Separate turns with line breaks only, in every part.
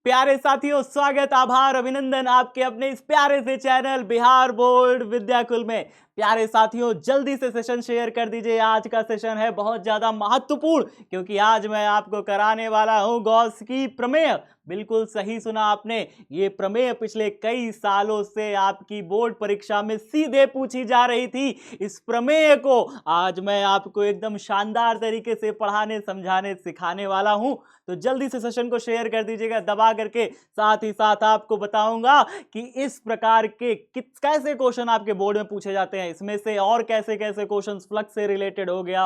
प्यारे साथियों, स्वागत, आभार, अभिनंदन आपके अपने इस प्यारे से चैनल बिहार बोर्ड विद्याकुल में। प्यारे साथियों, जल्दी से सेशन शेयर कर दीजिए। आज का सेशन है बहुत ज्यादा महत्वपूर्ण, क्योंकि आज मैं आपको कराने वाला हूं गॉस की प्रमेय। बिल्कुल सही सुना आपने, ये प्रमेय पिछले कई सालों से आपकी बोर्ड परीक्षा में सीधे पूछी जा रही थी। इस प्रमेय को आज मैं आपको एकदम शानदार तरीके से पढ़ाने, समझाने, सिखाने वाला हूं। तो जल्दी से सेशन को शेयर कर दीजिएगा दबा करके। साथ ही साथ आपको बताऊंगा कि इस प्रकार के कैसे क्वेश्चन आपके बोर्ड में पूछे जाते हैं, इसमें से और कैसे कैसे क्वेश्चन फ्लक्स से रिलेटेड हो गया,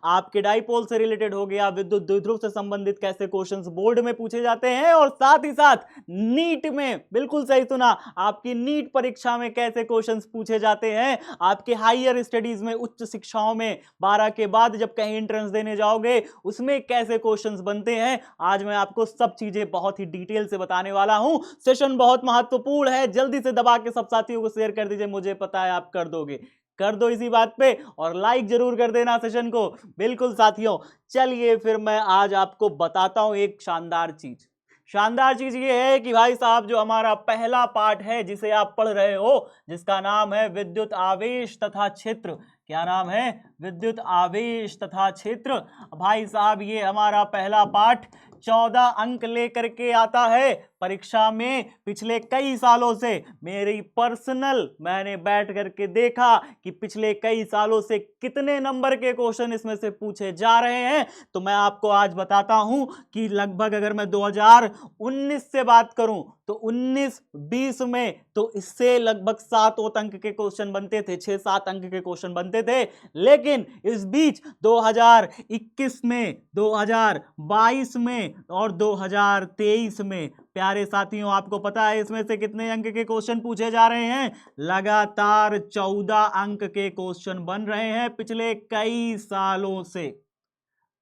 आपके डाइपोल से रिलेटेड हो गया, विद्युत द्विध्रुव से संबंधित कैसे क्वेश्चंस बोर्ड में पूछे जाते हैं, और साथ ही साथ नीट में, बिल्कुल सही सुना, आपकी नीट परीक्षा में कैसे क्वेश्चंस पूछे जाते हैं, आपके हायर स्टडीज में, उच्च शिक्षाओं में 12 के बाद जब कहीं एंट्रेंस देने जाओगे उसमें कैसे क्वेश्चंस बनते हैं। आज मैं आपको सब चीजें बहुत ही डिटेल से बताने वाला हूं। सेशन बहुत महत्वपूर्ण है, जल्दी से दबा के सब साथियों को शेयर कर दीजिए। मुझे पता है आप कर दोगे, कर दो इसी बात पे, और लाइक जरूर कर देना सेशन को। बिल्कुल साथियों, चलिए फिर मैं आज आपको बताता हूं एक शानदार चीज। शानदार चीज ये है कि भाई साहब, जो हमारा पहला पार्ट है जिसे आप पढ़ रहे हो, जिसका नाम है विद्युत आवेश तथा क्षेत्र। क्या नाम है? विद्युत आवेश तथा क्षेत्र। भाई साहब, ये हमारा पहला पाठ 14 अंक लेकर के आता है परीक्षा में। पिछले कई सालों से मेरी पर्सनल, मैंने बैठ करके देखा कि पिछले कई सालों से कितने नंबर के क्वेश्चन इसमें से पूछे जा रहे हैं। तो मैं आपको आज बताता हूं कि लगभग अगर मैं 2019 से बात करूं तो 19-20 में तो इससे लगभग 7 अंक के क्वेश्चन बनते थे, 6-7 अंक के क्वेश्चन बनते थे। लेकिन इस बीच 2021 में, 2022 में और 2023 में, प्यारे साथियों, आपको पता है इसमें से कितने अंक के क्वेश्चन पूछे जा रहे हैं? लगातार 14 अंक के क्वेश्चन बन रहे हैं पिछले कई सालों से।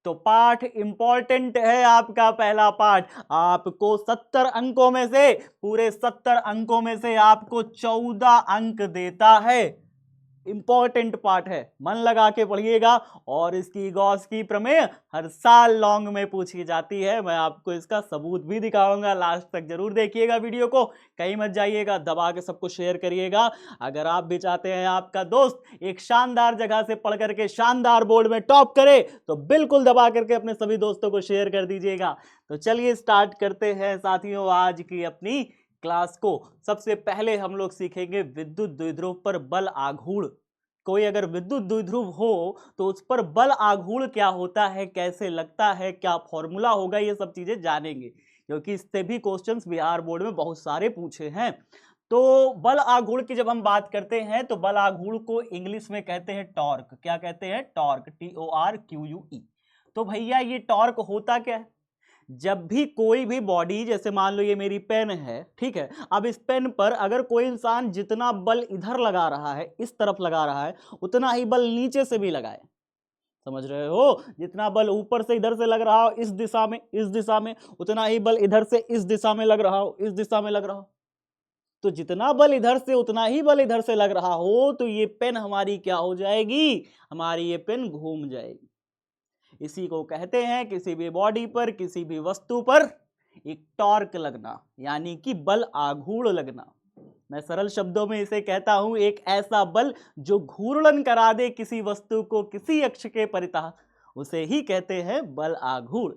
तो पाठ इंपॉर्टेंट है, आपका पहला पाठ। आपको 70 अंकों में से, पूरे 70 अंकों में से आपको 14 अंक देता है। इंपॉर्टेंट पार्ट है, मन लगा के पढ़िएगा। और इसकी गॉस की प्रमेय हर साल लॉन्ग में पूछी जाती है। मैं आपको इसका सबूत भी दिखाऊंगा, लास्ट तक जरूर देखिएगा वीडियो को, कहीं मत जाइएगा, दबा के सबको शेयर करिएगा। अगर आप भी चाहते हैं आपका दोस्त एक शानदार जगह से पढ़ करके शानदार बोर्ड में टॉप करे, तो बिल्कुल दबा करके अपने सभी दोस्तों को शेयर कर दीजिएगा। तो चलिए स्टार्ट करते हैं साथियों आज की अपनी क्लास को। सबसे पहले हम लोग सीखेंगे विद्युत द्विध्रुव पर बल आघूर्ण। कोई अगर विद्युत द्विध्रुव हो तो उस पर बल आघूर्ण क्या होता है, कैसे लगता है, क्या फॉर्मूला होगा, ये सब चीजें जानेंगे, क्योंकि इससे भी क्वेश्चंस बिहार बोर्ड में बहुत सारे पूछे हैं। तो बल आघूर्ण की जब हम बात करते हैं तो बल आघूर्ण को इंग्लिश में कहते हैं टॉर्क। क्या कहते हैं? Torque, TORQUE। तो भैया ये टॉर्क होता क्या है? जब भी कोई भी बॉडी, जैसे मान लो ये मेरी पेन है, ठीक है, अब इस पेन पर अगर कोई इंसान जितना बल इधर लगा रहा है, इस तरफ लगा रहा है, उतना ही बल नीचे से भी लगाए। समझ रहे हो? जितना बल ऊपर से इधर से लग रहा हो इस दिशा में, इस दिशा में, उतना ही बल इधर से इस दिशा में लग रहा हो, इस दिशा में लग रहा हो। तो जितना बल इधर से उतना ही बल इधर से लग रहा हो, तो ये पेन हमारी क्या हो जाएगी? हमारी ये पेन घूम जाएगी। इसी को कहते हैं किसी भी बॉडी पर, किसी भी वस्तु पर एक टॉर्क लगना, यानी कि बल आघूर्ण लगना। मैं सरल शब्दों में इसे कहता हूं एक ऐसा बल जो घूर्णन करा दे किसी वस्तु को किसी अक्ष के परितः, उसे ही कहते हैं बल आघूर्ण।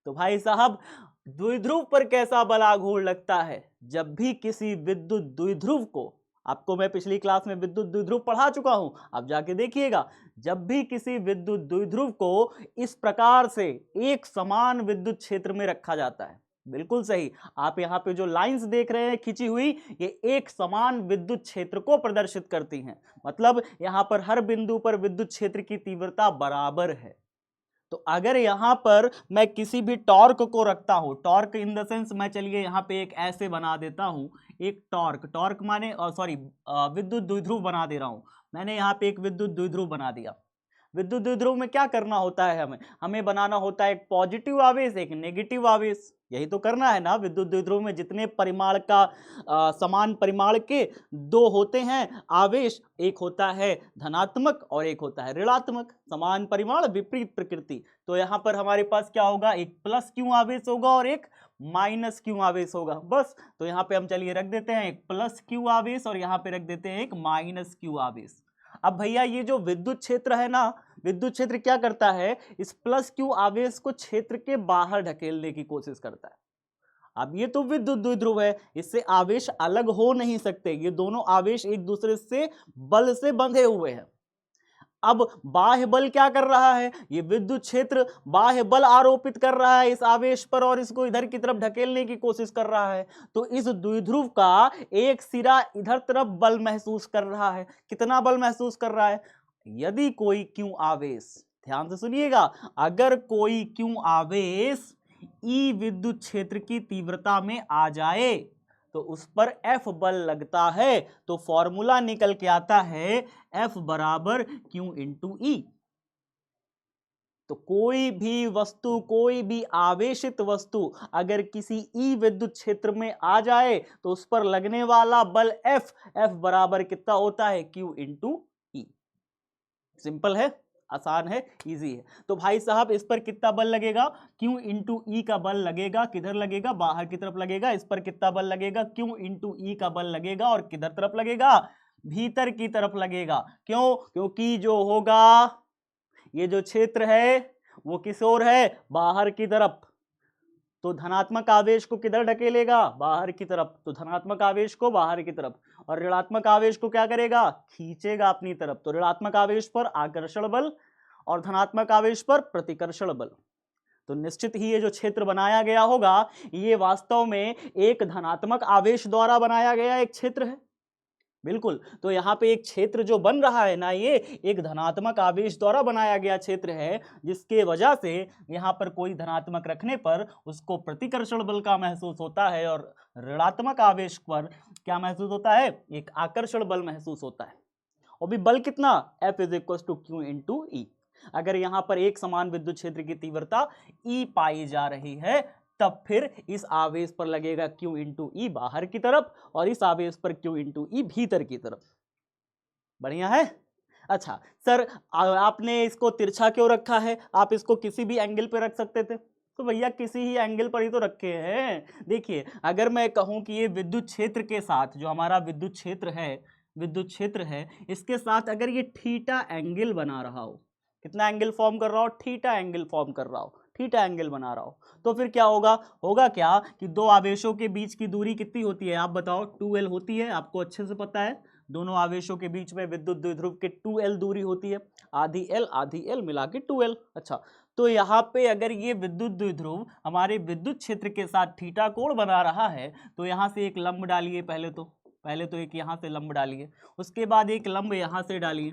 तो भाई साहब, द्विध्रुव पर कैसा बल आघूर्ण लगता है? जब भी किसी विद्युत द्विध्रुव को, आपको मैं पिछली क्लास में विद्युत द्विध्रुव पढ़ा चुका हूं, आप जाके देखिएगा। जब भी किसी विद्युत द्विध्रुव को इस प्रकार से एक समान विद्युत क्षेत्र में रखा जाता है, बिल्कुल सही, आप यहाँ पे जो लाइंस देख रहे हैं खींची हुई, ये एक समान विद्युत क्षेत्र को प्रदर्शित करती हैं। मतलब यहाँ पर हर बिंदु पर विद्युत क्षेत्र की तीव्रता बराबर है। तो अगर यहां पर मैं किसी भी टॉर्क को रखता हूं, टॉर्क इन द सेंस, मैं चलिए यहां पे एक ऐसे बना देता हूं, एक टॉर्क, टॉर्क माने सॉरी विद्युत द्विध्रुव बना दे रहा हूं। मैंने यहां पे एक विद्युत द्विध्रुव बना दिया। विद्युत द्विध्रुव में क्या करना होता है, हमें बनाना होता है एक पॉजिटिव आवेश एक नेगेटिव आवेश, यही तो करना है ना। विद्युत द्विध्रुव में जितने परिमाण का समान परिमाण के दो होते हैं आवेश, एक होता है धनात्मक और एक होता है ऋणात्मक, समान परिमाण विपरीत प्रकृति। तो यहाँ पर हमारे पास क्या होगा, एक प्लस क्यू आवेश होगा और एक माइनस क्यू आवेश होगा, बस। तो यहाँ पे हम चलिए रख देते हैं एक प्लस क्यू आवेश और यहाँ पे रख देते हैं एक माइनस क्यू आवेश। अब भैया ये जो विद्युत क्षेत्र है ना, विद्युत क्षेत्र क्या करता है, इस प्लस क्यू आवेश को क्षेत्र के बाहर ढकेलने की कोशिश करता है। अब ये तो विद्युत द्विध्रुव है, इससे आवेश अलग हो नहीं सकते, ये दोनों आवेश एक दूसरे से बल से बंधे हुए हैं। अब बाह्य बल क्या कर रहा है, ये विद्युत क्षेत्र बाह्य बल आरोपित कर रहा है इस आवेश पर और इसको इधर की तरफ ढकेलने की कोशिश कर रहा है। तो इस द्विध्रुव का एक सिरा इधर तरफ बल महसूस कर रहा है। कितना बल महसूस कर रहा है, यदि कोई क्यू आवेश, ध्यान से सुनिएगा, अगर कोई क्यू आवेश ई विद्युत क्षेत्र की तीव्रता में आ जाए तो उस पर F बल लगता है। तो फॉर्मूला निकल के आता है F बराबर Q इंटू E। तो कोई भी वस्तु, कोई भी आवेशित वस्तु अगर किसी ई विद्युत क्षेत्र में आ जाए तो उस पर लगने वाला बल F बराबर कितना होता है, Q इंटू E। सिंपल है, आसान है, इजी है। तो भाई साहब इस पर कितना बल लगेगा, Q इंटू ई का बल लगेगा। किधर लगेगा, बाहर की तरफ लगेगा। इस पर कितना बल लगेगा, Q इंटू ई का बल लगेगा और किधर तरफ लगेगा, भीतर की तरफ लगेगा। क्यों, क्योंकि जो होगा ये जो क्षेत्र है वो किस ओर है, बाहर की तरफ। तो धनात्मक आवेश को किधर ढकेलेगा, बाहर की तरफ। तो धनात्मक आवेश को बाहर की तरफ और ऋणात्मक आवेश को क्या करेगा, खींचेगा अपनी तरफ। तो ऋणात्मक आवेश पर आकर्षण बल और धनात्मक आवेश पर प्रतिकर्षण बल। तो निश्चित ही ये जो क्षेत्र बनाया गया होगा ये वास्तव में एक धनात्मक आवेश द्वारा बनाया गया एक क्षेत्र है। बिल्कुल, तो यहाँ पे एक क्षेत्र जो बन रहा है ना, ये एक धनात्मक आवेश द्वारा बनाया गया क्षेत्र है, जिसके वजह से यहाँ पर कोई धनात्मक रखने पर उसको प्रतिकर्षण बल का महसूस होता है और ऋणात्मक आवेश पर क्या महसूस होता है, एक आकर्षण बल महसूस होता है। और भी बल कितना, F is equal to Q into E. अगर यहाँ पर एक समान विद्युत क्षेत्र की तीव्रता E पाई जा रही है तब फिर इस आवेश पर लगेगा Q इंटू ई बाहर की तरफ और इस आवेश पर Q इंटू ई भीतर की तरफ। बढ़िया है। अच्छा सर, आपने इसको तिरछा क्यों रखा है, आप इसको किसी भी एंगल पे रख सकते थे। तो भैया किसी ही एंगल पर ही तो रखे हैं। देखिए अगर मैं कहूं कि ये विद्युत क्षेत्र के साथ, जो हमारा विद्युत क्षेत्र है इसके साथ अगर ये थीटा एंगल बना रहा हो, कितना एंगल फॉर्म कर रहा हो, थीटा एंगल फॉर्म कर रहा हो, थीटा एंगल बना रहा हो, तो फिर क्या होगा, होगा क्या कि दो आवेशों के बीच की दूरी कितनी होती है, आप बताओ, 2L होती है। आपको अच्छे से पता है दोनों आवेशों के बीच में विद्युत द्विध्रुव के 2L दूरी होती है, आधी L मिला के 2L। अच्छा, तो यहाँ पे अगर ये विद्युत द्विध्रुव हमारे विद्युत क्षेत्र के साथ थीटा कोण बना रहा है तो यहाँ से एक लंब डालिए, पहले तो एक यहाँ से लंब डालिए, उसके बाद एक लंब यहाँ से डालिए,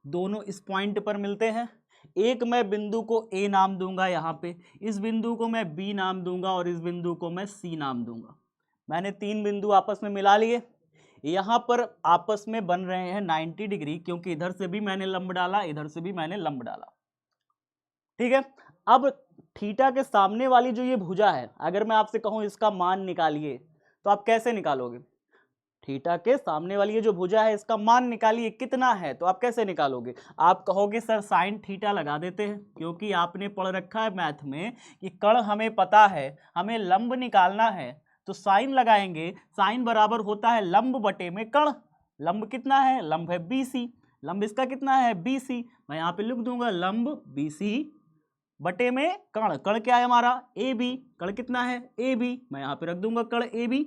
दोनों इस पॉइंट पर मिलते हैं। एक मैं बिंदु को A नाम दूंगा, यहाँ पे इस बिंदु को मैं B नाम दूंगा और इस बिंदु को मैं C नाम दूंगा। मैंने तीन बिंदु आपस में मिला लिए, यहाँ पर आपस में बन रहे हैं 90 डिग्री, क्योंकि इधर से भी मैंने लंब डाला, इधर से भी मैंने लंब डाला। ठीक है, अब थीटा के सामने वाली जो ये भुजा है, अगर मैं आपसे कहूं इसका मान निकालिए तो आप कैसे निकालोगे, थीटा के सामने वाली ये जो भुजा है इसका मान निकालिए कितना है, तो आप कैसे निकालोगे, आप कहोगे सर साइन थीटा लगा देते हैं, क्योंकि आपने पढ़ रखा है मैथ में कि कण हमें पता है, हमें लंब निकालना है तो साइन लगाएंगे, साइन बराबर होता है लंब बटे में कण। लंब कितना है, लंब है BC, लंब इसका कितना है BC, मैं यहाँ पे लिख दूंगा लंब BC बटे में कण, कण क्या है हमारा AB, कण कितना है AB, मैं यहाँ पे रख दूंगा कण AB।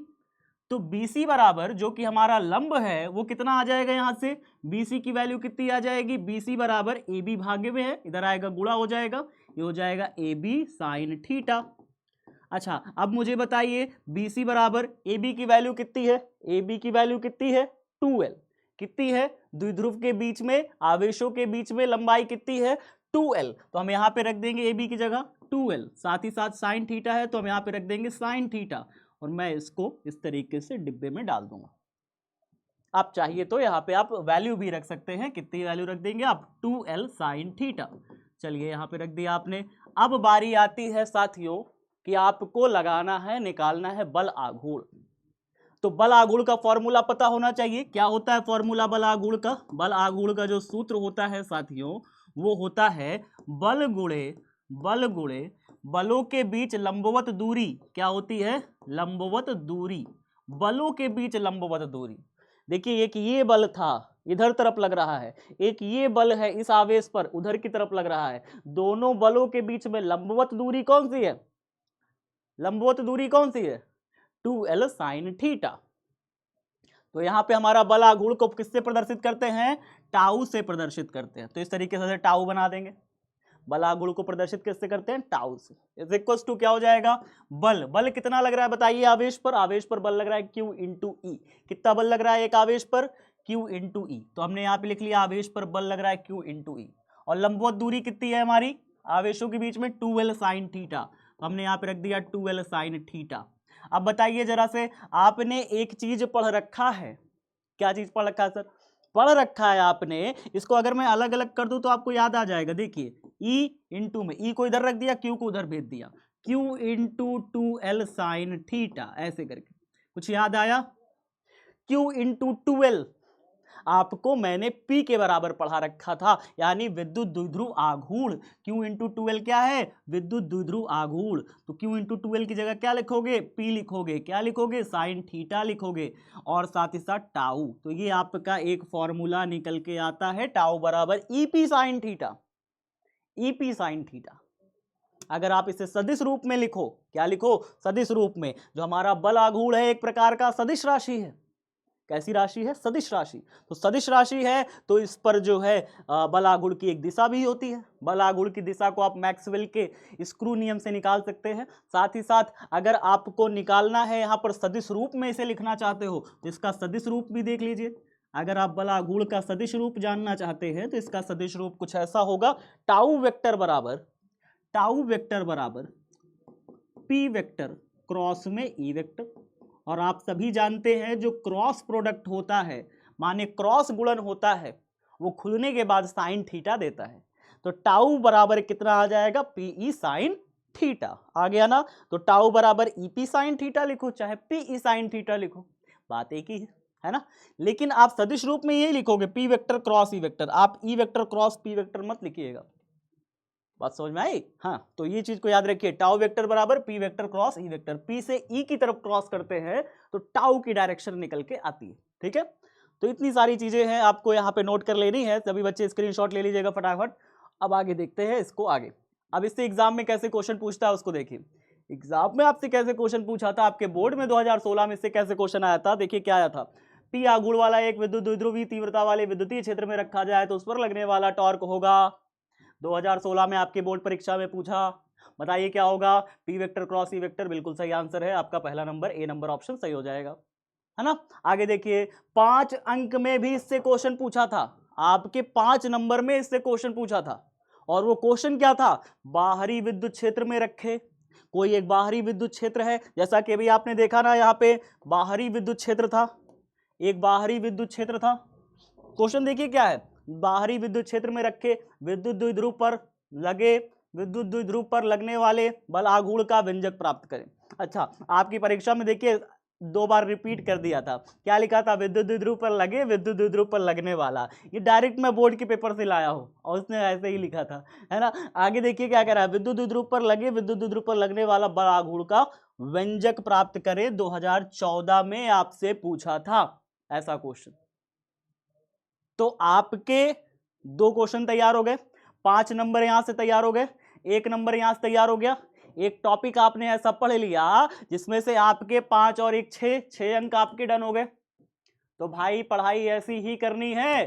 तो BC बराबर जो कि हमारा लंब है वो कितना आ जाएगा, यहाँ से BC की वैल्यू कितनी आ जाएगी, BC बराबर AB भागे में है, इधर आएगा गुणा हो जाएगा, ये हो जाएगा AB साइन थीटा। अच्छा अब मुझे बताइए BC बराबर AB की वैल्यू कितनी है, AB की वैल्यू कितनी है 2L, कितनी है, द्विध्रुव के बीच में आवेशों के बीच में लंबाई कितनी है 2L, तो हम यहाँ पे रख देंगे AB की जगह 2L, साथ ही साथ साइन थीटा है तो हम यहाँ पे रख देंगे साइन थीटा, और मैं इसको इस तरीके से डिब्बे में डाल दूंगा। आप चाहिए तो यहाँ पे आप वैल्यू भी रख सकते हैं। कितनी वैल्यू रख देंगे आप? 2l sin theta. चलिए यहाँ पे रख दिया आपने। अब बारी आती है साथियों कि आपको लगाना है, निकालना है बल आघूर्ण। तो बल आघूर्ण का फॉर्मूला पता होना चाहिए। क्या होता है फॉर्मूला बल आघूर्ण का? बल आघूर्ण का जो सूत्र होता है साथियों वो होता है बल गुणे बलों के बीच लंबवत दूरी। क्या होती है? लंबवत दूरी। बलों के बीच लंबवत दूरी। देखिए एक ये बल था, इधर तरफ लग रहा है, एक ये बल है इस आवेश पर, उधर की तरफ लग रहा है। दोनों बलों के बीच में लंबवत दूरी कौन सी है? लंबवत दूरी कौन सी है? 2l sin theta. तो यहां पे हमारा बल आघूर्ण को किससे प्रदर्शित करते हैं? टाउ से प्रदर्शित करते हैं। तो इस तरीके से टाउ बना देंगे। बल आघूर्ण को प्रदर्शित किससे करते हैं? टाउ से। इज इक्वल टू क्या हो जाएगा? बल कितना लग रहा है बताइए आवेश पर? आवेश पर बल लग रहा है Q इंटू ई। कितना बल लग रहा है एक आवेश पर? Q इंटू ई। तो हमने यहाँ पे लिख लिया आवेश पर बल लग रहा है Q इंटू ई। और लंबवत दूरी कितनी है हमारी आवेशों के बीच में? 2l sin theta. तो हमने यहाँ पे रख दिया 2l sin थीटा। अब बताइए जरा से, आपने एक चीज पढ़ रखा है। क्या चीज पढ़ रखा है सर? पढ़ रखा है आपने। इसको अगर मैं अलग अलग कर दूं तो आपको याद आ जाएगा। देखिए E इंटू में E को इधर रख दिया, Q को उधर भेज दिया, Q into 2l sin theta, ऐसे करके कुछ याद आया? Q इंटू 2l आपको मैंने P के बराबर पढ़ा रखा था, यानी विद्युत द्विध्रुव आघूर्ण। Q इंटू 2l क्या है? विद्युत द्विध्रुव आघूर्ण। तो Q इंटू 2l की जगह क्या लिखोगे? P लिखोगे। क्या लिखोगे? साइन थीटा लिखोगे। और साथ ही साथ टाउ। तो ये आपका एक फॉर्मूला निकल के आता है, टाउ बराबर EP sine theta. EP sine theta. अगर आप इसे सदिश रूप में लिखो, क्या लिखो? सदिश रूप में। जो हमारा बल आघूर्ण है एक प्रकार का सदिश राशि है। कैसी राशि है? सदिश राशि। तो सदिश राशि है तो इस पर जो है बल आघूर्ण की एक दिशा भी होती है। बल आघूर्ण की दिशा को आप मैक्सवेल के स्क्रू नियम से निकाल सकते हैं। साथ ही साथ अगर आपको निकालना है यहाँ पर सदिश रूप में इसे लिखना चाहते हो तो इसका सदिश रूप भी देख लीजिए। अगर आप बल आघूर्ण का सदिश रूप जानना चाहते हैं तो इसका सदिश रूप कुछ ऐसा होगा, टाउ वेक्टर बराबर P वेक्टर क्रॉस में E वेक्टर। और आप सभी जानते हैं जो क्रॉस प्रोडक्ट होता है, माने क्रॉस गुणन होता है, वो खुलने के बाद साइन थीटा देता है। तो टाउ बराबर कितना आ जाएगा? PE sine theta. आ गया ना? तो टाउ बराबर EP साइन थीटा लिखो चाहे PE साइन थीटा लिखो, बात एक ही है ना। लेकिन आप सदिश रूप में यही लिखोगे P vector cross E vector. आप E vector cross P vector मत लिखिएगा। बात समझ में आई? हाँ, तो ये चीज को याद रखिए, टाउ वेक्टर बराबर P vector cross E vector. P से E की तरफ क्रॉस करते हैं तो टाउ की डायरेक्शन निकल के आती है। ठीक है, तो इतनी सारी चीजें हैं, आपको यहाँ पे नोट कर लेनी है। सभी बच्चे स्क्रीनशॉट ले लीजिएगा फटाफट। अब आगे देखते हैं इसको आगे। अब इससे एग्जाम में कैसे क्वेश्चन पूछता है उसको देखिए। एग्जाम में आपसे कैसे क्वेश्चन पूछा था, आपके बोर्ड में 2016 में इससे कैसे क्वेश्चन आया था। देखिए क्या आया था, P आघूर्ण वाला एक विद्युत द्विध्रुवी तीव्रता वाले विद्युतीय क्षेत्र में रखा जाए तो उस पर लगने वाला टॉर्क होगा। 2016 में आपके बोर्ड परीक्षा में पूछा, बताइए क्या होगा? P vector cross E vector. बिल्कुल सही आंसर है आपका पहला नंबर, ए नंबर ऑप्शन सही हो जाएगा, है ना। आगे देखिए, 5 अंक में भी इससे क्वेश्चन पूछा था, आपके 5 नंबर में इससे क्वेश्चन पूछा था। और वो क्वेश्चन क्या था? बाहरी विद्युत क्षेत्र में रखे, कोई एक बाहरी विद्युत क्षेत्र है, जैसा कि अभी आपने देखा ना, यहाँ पे बाहरी विद्युत क्षेत्र था, एक बाहरी विद्युत क्षेत्र था। क्वेश्चन देखिए क्या है, बाहरी विद्युत क्षेत्र में रखे विद्युत द्विध्रुव पर लगने वाले बल आघूर्ण का व्यंजक प्राप्त करें। अच्छा, आपकी परीक्षा में देखिए 2 बार रिपीट कर दिया था। क्या लिखा था? विद्युत द्विध्रुव पर लगे, विद्युत द्विध्रुव पर लगने वाला। ये डायरेक्ट मैं बोर्ड के पेपर से लाया हूं और उसने ऐसे ही लिखा था, है ना। आगे देखिए क्या कह रहा है, विद्युत द्विध्रुव पर लगे, विद्युत द्विध्रुव पर लगने वाला बल आघूर्ण का व्यंजक प्राप्त करें। 2014 में आपसे पूछा था ऐसा क्वेश्चन। तो आपके 2 क्वेश्चन तैयार हो गए, 5 नंबर यहां से तैयार हो गए, 1 नंबर यहां से तैयार हो गया। एक टॉपिक आपने ऐसा पढ़ लिया जिसमें से आपके 5 और 1 6 अंक आपके डन हो गए। तो भाई पढ़ाई ऐसी ही करनी है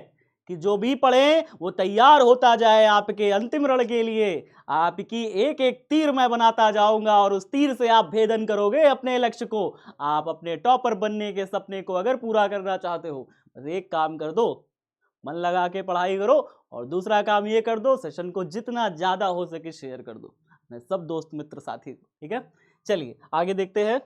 कि जो भी पढ़े वो तैयार होता जाए आपके अंतिम रण के लिए। आपकी एक एक तीर मैं बनाता जाऊंगा और उस तीर से आप भेदन करोगे अपने लक्ष्य को। आप अपने टॉपर बनने के सपने को अगर पूरा करना चाहते हो, बस एक काम कर दो, मन लगा के पढ़ाई करो। और दूसरा काम ये कर दो, सेशन को जितना ज्यादा हो सके शेयर कर दो अपने सब दोस्त मित्र साथी को। ठीक है, चलिए आगे देखते हैं।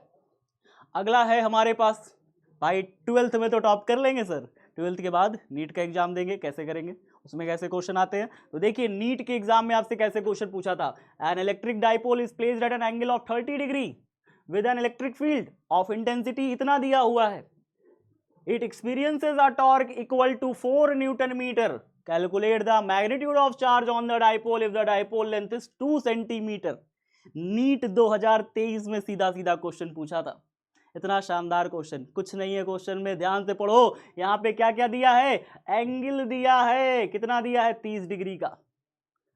अगला है हमारे पास भाई 12th में तो टॉप कर लेंगे सर, 12th के बाद नीट का एग्जाम देंगे, कैसे करेंगे, उसमें कैसे क्वेश्चन आते हैं। तो देखिए नीट के एग्जाम में आपसे कैसे क्वेश्चन पूछा था, an electric dipole is placed at an angle of 30 degree with an electric field of intensity इतना दिया हुआ है, it experiences a torque equal to 4 newton metre, calculate the magnitude of charge on the dipole if the dipole length is 2 centimetre. NEET 2023 में सीधा सीधा question पूछा था, इतना शानदार क्वेश्चन, कुछ नहीं है क्वेश्चन में, ध्यान से पढ़ो। यहाँ पे क्या क्या दिया है, एंगल दिया है, कितना दिया है, 30 डिग्री का,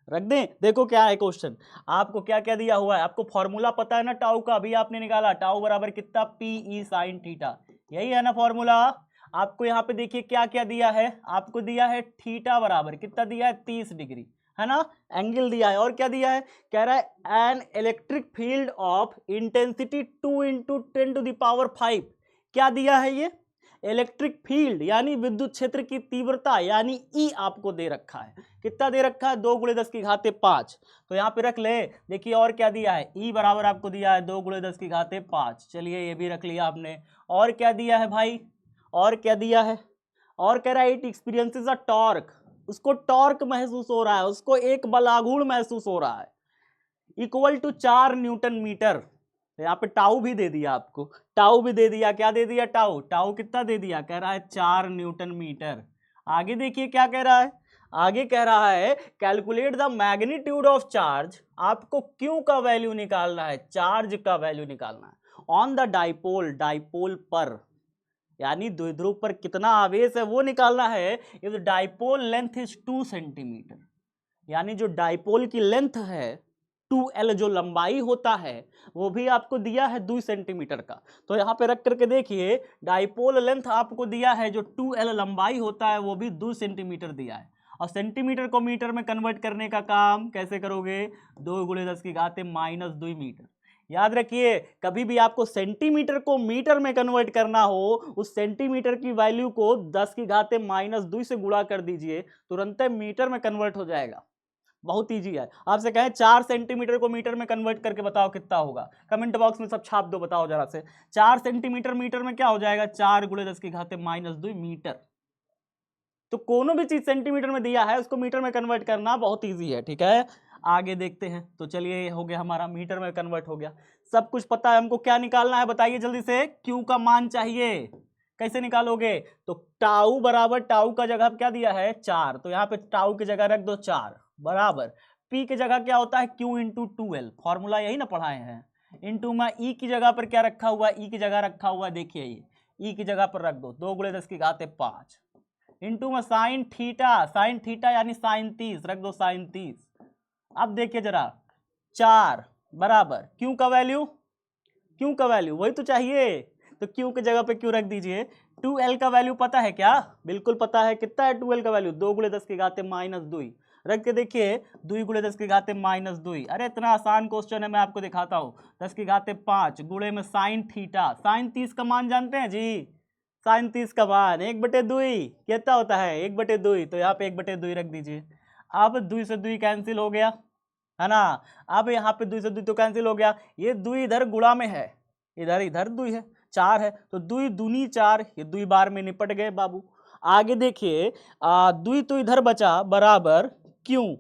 रख दें। देखो क्या है क्वेश्चन, आपको क्या क्या दिया हुआ है, आपको फॉर्मूला पता है ना टाउ का, अभी आपने निकाला, टाउ बराबर कितना, पी ई साइन थीटा, यही है ना फॉर्मूला। आपको यहाँ पे देखिए क्या क्या दिया है, आपको दिया है थीटा बराबर कितना दिया है, 30 डिग्री, है ना, एंगल दिया है, और क्या दिया है, कह रहा है N electric field of intensity 2 into 10⁵ क्या दिया है, ये इलेक्ट्रिक फील्ड यानी विद्युत क्षेत्र की तीव्रता यानी ई आपको दे रखा है, कितना दे रखा है, 2 × 10⁵ तो यहाँ पे रख ले। देखिए और क्या दिया है, ई बराबर आपको दिया है 2 × 10⁵, चलिए ये भी रख लिया आपने। और क्या दिया है भाई, और क्या दिया है, और कह रहा है इट एक्सपीरियंसेस अ टॉर्क, उसको टॉर्क महसूस हो रहा है, उसको एक बलागुण महसूस हो रहा है, इक्वल टू 4 न्यूटन मीटर। यहाँ पे टाउ भी दे दिया आपको, टाउ भी दे दिया, क्या दे दिया, टाउ, टाउ कितना दे दिया, कह रहा है 4 न्यूटन मीटर। आगे देखिए क्या कह रहा है, आगे कह रहा है calculate the magnitude of charge, आपको क्यू का वैल्यू निकालना है, चार्ज का वैल्यू निकालना है, ऑन द डाइपोल, डाइपोल पर यानी द्विध्रुव पर कितना आवेश है वो निकालना है। If the dipole length is 2 centimetre, यानी जो डाइपोल की लेंथ है 2L जो लंबाई होता है वो भी आपको दिया है 2 सेंटीमीटर का। तो यहाँ पे रख करके देखिए डाइपोल लेंथ आपको दिया है, जो 2L लंबाई होता है वो भी 2 सेंटीमीटर दिया है, और सेंटीमीटर को मीटर में कन्वर्ट करने का काम कैसे करोगे, 2 × 10⁻² मीटर। याद रखिए कभी भी आपको सेंटीमीटर को मीटर में कन्वर्ट करना हो, उस सेंटीमीटर की वैल्यू को 10⁻² से गुणा कर दीजिए, तुरंत मीटर में कन्वर्ट हो जाएगा, बहुत इजी है। आपसे कहें 4 सेंटीमीटर को मीटर में कन्वर्ट करके बताओ कितना होगा, कमेंट बॉक्स में सब छाप दो, बताओ जरा से 4 सेंटीमीटर मीटर में क्या हो जाएगा, 4 × 10⁻² मीटर। तो कोनो भी चीज सेंटीमीटर में दिया है उसको मीटर में कन्वर्ट करना बहुत ईजी है, ठीक है। आगे देखते हैं, तो चलिए हो गया हमारा मीटर में कन्वर्ट हो गया, सब कुछ पता है हमको, क्या निकालना है बताइए जल्दी से, क्यू का मान चाहिए, कैसे निकालोगे, तो टाउ बराबर, टाउ का जगह क्या दिया है 4, तो यहाँ पे टाउ की जगह रख दो 4 बराबर, पी की जगह क्या होता है Q इंटू 2L, फॉर्मूला यही ना पढ़ाए हैं, इंटू में ई की जगह पर क्या रखा हुआ है, ई की जगह रखा हुआ है, देखिए ये ई की जगह पर रख दो 2 × 10⁵ इंटू में साइन थीटा, साइन थीटा यानी साइन 30 रख दो, साइन 30। अब देखिए जरा 4 बराबर क्यू का वैल्यू, क्यू का वैल्यू वही तो चाहिए, तो क्यू की जगह पे क्यू रख दीजिए। 2L का वैल्यू पता है क्या, बिल्कुल पता है, कितना है 2L का वैल्यू, 2 × 10⁻², रख के देखिए 2 × 10⁻², अरे इतना आसान क्वेश्चन है, मैं आपको दिखाता हूँ, 10⁵ गुणे में साइन थीटा, साइन 30 का मान जानते हैं जी, साइन 30 का मान 1/2 कितना होता है, 1/2, तो यहाँ पे 1/2 रख दीजिए। अब 2 से 2 कैंसिल हो गया, है ना, अब यहाँ पे 2 से 2 तो कैंसिल हो गया, ये 2 इधर गुणा में है, इधर इधर 2 है, 4 है, तो 2 दूनी 4, ये 2 बार में निपट गए बाबू। आगे देखिए 2 तो इधर बचा बराबर क्यों,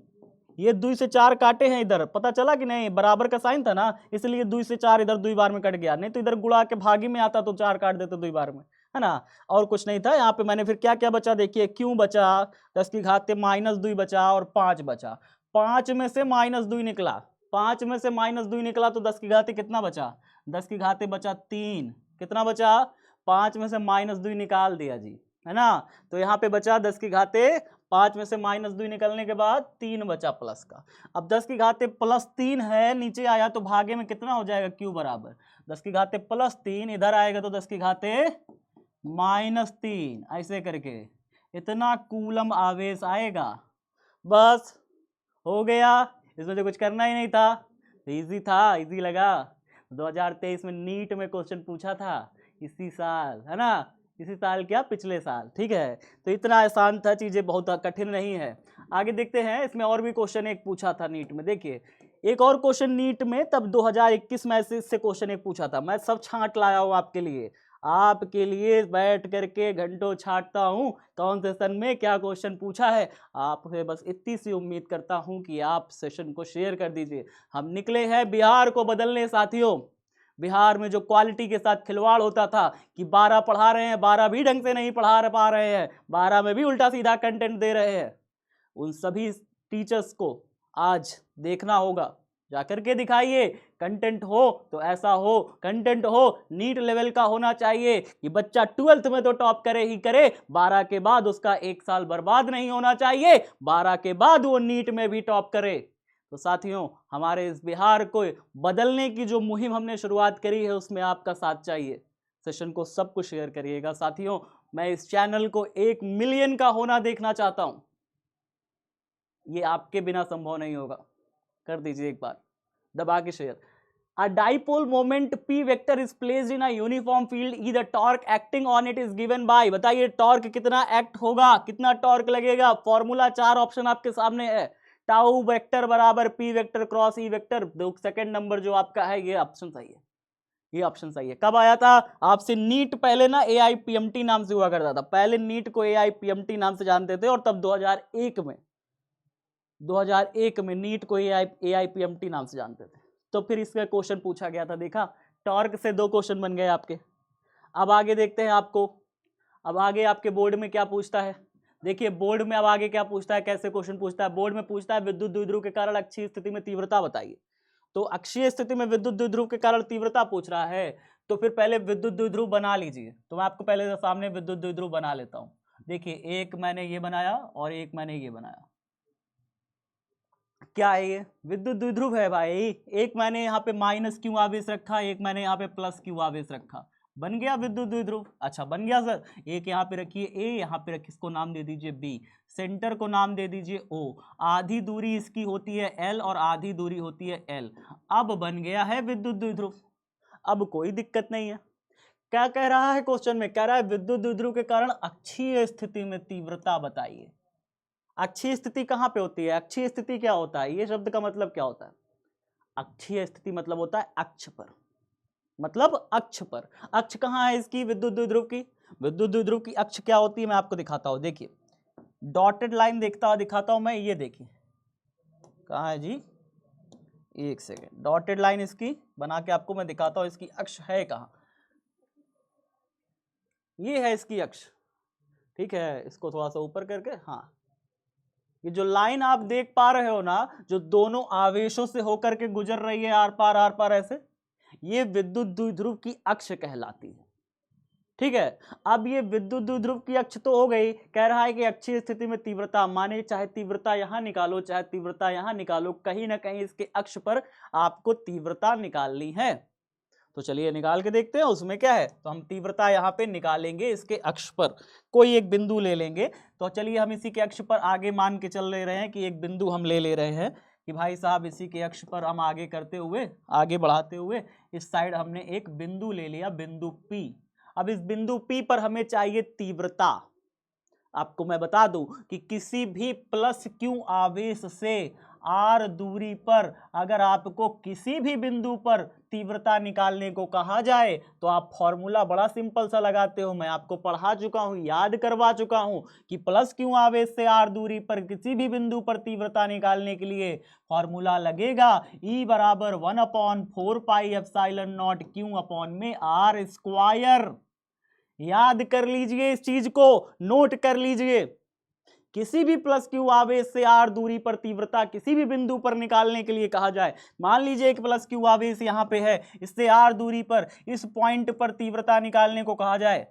ये 2 से 4 काटे हैं इधर, पता चला कि नहीं, बराबर का साइन था ना, इसलिए 2 से 4 इधर 2 बार में कट गया, नहीं तो इधर गुणा के भागी में आता तो 4 काट देते 2 बार में, है ना, और कुछ नहीं था। यहाँ पे मैंने फिर क्या क्या बचा, देखिए क्यों बचा, 10⁻² बचा और 5 बचा, 5 में से -2 निकला, 5 में से -2 निकला तो 10 कितना बचा, 10 बचा 3, कितना बचा, 5 में से -2 निकाल दिया जी, है ना, तो यहाँ पे बचा 10⁻5 में से -2 निकलने के बाद 3 बचा प्लस का। अब 10⁻+3 है, नीचे आया तो भागे में कितना हो जाएगा, क्यू बराबर 10⁻+3, इधर आएगा तो 10⁻−3, ऐसे करके इतना कूलम आवेश आएगा, बस हो गया, इसमें तो कुछ करना ही नहीं था, इजी था, इजी लगा। 2023 में नीट में क्वेश्चन पूछा था इसी साल, है ना, इसी साल क्या, पिछले साल, ठीक है, तो इतना आसान था, चीजें बहुत कठिन नहीं है। आगे देखते हैं, इसमें और भी क्वेश्चन एक पूछा था नीट में, देखिए एक और क्वेश्चन नीट में तब 2021 में से क्वेश्चन एक पूछा था, मैं सब छांट लाया हूँ आपके लिए, आपके लिए बैठ करके घंटों छाटता हूँ कौन सेशन में क्या क्वेश्चन पूछा है। आपसे बस इतनी सी उम्मीद करता हूँ कि आप सेशन को शेयर कर दीजिए। हम निकले हैं बिहार को बदलने साथियों। बिहार में जो क्वालिटी के साथ खिलवाड़ होता था कि 12 पढ़ा रहे हैं, 12 भी ढंग से नहीं पढ़ा पा रहे हैं, 12 में भी उल्टा सीधा कंटेंट दे रहे हैं, उन सभी टीचर्स को आज देखना होगा। जाकर के दिखाइए। कंटेंट हो तो ऐसा हो, कंटेंट हो नीट लेवल का होना चाहिए कि बच्चा 12th में तो टॉप करे ही करे, 12 के बाद उसका एक साल बर्बाद नहीं होना चाहिए, 12 के बाद वो नीट में भी टॉप करे। तो साथियों, हमारे इस बिहार को बदलने की जो मुहिम हमने शुरुआत करी है उसमें आपका साथ चाहिए। सेशन को सबको शेयर करिएगा साथियों। मैं इस चैनल को 1 मिलियन का होना देखना चाहता हूं। ये आपके बिना संभव नहीं होगा। कर दीजिए एक बार दबा के share. A dipole moment P vector is placed in a uniform field, either torque acting on it is given by, बताइए टॉर्क कितना एक्ट होगा, कितना टॉर्क लगेगा। फॉर्मूला 4 ऑप्शन आपके सामने है। टाउ वेक्टर बराबर P vector cross E vector. Second number जो आपका है ये ऑप्शन सही है, ये ऑप्शन सही है। कब आया था आपसे नीट? पहले ना AIPMT नाम से हुआ करता था, पहले नीट को AIPMT नाम से जानते थे और तब 2001 में नीट को AIPMT नाम से जानते थे। तो फिर इसका क्वेश्चन पूछा गया था, देखा टॉर्क से 2 क्वेश्चन बन गए आपके। अब आगे देखते हैं आपको, अब आगे आपके बोर्ड में क्या पूछता है। देखिए बोर्ड में अब आगे क्या पूछता है, कैसे क्वेश्चन पूछता है। बोर्ड में पूछता है विद्युत द्विध्रुव के कारण अक्षीय स्थिति में तीव्रता बताइए। तो अक्षीय स्थिति में विद्युत द्विध्रुव के कारण तीव्रता पूछ रहा है, तो फिर पहले विद्युत द्विध्रुव बना लीजिए। तो मैं आपको पहले सामने विद्युत द्विध्रुव बना लेता हूं। देखिए एक मैंने ये बनाया और एक मैंने ये बनाया। क्या है ये? विद्युत द्विध्रुव है भाई। एक मैंने यहाँ पे माइनस क्यू आवेश रखा, एक मैंने यहाँ पे प्लस क्यू आवेश रखा, बन गया विद्युत द्विध्रुव। अच्छा बन गया सर। एक यहाँ पे रखिए ए, यहाँ पे रखिए, इसको नाम दे दीजिए बी, सेंटर को नाम दे दीजिए ओ, आधी दूरी इसकी होती है एल और आधी दूरी होती है एल। अब बन गया है विद्युत द्विध्रुव। अब कोई दिक्कत नहीं है। क्या कह रहा है क्वेश्चन में? कह रहा है विद्युत द्विध्रुव के कारण अक्षीय स्थिति में तीव्रता बताइए। अक्षीय स्थिति कहां पे होती है? अक्षीय स्थिति क्या होता है? ये शब्द का मतलब क्या होता है? अक्षीय स्थिति मतलब होता है अक्ष पर, मतलब अक्ष पर। अक्ष कहां है इसकी? विद्युत द्विध्रुव की। विद्युत द्विध्रुव की अक्ष क्या होती है मैं आपको दिखाता हूं। देखिए डॉटेड लाइन दिखाता हूं मैं, ये देखिए कहां है जी, एक सेकेंड, डॉटेड लाइन इसकी बना के आपको मैं दिखाता हूं इसकी अक्ष है कहां। ये है इसकी अक्ष, ठीक है। इसको थोड़ा सा ऊपर करके, हाँ ये जो लाइन आप देख पा रहे हो ना, जो दोनों आवेशों से होकर के गुजर रही है आर पार ऐसे, ये विद्युत द्विध्रुव की अक्ष कहलाती है, ठीक है। अब ये विद्युत द्विध्रुव की अक्ष तो हो गई। कह रहा है कि अक्षीय स्थिति में तीव्रता, माने चाहे तीव्रता यहां निकालो चाहे तीव्रता यहां निकालो, कहीं ना कहीं इसके अक्ष पर आपको तीव्रता निकालनी है। तो चलिए निकाल के देखते हैं उसमें क्या है। तो हम तीव्रता यहाँ पे निकालेंगे इसके अक्ष पर, कोई एक बिंदु ले लेंगे। तो चलिए हम इसी के अक्ष पर आगे मान के चल ले रहे हैं कि एक बिंदु हम ले रहे हैं कि भाई साहब इसी के अक्ष पर हम आगे करते हुए, आगे बढ़ाते हुए इस साइड हमने एक बिंदु ले लिया, बिंदु P। अब इस बिंदु P पर हमें चाहिए तीव्रता। आपको मैं बता दूं कि किसी भी प्लस क्यू आवेश से आर दूरी पर अगर आपको किसी भी बिंदु पर तीव्रता निकालने को कहा जाए तो आप फॉर्मूला बड़ा सिंपल सा लगाते हो। मैं आपको पढ़ा चुका हूं, याद करवा चुका हूं कि प्लस क्यू आवेश से आर दूरी पर किसी भी बिंदु पर तीव्रता निकालने के लिए फॉर्मूला लगेगा E बराबर 1/4 pi epsilon naught q upon में आर स्क्वायर। याद कर लीजिए, इस चीज को नोट कर लीजिए। किसी भी प्लस क्यू आवेश से आर दूरी पर तीव्रता किसी भी बिंदु पर निकालने के लिए कहा जाए, मान लीजिए एक प्लस क्यू आवेश यहां पे है, इससे आर दूरी पर इस पॉइंट पर तीव्रता निकालने को कहा जाए,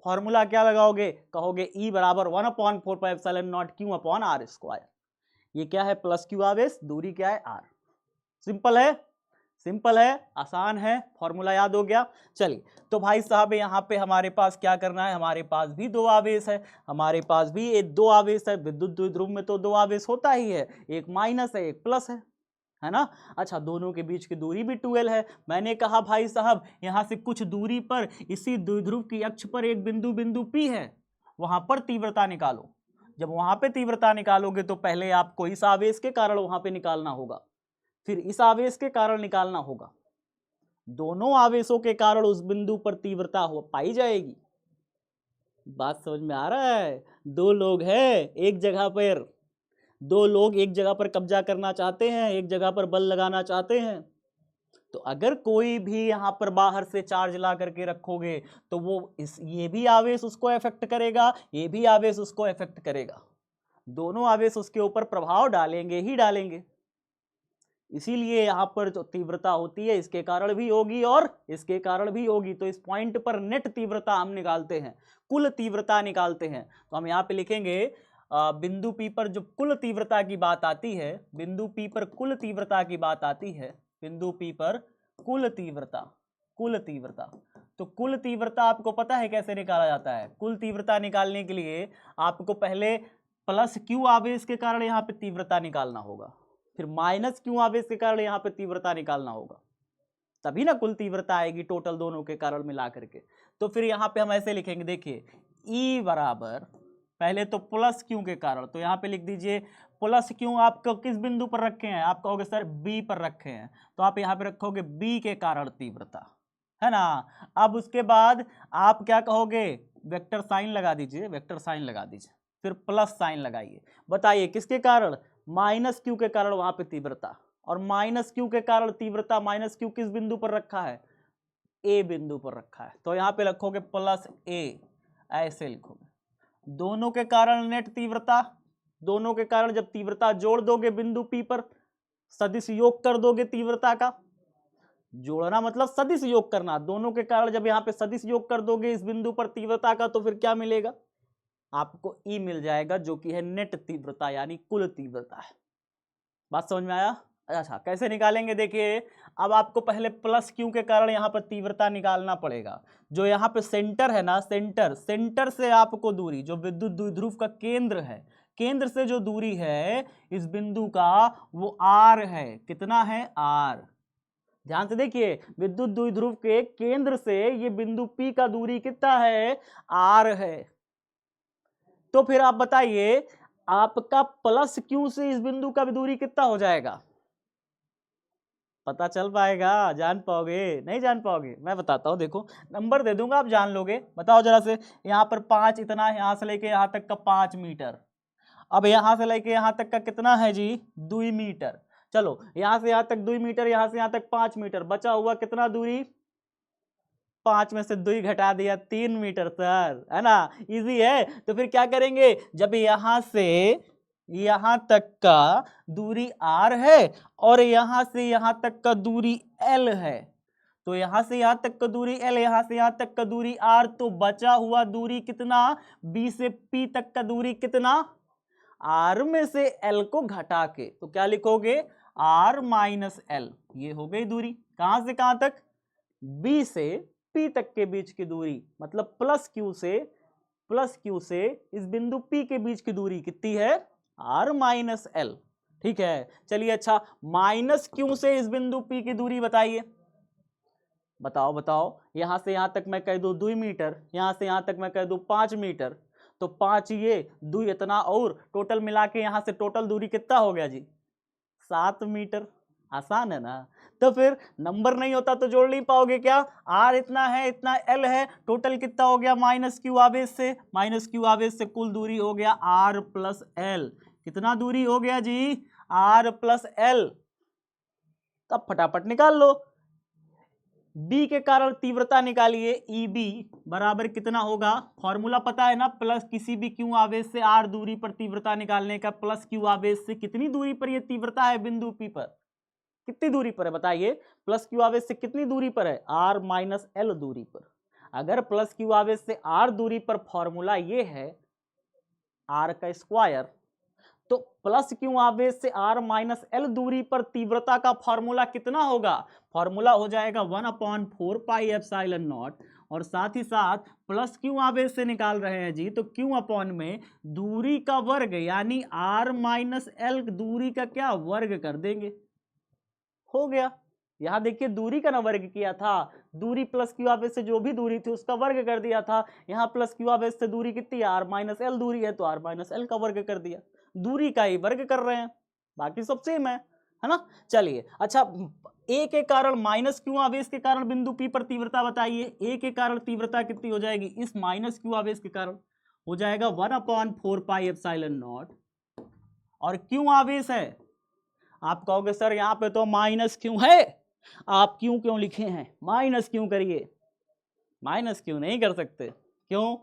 फॉर्मूला क्या लगाओगे? कहोगे E बराबर 1/4 pi epsilon naught q upon r square. ये क्या है? प्लस क्यू आवेश, दूरी क्या है? आर। सिंपल है, सिंपल है, आसान है, फॉर्मूला याद हो गया। चलिए तो भाई साहब यहाँ पे हमारे पास क्या करना है, हमारे पास भी 2 आवेश है, हमारे पास भी एक 2 आवेश है। विद्युत द्विध्रुव में तो 2 आवेश होता ही है, एक माइनस है एक प्लस है ना। अच्छा दोनों के बीच की दूरी भी 2l है। मैंने कहा भाई साहब यहाँ से कुछ दूरी पर इसी द्विध्रुव की अक्ष पर एक बिंदु P है, वहां पर तीव्रता निकालो। जब वहां पे तीव्रता निकालोगे तो पहले आपको इस आवेश के कारण वहां पे निकालना होगा, फिर इस आवेश के कारण निकालना होगा। दोनों आवेशों के कारण उस बिंदु पर तीव्रता हो पाई जाएगी। बात समझ में आ रहा है? दो लोग हैं एक जगह पर, दो लोग एक जगह पर कब्जा करना चाहते हैं, एक जगह पर बल लगाना चाहते हैं। तो अगर कोई भी यहां पर बाहर से चार्ज ला करके रखोगे तो वो ये भी आवेश उसको इफेक्ट करेगा, ये भी आवेश उसको इफेक्ट करेगा, दोनों आवेश उसके ऊपर प्रभाव डालेंगे ही डालेंगे। इसीलिए यहां पर जो तीव्रता होती है इसके कारण भी होगी और इसके कारण भी होगी। तो इस पॉइंट पर नेट तीव्रता हम निकालते हैं, कुल तीव्रता निकालते हैं। तो हम यहाँ पे लिखेंगे बिंदु P पर जो कुल तीव्रता की बात आती है, बिंदु P पर कुल तीव्रता की बात आती है, बिंदु P पर कुल तीव्रता, कुल तीव्रता। तो कुल तीव्रता आपको पता है कैसे निकाला जाता है? कुल तीव्रता निकालने के लिए आपको पहले प्लस Q आवेश के कारण यहाँ पे तीव्रता निकालना होगा, फिर माइनस Q आवेश के कारण यहाँ पे तीव्रता निकालना होगा, तभी ना कुल तीव्रता आएगी टोटल दोनों के कारण मिला करके। तो फिर यहाँ पे हम ऐसे लिखेंगे, देखिए E बराबर पहले तो प्लस Q के कारण, तो यहाँ पे लिख दीजिए प्लस Q आपको किस बिंदु पर रखे हैं? आप कहोगे सर B पर रखे हैं, तो आप यहाँ पे रखोगे B के कारण तीव्रता, है ना। अब उसके बाद आप क्या कहोगे? वेक्टर साइन लगा दीजिए, वेक्टर साइन लगा दीजिए, फिर प्लस साइन लगाइए। बताइए किसके कारण? माइनस Q के कारण वहां पे तीव्रता, और माइनस Q के कारण तीव्रता, माइनस Q किस बिंदु पर रखा है? A बिंदु पर रखा है, तो यहाँ पे रखोगे प्लस A, ऐसे लिखोगे। दोनों के कारण नेट तीव्रता, दोनों के कारण जब तीव्रता जोड़ दोगे बिंदु P पर, सदिश योग कर दोगे तीव्रता का, जोड़ना मतलब सदिश योग करना, दोनों के कारण जब यहाँ पे सदिश योग कर दोगे इस बिंदु पर तीव्रता का, तो फिर क्या मिलेगा? आपको E मिल जाएगा, जो कि है नेट तीव्रता यानी कुल तीव्रता है। बात समझ में आया? अच्छा, कैसे निकालेंगे? देखिए अब आपको पहले प्लस Q के कारण यहाँ पर तीव्रता निकालना पड़ेगा। जो यहाँ पे सेंटर है ना, सेंटर से आपको दूरी, जो विद्युत द्विध्रुव का केंद्र है, केंद्र से जो दूरी है इस बिंदु का, वो R है। कितना है? R। ध्यान से देखिए, विद्युत द्विध्रुव के केंद्र से ये बिंदु P का दूरी कितना है? R है। तो फिर आप बताइए आपका प्लस Q से इस बिंदु का भी दूरी कितना हो जाएगा? पता चल पाएगा? जान पाओगे? नहीं जान पाओगे? मैं बताता हूं, देखो नंबर दे दूंगा, आप जान लोगे। बताओ जरा से, यहाँ पर 5 इतना है, यहाँ से लेके यहाँ तक का 5 मीटर। अब यहाँ से लेके यहाँ तक का कितना है जी? 2 मीटर। चलो यहाँ से यहाँ तक 2 मीटर, यहाँ से यहाँ तक 5 मीटर, बचा हुआ कितना दूरी? 5 में से 2 घटा दिया, 3 मीटर सर, है ना। इजी है। तो फिर क्या करेंगे? जब यहां से यहां तक का दूरी R है और यहां से यहां तक का दूरी L है, तो यहां से यहां तक का दूरी L, यहां से यहां तक का दूरी R, तो बचा हुआ दूरी कितना? B से P तक का दूरी कितना? R में से L को घटा के, तो क्या लिखोगे? R minus L। ये हो गई दूरी। कहां से कहां तक? B से P तक के बीच की दूरी, मतलब प्लस Q से इस बिंदु P के बीच की दूरी कितनी है? R minus L। ठीक है, चलिए। अच्छा, माइनस Q से इस बिंदु P की दूरी बताइए। बताओ बताओ, यहां से यहां तक मैं कह दूं 2 मीटर, यहां से यहां तक मैं कह दूं 5 मीटर, तो 5 ये 2 इतना, और टोटल मिला के यहां से टोटल दूरी कितना हो गया जी? 7 मीटर। आसान है ना। तो फिर नंबर नहीं होता तो जोड़ नहीं पाओगे क्या? R इतना है, इतना L है, टोटल कितना हो गया? माइनस Q आवेश से, माइनस Q आवेश से कुल दूरी हो गया R प्लस L। कितना दूरी हो गया जी? R plus L। तब फटाफट निकाल लो। B के कारण तीव्रता निकालिए। EB बराबर कितना होगा? फॉर्मूला पता है ना, प्लस किसी भी Q आवेश से R दूरी पर तीव्रता निकालने का, प्लस Q आवेश से कितनी दूरी पर यह तीव्रता है बिंदु P पर? कितनी दूरी पर है बताइए? प्लस Q आवेश से कितनी दूरी पर है? R माइनस L दूरी पर। अगर प्लस Q आवेश से R दूरी पर फॉर्मूला ये है R का स्क्वायर, तो प्लस Q आवेश से R माइनस L दूरी पर तीव्रता का फॉर्मूला कितना होगा? फॉर्मूला हो जाएगा 1/4 पाई एप्सिलॉन नॉट, और साथ ही साथ प्लस Q आवेश से निकाल रहे हैं जी, तो Q अपॉन में दूरी का वर्ग, यानी R माइनस L दूरी का क्या वर्ग कर देंगे। हो गया। यहां देखिए दूरी का ना वर्ग किया था, दूरी प्लस Q आवेश से जो भी दूरी थी उसका वर्ग कर दिया था। यहां प्लस Q आवेश से दूरी कितनी है? R माइनस L दूरी है, तो R माइनस L का वर्ग कर दिया। दूरी का ही वर्ग कर रहे हैं, बाकी सब सेम है है ना। चलिए अच्छा, ए के कारण माइनस क्यू आवेश के कारण बिंदु पी पर तीव्रता बताइए। ए के कारण तीव्रता कितनी हो जाएगी, इस माइनस क्यू आवेश के कारण हो जाएगा 1/4πε0। और क्यू आवेश है, आप कहोगे सर यहां पे तो माइनस क्यू है, आप क्यों लिखे हैं, माइनस क्यों करिए, माइनस क्यों नहीं कर सकते, क्यों,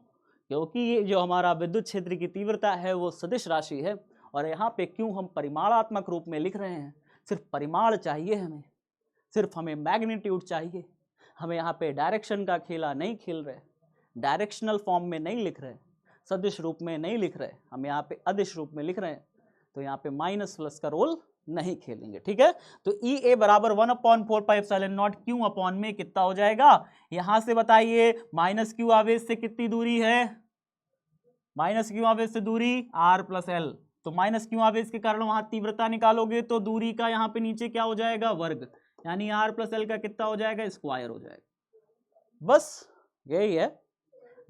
क्योंकि ये जो हमारा विद्युत क्षेत्र की तीव्रता है वो सदिश राशि है, और यहाँ पे क्यों हम परिमाणात्मक रूप में लिख रहे हैं, सिर्फ परिमाण चाहिए हमें, सिर्फ हमें मैग्नीट्यूड चाहिए, हमें यहाँ पे डायरेक्शन का खेला नहीं खेल रहे, डायरेक्शनल फॉर्म में नहीं लिख रहे, सदिश रूप में नहीं लिख रहे, हम यहाँ पे अदिश रूप में लिख रहे हैं, तो यहाँ पे माइनस प्लस का रोल नहीं खेलेंगे, ठीक है। तो ई ए बराबर 1/4πε0 क्यू अपॉन में कितना हो जाएगा, यहां से बताइए माइनस क्यू आवेश से कितनी दूरी है, माइनस क्यू आवेश से दूरी r प्लस एल, तो माइनस क्यू आवेश के कारण वहां तीव्रता निकालोगे तो दूरी का यहाँ पे नीचे क्या हो जाएगा, वर्ग, यानी r प्लस एल का कितना हो जाएगा, स्क्वायर हो जाएगा। बस यही है,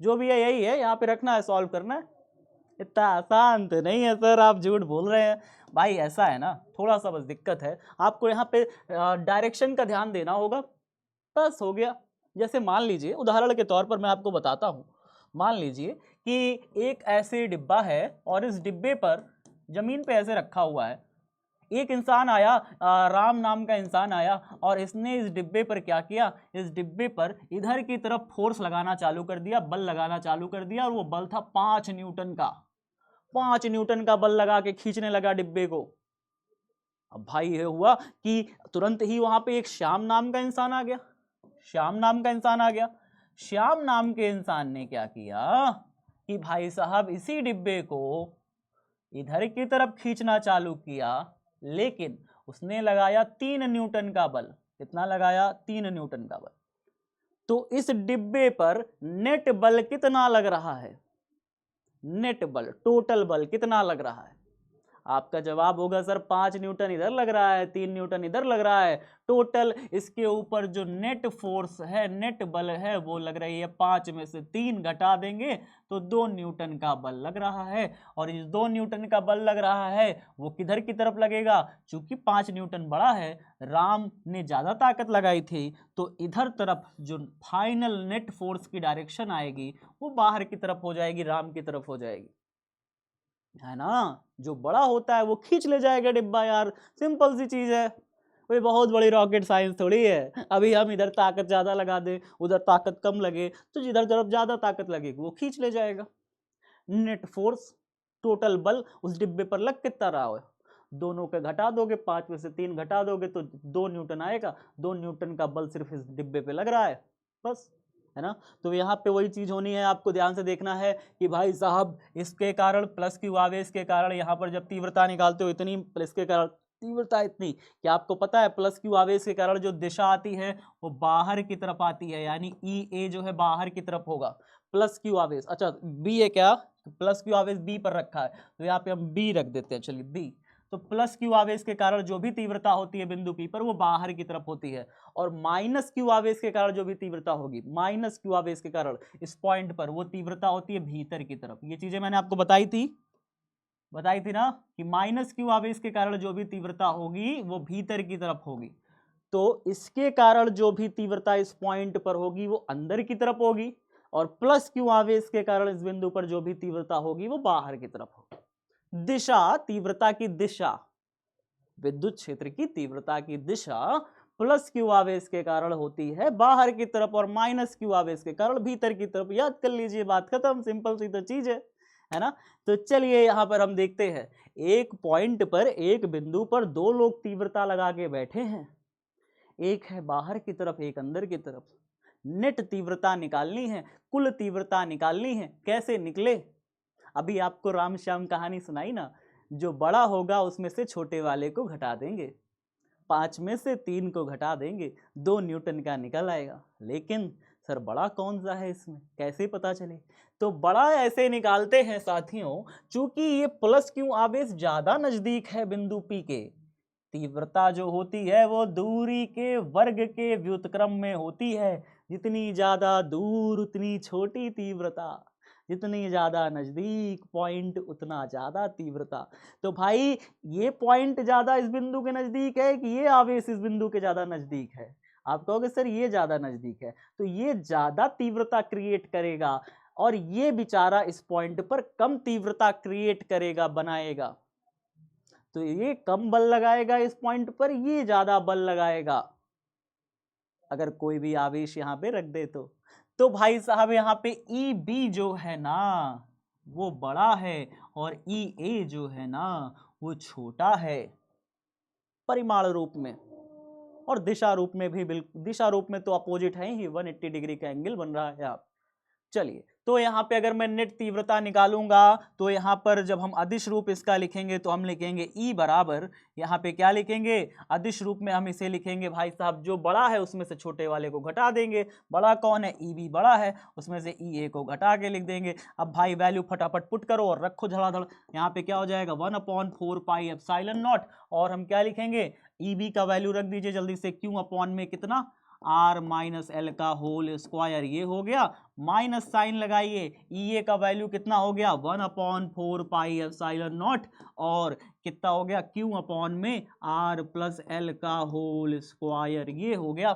जो भी है यही है, यहाँ पे रखना है, सॉल्व करना है, इतना आसान तो नहीं है सर, आप झूठ बोल रहे हैं भाई। ऐसा है ना, थोड़ा सा बस दिक्कत है, आपको यहाँ पे डायरेक्शन का ध्यान देना होगा, बस हो गया। जैसे मान लीजिए उदाहरण के तौर पर मैं आपको बताता हूँ, मान लीजिए कि एक ऐसे डिब्बा है और इस डिब्बे पर जमीन पे ऐसे रखा हुआ है, एक इंसान आया, राम नाम का इंसान आया, और इसने इस डिब्बे पर क्या किया, इस डिब्बे पर इधर की तरफ फोर्स लगाना चालू कर दिया, बल लगाना चालू कर दिया, और वो बल था 5 न्यूटन का, 5 न्यूटन का बल लगा के खींचने लगा डिब्बे को। अब भाई ये हुआ कि तुरंत ही वहां पे एक श्याम नाम का इंसान आ गया, श्याम नाम का इंसान आ गया, श्याम नाम के इंसान ने क्या किया कि भाई साहब इसी डिब्बे को इधर की तरफ खींचना चालू किया, लेकिन उसने लगाया 3 न्यूटन का बल, कितना लगाया, 3 न्यूटन का बल। तो इस डिब्बे पर नेट बल कितना लग रहा है, नेट बल, टोटल बल कितना लग रहा है, आपका जवाब होगा सर 5 न्यूटन इधर लग रहा है, 3 न्यूटन इधर लग रहा है, टोटल इसके ऊपर जो नेट फोर्स है, नेट बल है, वो लग रही है 5 में से 3 घटा देंगे तो 2 न्यूटन का बल लग रहा है। और इस 2 न्यूटन का बल लग रहा है वो किधर की तरफ लगेगा, चूंकि 5 न्यूटन बड़ा है, राम ने ज्यादा ताकत लगाई थी, तो इधर तरफ जो फाइनल नेट फोर्स की डायरेक्शन आएगी वो बाहर की तरफ हो जाएगी, राम की तरफ हो जाएगी, है ना। जो बड़ा होता है वो खींच ले जाएगा डिब्बा, यार सिंपल सी चीज है, कोई बहुत बड़ी रॉकेट साइंस थोड़ी है। अभी हम इधर ताकत ज्यादा लगा दें, उधर ताकत कम लगे, तो जिधर तरफ ज्यादा ताकत लगेगी वो खींच ले जाएगा। नेट फोर्स, टोटल बल उस डिब्बे पर लग कितना रहा है, दोनों के घटा दोगे, 5 में से 3 घटा दोगे तो 2 न्यूटन आएगा, 2 न्यूटन का बल सिर्फ इस डिब्बे पे लग रहा है, बस, है ना। तो यहाँ पे वही चीज होनी है, आपको ध्यान से देखना है कि भाई साहब इसके कारण प्लस क्यू आवेश के कारण यहाँ पर जब तीव्रता निकालते हो इतनी, प्लस के कारण तीव्रता इतनी, कि आपको पता है प्लस क्यू आवेश के कारण जो दिशा आती है वो बाहर की तरफ आती है, यानी ई ए जो है बाहर की तरफ होगा, प्लस क्यू आवेश, अच्छा बी है क्या, प्लस क्यू आवेश बी पर रखा है, तो यहाँ पे हम बी रख देते हैं, चलिए बी। तो प्लस क्यू आवेश के कारण जो भी तीव्रता होती है बिंदु पी पर वो बाहर की तरफ होती है, और माइनस क्यू आवेश के कारण जो भी तीव्रता होगी, माइनस क्यू आवेश के कारण इस पॉइंट पर वो तीव्रता होती है भीतर की तरफ। ये चीजें मैंने आपको बताई थी ना, कि माइनस क्यू आवेश के कारण जो भी तीव्रता होगी वो भीतर की तरफ होगी, तो इसके कारण जो भी तीव्रता इस पॉइंट पर होगी वो अंदर की तरफ होगी, और प्लस क्यू आवेश के कारण इस बिंदु पर जो भी तीव्रता होगी वो बाहर की तरफ होगी। दिशा, तीव्रता की दिशा, विद्युत क्षेत्र की तीव्रता की दिशा प्लस क्यू आवेश के कारण होती है बाहर की तरफ, और माइनस क्यू आवेश के कारण भीतर की तरफ। याद कर लीजिए, बात खत्म, सिंपल सी तो चीज है ना। तो चलिए यहां पर हम देखते हैं, एक पॉइंट पर, एक बिंदु पर 2 लोग तीव्रता लगा के बैठे हैं, एक है बाहर की तरफ, एक अंदर की तरफ। नेट तीव्रता निकालनी है, कुल तीव्रता निकालनी है, कैसे निकले, अभी आपको राम श्याम कहानी सुनाई ना, जो बड़ा होगा उसमें से छोटे वाले को घटा देंगे, 5 में से 3 को घटा देंगे, 2 न्यूटन का निकल आएगा। लेकिन सर बड़ा कौन सा है इसमें, कैसे पता चले, तो बड़ा ऐसे निकालते हैं साथियों, चूंकि ये प्लस क्यू आवेश ज्यादा नजदीक है बिंदु पी के, तीव्रता जो होती है वो दूरी के वर्ग के व्युत्क्रम में होती है, जितनी ज्यादा दूर उतनी छोटी तीव्रता, जितनी ज्यादा नजदीक पॉइंट उतना ज्यादा तीव्रता। तो भाई ये पॉइंट ज्यादा इस बिंदु के नजदीक है कि ये आवेश इस बिंदु के ज्यादा नजदीक है? आप कहोगे सर ये ज्यादा नजदीक है, तो ये ज्यादा तीव्रता क्रिएट करेगा और ये बेचारा इस पॉइंट पर कम तीव्रता क्रिएट करेगा, बनाएगा। तो ये कम बल लगाएगा इस पॉइंट पर, ये ज्यादा बल लगाएगा अगर कोई भी आवेश यहां पे रख दे तो भाई साहब यहाँ पे ई बी जो है ना वो बड़ा है और ई ए जो है ना वो छोटा है परिमाण रूप में, और दिशा रूप में भी बिल्कुल, दिशा रूप में तो अपोजिट है ही, 180 डिग्री का एंगल बन रहा है। आप चलिए, तो यहाँ पे अगर मैं नेट तीव्रता निकालूंगा तो यहाँ पर जब हम अदिश रूप इसका लिखेंगे तो हम लिखेंगे E बराबर, यहाँ पे क्या लिखेंगे, अदिश रूप में हम इसे लिखेंगे भाई साहब, जो बड़ा है उसमें से छोटे वाले को घटा देंगे। बड़ा कौन है, EB बड़ा है, उसमें से EA को घटा के लिख देंगे। अब भाई वैल्यू फटाफट पुट करो और रखो धड़ाधड़। यहाँ पे क्या हो जाएगा, 1/4 पाई एप्सिलॉन नॉट, और हम क्या लिखेंगे, EB का वैल्यू रख दीजिए जल्दी से, Q अपॉन में कितना, R माइनस एल का होल स्क्वायर, ये हो गया, माइनस साइन लगाइए, EA का वैल्यू कितना हो गया, 1/4 पाई एप्सिलॉन नॉट, और कितना हो गया, Q अपॉन में R प्लस एल का होल स्क्वायर, ये हो गया।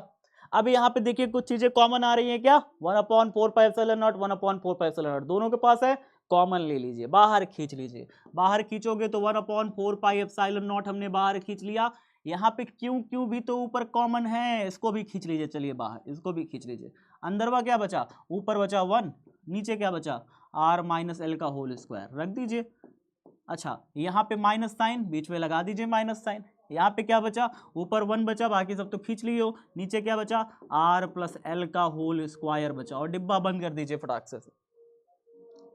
अब यहाँ पे देखिए कुछ चीजें कॉमन आ रही हैं क्या, 1/4 pi epsilon not, 1/4 pi epsilon not दोनों के पास है, कॉमन ले लीजिए, बाहर खींच लीजिए। बाहर खींचोगे तो 1/4 पाई एप्सिलॉन नॉट हमने बाहर खींच लिया। यहाँ पे क्यों क्यों भी तो ऊपर कॉमन है, इसको भी खींच लीजिए, चलिए बाहर, इसको भी खींच लीजिए। अंदर वा क्या बचा, ऊपर बचा 1, नीचे क्या बचा, R माइनस एल का होल स्क्वायर, रख दीजिए। अच्छा, यहाँ पे माइनस साइन, बीच में लगा दीजिए माइनस साइन। यहाँ पे क्या बचा, ऊपर 1 बचा, बाकी सब तो खींच लियो। नीचे क्या बचा, R प्लस एल का होल स्क्वायर बचा, और डिब्बा बंद कर दीजिए फटाक से।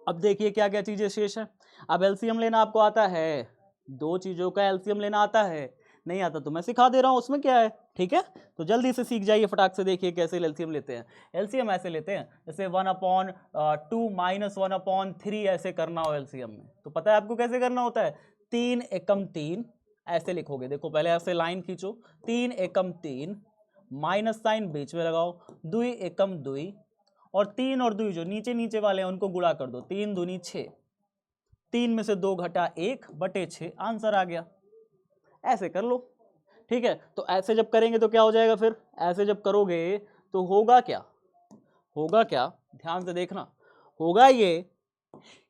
अब देखिए क्या क्या चीजें शेष है। अब एलसीएम लेना आपको आता है, दो चीजों का एलसीएम लेना आता है, नहीं आता तो मैं सिखा दे रहा हूं, उसमें क्या है, ठीक है। तो जल्दी से सीख जाइए फटाक से। देखिए कैसे एलसीएम लेते हैं। एलसीएम ऐसे लेते हैं जैसे 1/2 माइनस 1/3 ऐसे करना हो एलसीएम में, तो पता है आपको कैसे करना होता है, 3 एकम 3 ऐसे लिखोगे। देखो पहले ऐसे लाइन खींचो, 3 एकम 3, माइनस साइन बीच में लगाओ, 2 एकम 2, और 3 और 2 जो नीचे नीचे वाले हैं उनको गुणा कर दो, 3 दूनी 6, 3 में से 2 घटा 1/6, आंसर आ गया। ऐसे कर लो, ठीक है। तो ऐसे जब करेंगे तो क्या हो जाएगा, फिर ऐसे जब करोगे तो होगा क्या, होगा क्या, ध्यान से देखना, होगा ये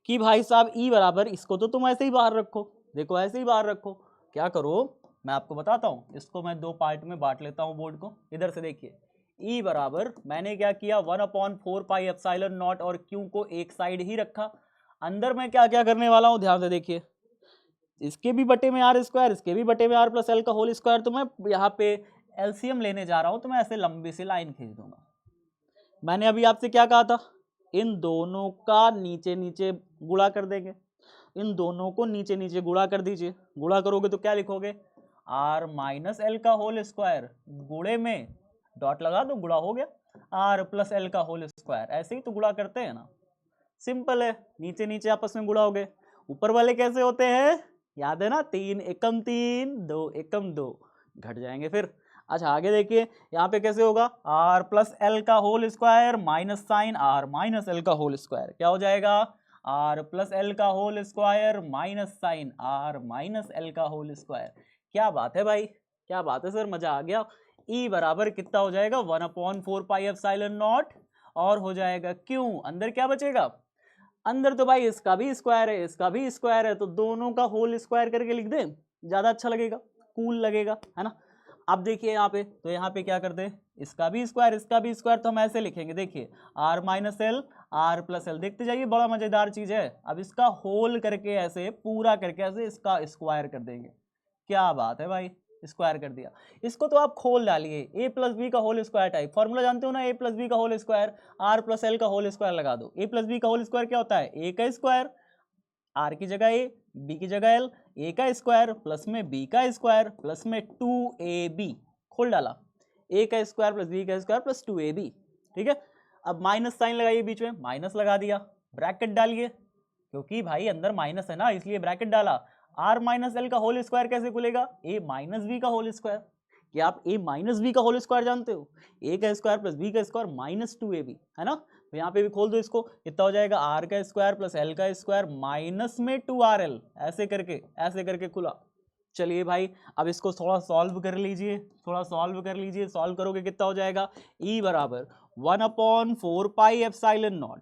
कि भाई साहब E बराबर, इसको तो तुम ऐसे ही बाहर रखो, देखो ऐसे ही बाहर रखो। क्या करो मैं आपको बताता हूं, इसको मैं दो पार्ट में बांट लेता हूं बोर्ड को। इधर से देखिए, E बराबर मैंने क्या किया, 1/4 पाई एप्सिलॉन नॉट, और Q को एक साइड ही रखा। अंदर मैं क्या क्या करने वाला हूं, ध्यान से देखिए, इसके भी बटे में R स्क्वायर, इसके भी बटे में R प्लस एल का होल स्क्वायर। तो मैं यहाँ पे एलसीएम लेने जा रहा हूं, तो मैं ऐसे लंबी सी लाइन खींच दूंगा। मैंने अभी आपसे क्या कहा था, इन दोनों का नीचे नीचे गुणा कर देंगे, इन दोनों को नीचे नीचे गुणा कर दीजिए। गुणा करोगे तो क्या लिखोगे, R माइनस एल का होल स्क्वायर, गुणे में डॉट लगा दो, गुणा हो गया, R प्लस एल का होल स्क्वायर। ऐसे ही तो गुणा करते हैं ना, सिंपल है, नीचे नीचे आपस में गुणा हो गए। ऊपर वाले कैसे होते हैं, याद है ना, 3 एकम 3, 2 एकम 2, घट जाएंगे फिर। अच्छा आगे देखिए, यहाँ पे कैसे होगा, R प्लस एल का whole square minus sine R minus l का होल स्क्वायर, क्या हो जाएगा, R प्लस एल का whole square minus sine R minus l का होल स्क्वायर। क्या बात है भाई, क्या बात है सर, मजा आ गया। E बराबर कितना हो जाएगा, 1/4 पाई एप्सिलॉन नॉट, और हो जाएगा Q, अंदर क्या बचेगा, अंदर तो भाई इसका भी स्क्वायर है, इसका भी स्क्वायर है, तो दोनों का होल स्क्वायर करके लिख दें, ज्यादा अच्छा लगेगा, कूल लगेगा, है ना। अब देखिए यहाँ पे, तो यहाँ पे क्या करते हैं, इसका भी स्क्वायर, इसका भी स्क्वायर, तो हम ऐसे लिखेंगे, देखिए R minus L R plus L, देखते जाइए, बड़ा मजेदार चीज है। अब इसका होल करके ऐसे पूरा करके ऐसे इसका स्क्वायर कर देंगे। क्या बात है भाई, स्क्वायर कर दिया। इसको तो आप खोल डालिए, a प्लस बी का होल स्क्वायर टाइप, फॉर्मूला जानते हो ना, a प्लस बी का whole square, r plus l का होल स्क्वायर लगा दो। a प्लस बी का होल स्क्वायर क्या होता है, a का स्क्वायर, r की जगह a, b की जगह l, a का स्क्वायर प्लस में b का स्क्वायर प्लस में 2ab, खोल डाला, a का स्क्वायर प्लस b का स्क्वायर प्लस 2ab, ठीक है। अब माइनस साइन लगाइए बीच में, माइनस लगा दिया, ब्रैकेट डालिए, क्योंकि भाई अंदर माइनस है ना, इसलिए ब्रैकेट डाला। R माइनस एल का होल स्क्वायर कैसे खुलेगा, a माइनस बी का होल स्क्वायर। क्या आप a माइनस बी का होल स्क्वायर जानते हो, a का स्क्वायर प्लस b का स्क्वायर माइनस 2ab, है ना। तो यहाँ पे भी खोल दो इसको, कितना हो जाएगा आर का स्क्वायर प्लस एल का स्क्वायर माइनस में 2RL, ऐसे करके खुला। चलिए भाई अब इसको थोड़ा सॉल्व कर लीजिए, सॉल्व करोगे कितना हो जाएगा, ई बराबर 1/4πε0।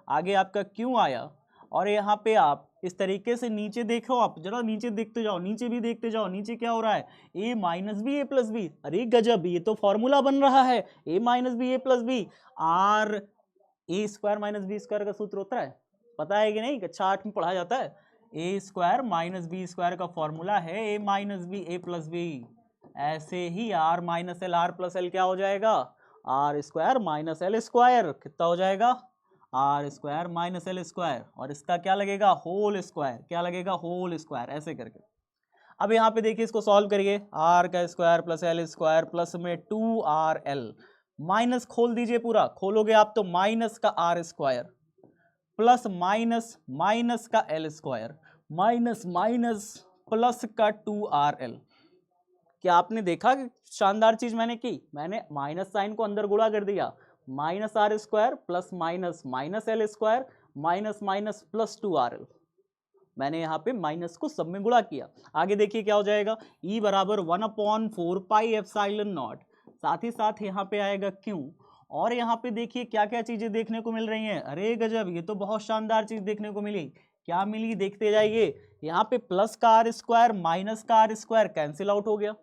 आगे आपका क्यों आया, और यहाँ पे आप इस तरीके से नीचे देखो, आप जरा नीचे देखते जाओ, नीचे भी देखते जाओ, नीचे क्या हो रहा है, a minus B A plus b. अरे गजब, ये तो फॉर्मूला बन रहा है, a minus B A plus b. R a square minus B square का सूत्र होता है, पता है कि नहीं, कक्षा 8 में पढ़ा जाता है। A square minus B square का फॉर्मूला है a minus B A plus B. ऐसे ही R minus L R plus L क्या हो जाएगा, are square minus L square, कितना हो जाएगा are square minus L square, और इसका क्या लगेगा होल स्क्वायर, क्या लगेगा होल स्क्वायर, ऐसे करके। अब यहाँ पे देखिए इसको सॉल्व करिए, आर का square plus L square plus में 2RL, माइनस खोल दीजिए पूरा, खोलोगे आप तो माइनस का R square plus minus minus का L square minus minus plus का 2RL। क्या आपने देखा कि शानदार चीज मैंने की, मैंने माइनस साइन को अंदर गुणा कर दिया, minus r square plus minus minus L square minus minus plus 2RL, मैंने यहाँ पे माइनस को सब में गुणा किया। आगे देखिए क्या हो जाएगा, ई बराबर 1/4πε0, साथ ही साथ यहाँ पे आएगा क्यों, और यहाँ पे देखिए क्या क्या चीजें देखने को मिल रही हैं। अरे गजब, ये तो बहुत शानदार चीज देखने को मिली। क्या मिली देखते जाइए, यहाँ पे प्लस का आर स्क्वायर माइनस का आर स्क्वायर कैंसिल आउट हो गया,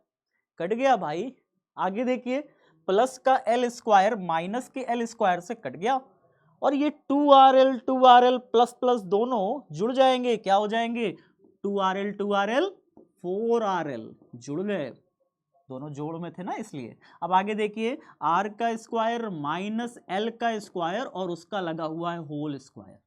कट गया भाई। आगे देखिए प्लस का एल स्क्वायर माइनस के एल स्क्वायर से कट गया, और ये 2RL प्लस प्लस दोनों जुड़ जाएंगे, क्या हो जाएंगे 2RL 4RL जुड़ गए, दोनों जोड़ में थे ना इसलिए। अब आगे देखिए आर का स्क्वायर माइनस एल का स्क्वायर और उसका लगा हुआ है होल स्क्वायर।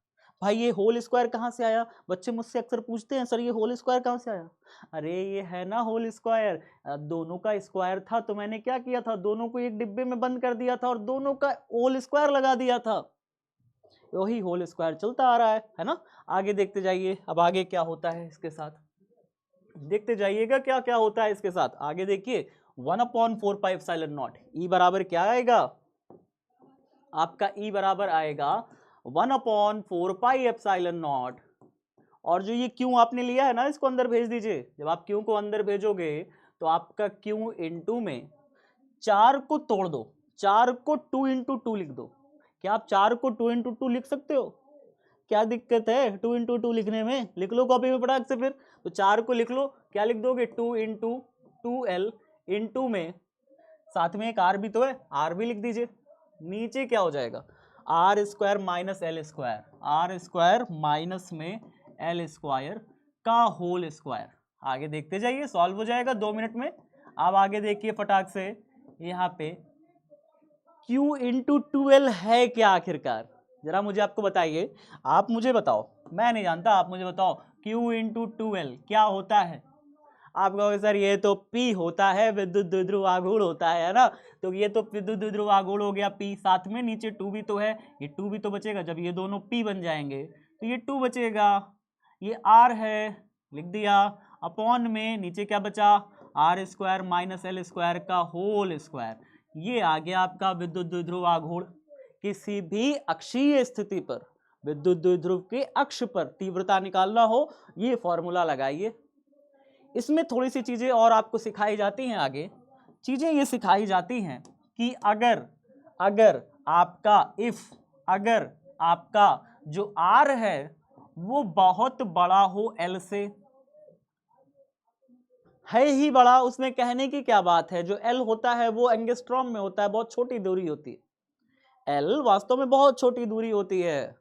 भाई ये होल स्क्वायर कहाँ से आया, बच्चे मुझसे अक्सर पूछते हैं सर ये होल स्क्वायर कहाँ से आया। अरे ये है ना होल स्क्वायर, दोनों का स्क्वायर था तो मैंने क्या किया था, दोनों को एक डिब्बे में बंद कर दिया था और दोनों का होल स्क्वायर लगा दिया था, वही होल स्क्वायर चलता आ रहा है ना। आगे देखते जाइए, अब आगे क्या होता है इसके साथ, देखते जाइएगा क्या क्या होता है इसके साथ। आगे देखिए 1/4πε0, ई बराबर क्या आएगा आपका, ई बराबर आएगा 1/4πε0, और जो ये क्यू आपने लिया है ना इसको अंदर भेज दीजिए। जब आप क्यू को अंदर भेजोगे तो आपका क्यू इंटू में 4 को तोड़ दो, 4 को 2 इंटू 2 लिख दो। क्या आप 4 को 2 इंटू 2 लिख सकते हो, क्या दिक्कत है 2 इंटू 2 लिखने में, लिख लो कॉपी में फटाक से। फिर तो 4 को लिख लो, क्या लिख दोगे 2 इंटू 2L इंटू में साथ में एक आर भी तो है, आर भी लिख दीजिए। नीचे क्या हो जाएगा are square minus L square, r square minus में एल स्क्वायर का होल स्क्वायर। आगे देखते जाइए सॉल्व हो जाएगा 2 मिनट में। अब आगे देखिए फटाक से, यहाँ पे Q इंटू 2L है क्या आखिरकार, जरा मुझे आपको बताइए, आप मुझे बताओ, मैं नहीं जानता, आप मुझे बताओ Q इंटू 2L क्या होता है। आप कहोगे सर ये तो P होता है, विद्युत द्विध्रुव आघूर्ण होता है ना, तो ये तो विद्युत द्विध्रुव आघूर्ण हो गया P, साथ में नीचे 2 भी तो है, ये 2 भी तो बचेगा, जब ये दोनों P बन जाएंगे तो ये 2 बचेगा, ये R है लिख दिया, अपॉन में नीचे क्या बचा r square minus L square का होल स्क्वायर। ये आ गया आपका विद्युत द्विध्रुव आघूर्ण। किसी भी अक्षीय स्थिति पर विद्युत द्विध्रुव के अक्ष पर तीव्रता निकालना हो, ये फॉर्मूला लगाइए। इसमें थोड़ी सी चीजें और आपको सिखाई जाती हैं, आगे चीजें ये सिखाई जाती हैं कि अगर आपका जो R है वो बहुत बड़ा हो L से, है ही बड़ा, उसमें कहने की क्या बात है, जो L होता है वो एंगस्ट्रॉम में होता है, बहुत छोटी दूरी होती है, L वास्तव में बहुत छोटी दूरी होती है,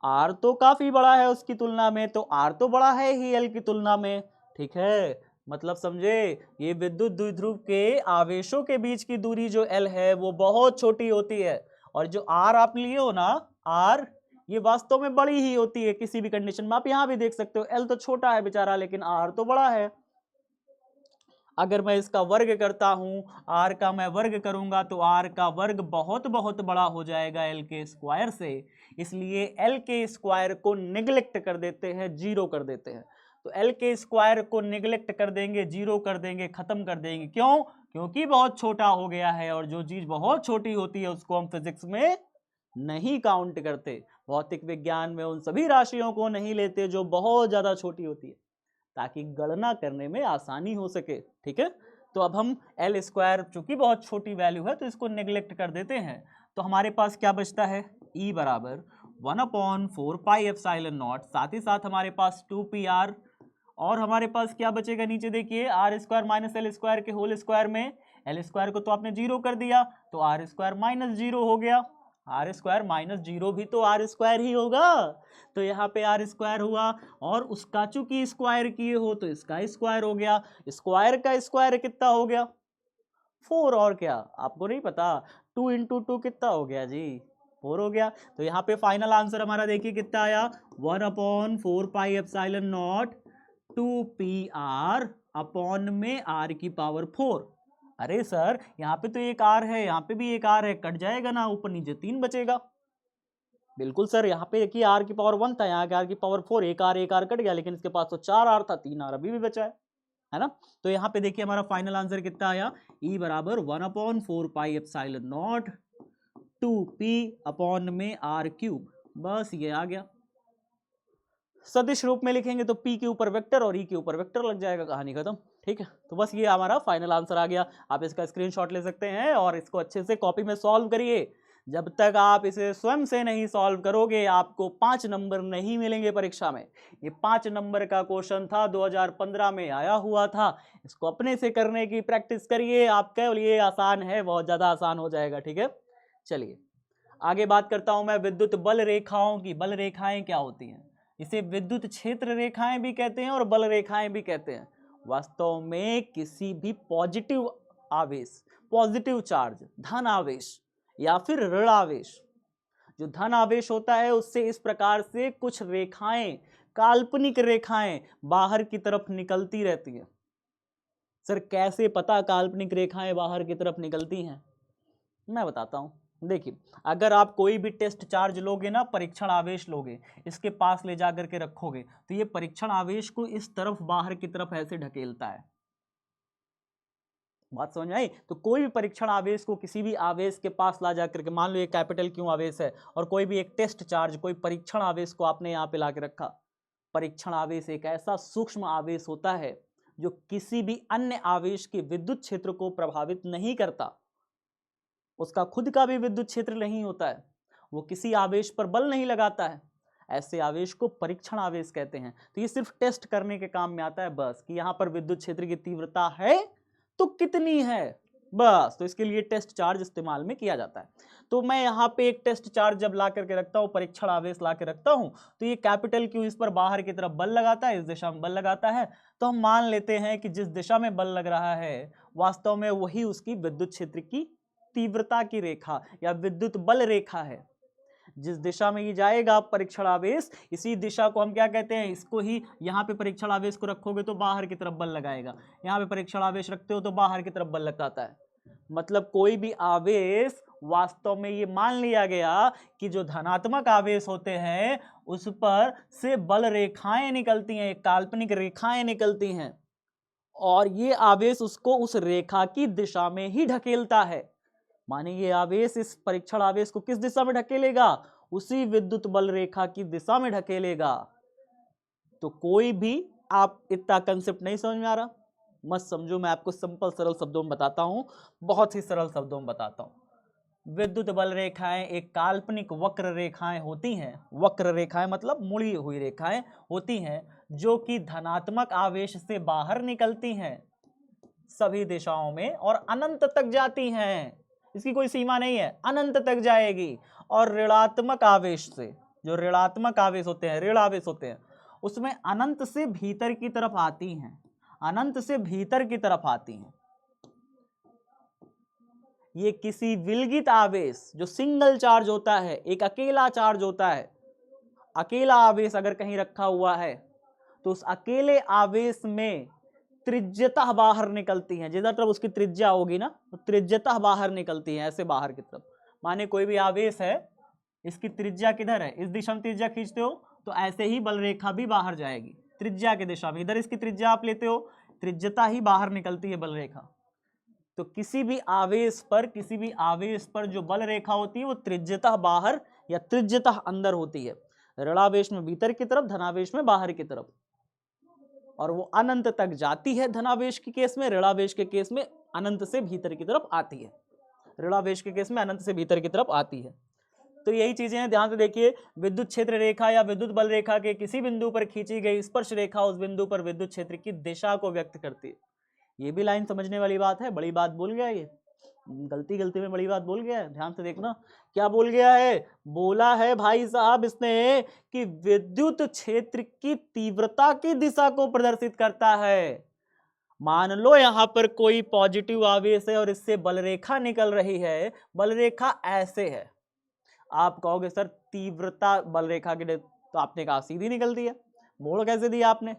R तो काफी बड़ा है उसकी तुलना में, तो R तो बड़ा है ही L की तुलना में, ठीक है, मतलब समझे, ये विद्युत द्विध्रुव के आवेशों के बीच की दूरी जो L है वो बहुत छोटी होती है, और जो R आप लिए हो ना R, ये वास्तव में बड़ी ही होती है किसी भी कंडीशन में। आप यहां भी देख सकते हो L तो छोटा है बेचारा, लेकिन R तो बड़ा है। अगर मैं इसका वर्ग करता हूं, R का मैं वर्ग करूंगा तो R का वर्ग बहुत बहुत बड़ा हो जाएगा L के स्क्वायर से, इसलिए L के स्क्वायर को निगलेक्ट कर देते हैं, जीरो कर देते हैं। तो L के स्क्वायर को निगलेक्ट कर देंगे, जीरो कर देंगे, खत्म कर देंगे, क्यों, क्योंकि बहुत छोटा हो गया है, और जो चीज बहुत छोटी होती है उसको हम फिजिक्स में नहीं काउंट करते, भौतिक विज्ञान में उन सभी राशियों को नहीं लेते जो बहुत ज्यादा छोटी होती है, ताकि गणना करने में आसानी हो सके। ठीक है, तो अब हम एल स्क्वायर चूंकि बहुत छोटी वैल्यू है तो इसको नेग्लेक्ट कर देते हैं। तो हमारे पास क्या बचता है, ई बराबर 1/4 पाई एप्सिलॉन नॉट, साथ ही साथ हमारे पास 2pr, और हमारे पास क्या बचेगा नीचे देखिए, r square minus L square के होल स्क्वायर में एल स्क्वायर को तो आपने जीरो कर दिया, तो आर स्क्वायर माइनस जीरो हो गया। आर स्क्वायर माइनस जीरो भी तो आर स्क्वायर ही होगा, तो यहाँ पे आर स्क्वायर हुआ, और उसका चूंकि स्क्वायर किए हो तो इसका स्क्वायर हो गया, स्क्वायर का स्क्वायर कितना हो गया 4, और क्या आपको नहीं पता, 2 इंटू 2 कितना हो गया जी 4 हो गया। तो यहाँ पे फाइनल आंसर हमारा देखिए कितना आया, 1/4 pi epsilon not 2pr upon में r की पावर 4। अरे सर यहाँ पे तो एक r है, यहाँ पे भी एक r है, कट जाएगा ना, ऊपर नीचे 3 बचेगा। बिल्कुल सर, यहाँ पे देखिए r की पावर 1 था, यहाँ के r की पावर 4, एक r कट गया, लेकिन इसके पास तो 4r था, 3r अभी भी बचा है ना। तो यहाँ पे देखिए हमारा फाइनल आंसर कितना आया, E बराबर 1/4 pi epsilon not 2p upon में r क्यूब, बस ये आ गया। सदिश रूप में लिखेंगे तो p के ऊपर वेक्टर और e के ऊपर वेक्टर लग जाएगा, कहानी खत्म। ठीक है, तो बस ये हमारा फाइनल आंसर आ गया। आप इसका स्क्रीनशॉट ले सकते हैं और इसको अच्छे से कॉपी में सॉल्व करिए। जब तक आप इसे स्वयं से नहीं सॉल्व करोगे आपको 5 नंबर नहीं मिलेंगे परीक्षा में। ये 5 नंबर का क्वेश्चन था, 2015 में आया हुआ था। इसको अपने से करने की प्रैक्टिस करिए, आप केवल ये आसान है, बहुत ज्यादा आसान हो जाएगा। ठीक है, चलिए आगे बात करता हूं मैं विद्युत बल रेखाओं की। बल रेखाएं क्या होती हैं, इसे विद्युत क्षेत्र रेखाएं भी कहते हैं और बल रेखाएं भी कहते हैं। वास्तव में किसी भी पॉजिटिव आवेश, पॉजिटिव चार्ज, धन आवेश या फिर ऋण आवेश, जो धन आवेश होता है उससे इस प्रकार से कुछ रेखाएं, काल्पनिक रेखाएं बाहर की तरफ निकलती रहती हैं। सर कैसे पता काल्पनिक रेखाएं बाहर की तरफ निकलती हैं, मैं बताता हूं। देखिए अगर आप कोई भी टेस्ट चार्ज लोगे ना, परीक्षण आवेश लोगे, इसके पास ले जाकर के रखोगे तो ये परीक्षण आवेश को इस तरफ बाहर की तरफ ऐसे ढकेलता है। बात समझ में आई। तो कोई भी परीक्षण आवेश को किसी भी आवेश के पास ला जाकर के, मान लो ये कैपिटल क्यू आवेश है और कोई भी एक टेस्ट चार्ज, कोई परीक्षण आवेश को आपने यहाँ पे ला के रखा। परीक्षण आवेश एक ऐसा सूक्ष्म आवेश होता है जो किसी भी अन्य आवेश के विद्युत क्षेत्र को प्रभावित नहीं करता, उसका खुद का भी विद्युत क्षेत्र नहीं होता है, वो किसी आवेश पर बल नहीं लगाता है। ऐसे आवेश को परीक्षण आवेश कहते हैं। तो ये सिर्फ टेस्ट करने के काम में आता है, बस कि यहां पर विद्युत क्षेत्र की तीव्रता है तो कितनी है, बस। तो इसके लिए टेस्ट चार्ज इस्तेमाल में किया जाता है। तो मैं यहाँ पे एक टेस्ट चार्ज जब ला करके रखता हूँ, परीक्षण आवेश ला के रखता हूँ, तो ये कैपिटल क्यू इस पर बाहर की तरफ बल लगाता है, इस दिशा में बल लगाता है। तो हम मान लेते हैं कि जिस दिशा में बल लग रहा है वास्तव में वही उसकी विद्युत क्षेत्र की तीव्रता की रेखा या विद्युत बल रेखा है। जिस दिशा में ये जाएगा परीक्षण आवेश, इसी दिशा को हम क्या कहते हैं, इसको ही, यहाँ पे परीक्षण आवेश को रखोगे तो बाहर की तरफ बल लगाएगा, यहाँ पे परीक्षण आवेश रखते हो तो बाहर की तरफ बल लगाता है। मतलब कोई भी आवेश, वास्तव में ये मान लिया गया कि जो धनात्मक आवेश होते हैं उस पर से बल रेखाएं निकलती हैं, काल्पनिक रेखाएं निकलती हैं, और ये आवेश उसको उस रेखा की दिशा में ही ढकेलता है। माने ये आवेश इस परीक्षण आवेश को किस दिशा में ढकेलेगा, उसी विद्युत बल रेखा की दिशा में ढकेलेगा। तो कोई भी, आप इतना कंसेप्ट नहीं समझ में आ रहा मत समझो, मैं आपको सिंपल सरल शब्दों में बताता हूं, बहुत ही सरल शब्दों में बताता हूं। विद्युत बल रेखाएं एक काल्पनिक वक्र रेखाएं होती हैं। वक्र रेखाएं मतलब मुड़ी हुई रेखाएं होती हैं जो कि धनात्मक आवेश से बाहर निकलती हैं सभी दिशाओं में और अनंत तक जाती हैं। इसकी कोई सीमा नहीं है, अनंत तक जाएगी। और ऋणात्मक आवेश से, जो ऋणात्मक आवेश होते हैं, ऋण आवेश होते हैं, उसमें अनंत से भीतर की तरफ आती हैं, अनंत से भीतर की तरफ आती हैं। ये किसी विलगित आवेश, जो सिंगल चार्ज होता है, एक अकेला चार्ज होता है, अकेला आवेश अगर कहीं रखा हुआ है तो उस अकेले आवेश में त्रिज्यता बाहर निकलती है। जितना तरफ उसकी त्रिज्या होगी ना, तो त्रिज्यता बाहर निकलती है ऐसे बाहर की तरफ। माने कोई भी आवेश है, इसकी त्रिज्या किधर है, इस दिशा में त्रिज्या खींचते हो तो ऐसे ही बल रेखा भी बाहर जाएगी त्रिज्या की दिशा में। इधर इसकी त्रिज्या आप लेते हो, त्रिज्यता ही बाहर निकलती है बल रेखा। तो किसी भी आवेश पर जो बल रेखा होती है वो त्रिज्यतः बाहर या त्रिज्यतः अंदर होती है। ऋणावेश में भीतर की तरफ, धनावेश में बाहर की तरफ, और वो अनंत तक जाती है धनावेश के केस में, ऋणावेश के केस में अनंत से भीतर की तरफ आती है। ऋणावेश के केस में अनंत से भीतर की तरफ आती है। तो यही चीजें हैं, ध्यान से देखिए। विद्युत क्षेत्र रेखा या विद्युत बल रेखा के किसी बिंदु पर खींची गई स्पर्श रेखा उस बिंदु पर विद्युत क्षेत्र की दिशा को व्यक्त करती है। ये भी लाइन समझने वाली बात है। बड़ी बात बोल गया, ये गलती में बड़ी बात बोल गया है, ध्यान से देखना। क्या बोल गया है? बोला है भाई साहब इसने कि विद्युत क्षेत्र की तीव्रता की दिशा को प्रदर्शित करता है। मान लो यहां पर कोई पॉजिटिव आवेश है और इससे बल रेखा निकल रही है, बल रेखा ऐसे है। आप कहोगे सर तीव्रता बल रेखा के, तो आपने कहा सीधी निकलती है, मोड़ कैसे दिया आपने?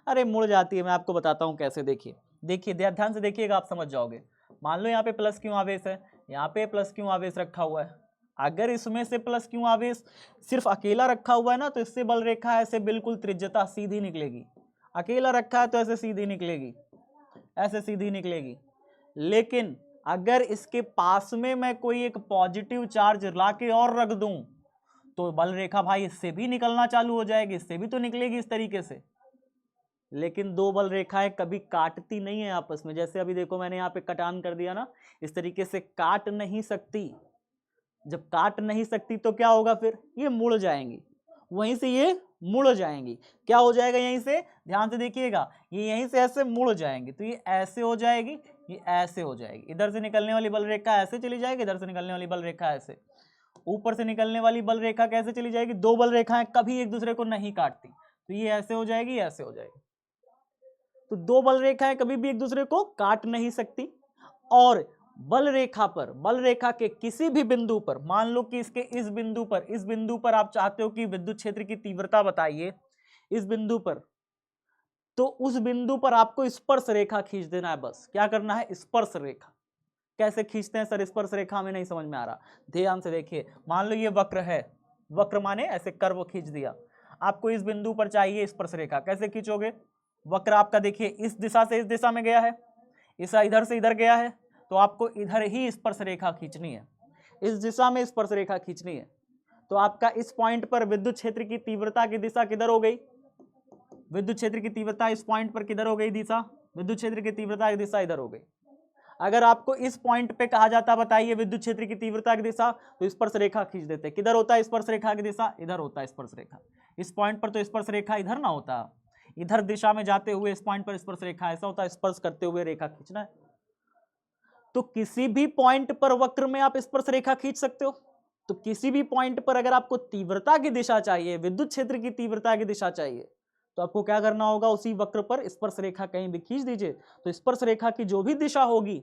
अरे मुड़ जाती है, मैं आपको बताता हूं कैसे। देखिए ध्यान से देखिएगा, आप समझ जाओगे। मान लो यहाँ पे प्लस क्यू आवेश है, यहाँ पे प्लस क्यू आवेश रखा हुआ है। अगर इसमें से प्लस क्यू आवेश सिर्फ अकेला रखा हुआ है ना, तो इससे बल रेखा ऐसे बिल्कुल त्रिज्यता सीधी निकलेगी। अकेला रखा है तो ऐसे सीधी निकलेगी, ऐसे सीधी निकलेगी। लेकिन अगर इसके पास में मैं कोई एक पॉजिटिव चार्ज लाके और रख दूं, तो बल रेखा भाई इससे भी निकलना चालू हो जाएगी, इससे भी तो निकलेगी इस तरीके से। लेकिन दो बल रेखाएं कभी काटती नहीं है आपस में। जैसे अभी देखो मैंने यहाँ पे कटान कर दिया ना, इस तरीके से काट नहीं सकती। जब काट नहीं सकती तो क्या होगा? फिर ये मुड़ जाएंगी, वहीं से ये मुड़ जाएंगी। क्या हो जाएगा यहीं से? ध्यान से देखिएगा, ये यहीं से ऐसे मुड़ जाएंगी, तो ये ऐसे हो जाएगी, ये ऐसे हो जाएगी। इधर से निकलने वाली बल रेखा ऐसे चली जाएगी, इधर से निकलने वाली बल रेखा ऐसे। ऊपर से निकलने वाली बल रेखा कैसे चली जाएगी? दो बल रेखाएं कभी एक दूसरे को नहीं काटती, तो ये ऐसे हो जाएगी, ऐसे हो जाएगी। तो दो बल रेखाएं कभी भी एक दूसरे को काट नहीं सकती। और बल रेखा के किसी भी बिंदु पर, मान लो कि इसके इस बिंदु पर आप चाहते हो कि विद्युत क्षेत्र की तीव्रता बताइए इस बिंदु पर, तो उस बिंदु पर आपको स्पर्श रेखा खींच देना है। बस क्या करना है? स्पर्श रेखा। कैसे खींचते हैं सर स्पर्श रेखा? में नहीं समझ में आ रहा, ध्यान से देखिए। मान लो ये वक्र है, वक्र माने ऐसे कर्व खींच दिया। आपको इस बिंदु पर चाहिए स्पर्श रेखा, कैसे खींचोगे? वक्र आपका देखिए इस दिशा से इस दिशा में गया है, इस इधर से इधर गया है, तो आपको इधर ही स्पर्श रेखा खींचनी है, इस दिशा में स्पर्श रेखा खींचनी है। तो आपका इस पॉइंट पर विद्युत क्षेत्र की तीव्रता की दिशा किधर हो गई? विद्युत क्षेत्र की तीव्रता इस पॉइंट पर किधर हो गई दिशा? विद्युत क्षेत्र की तीव्रता की दिशा इधर हो गई। अगर आपको इस पॉइंट पे कहा जाता बताइए विद्युत क्षेत्र की तीव्रता की दिशा, तो स्पर्श रेखा खींच देते। किधर होता है स्पर्श रेखा की दिशा? इधर होता है स्पर्श रेखा। इस पॉइंट पर तो स्पर्श रेखा इधर ना होता, इधर दिशा में जाते हुए इस पॉइंट पर स्पर्श रेखा ऐसा होता है, स्पर्श करते हुए रेखा खींचना है। तो किसी भी पॉइंट पर वक्र में आप स्पर्श रेखा खींच सकते हो। तो किसी भी पॉइंट पर अगर आपको तीव्रता की दिशा चाहिए, विद्युत क्षेत्र की तीव्रता की दिशा चाहिए, तो आपको क्या करना होगा? उसी वक्र पर स्पर्श रेखा कहीं भी खींच दीजिए, तो स्पर्श रेखा की जो भी दिशा होगी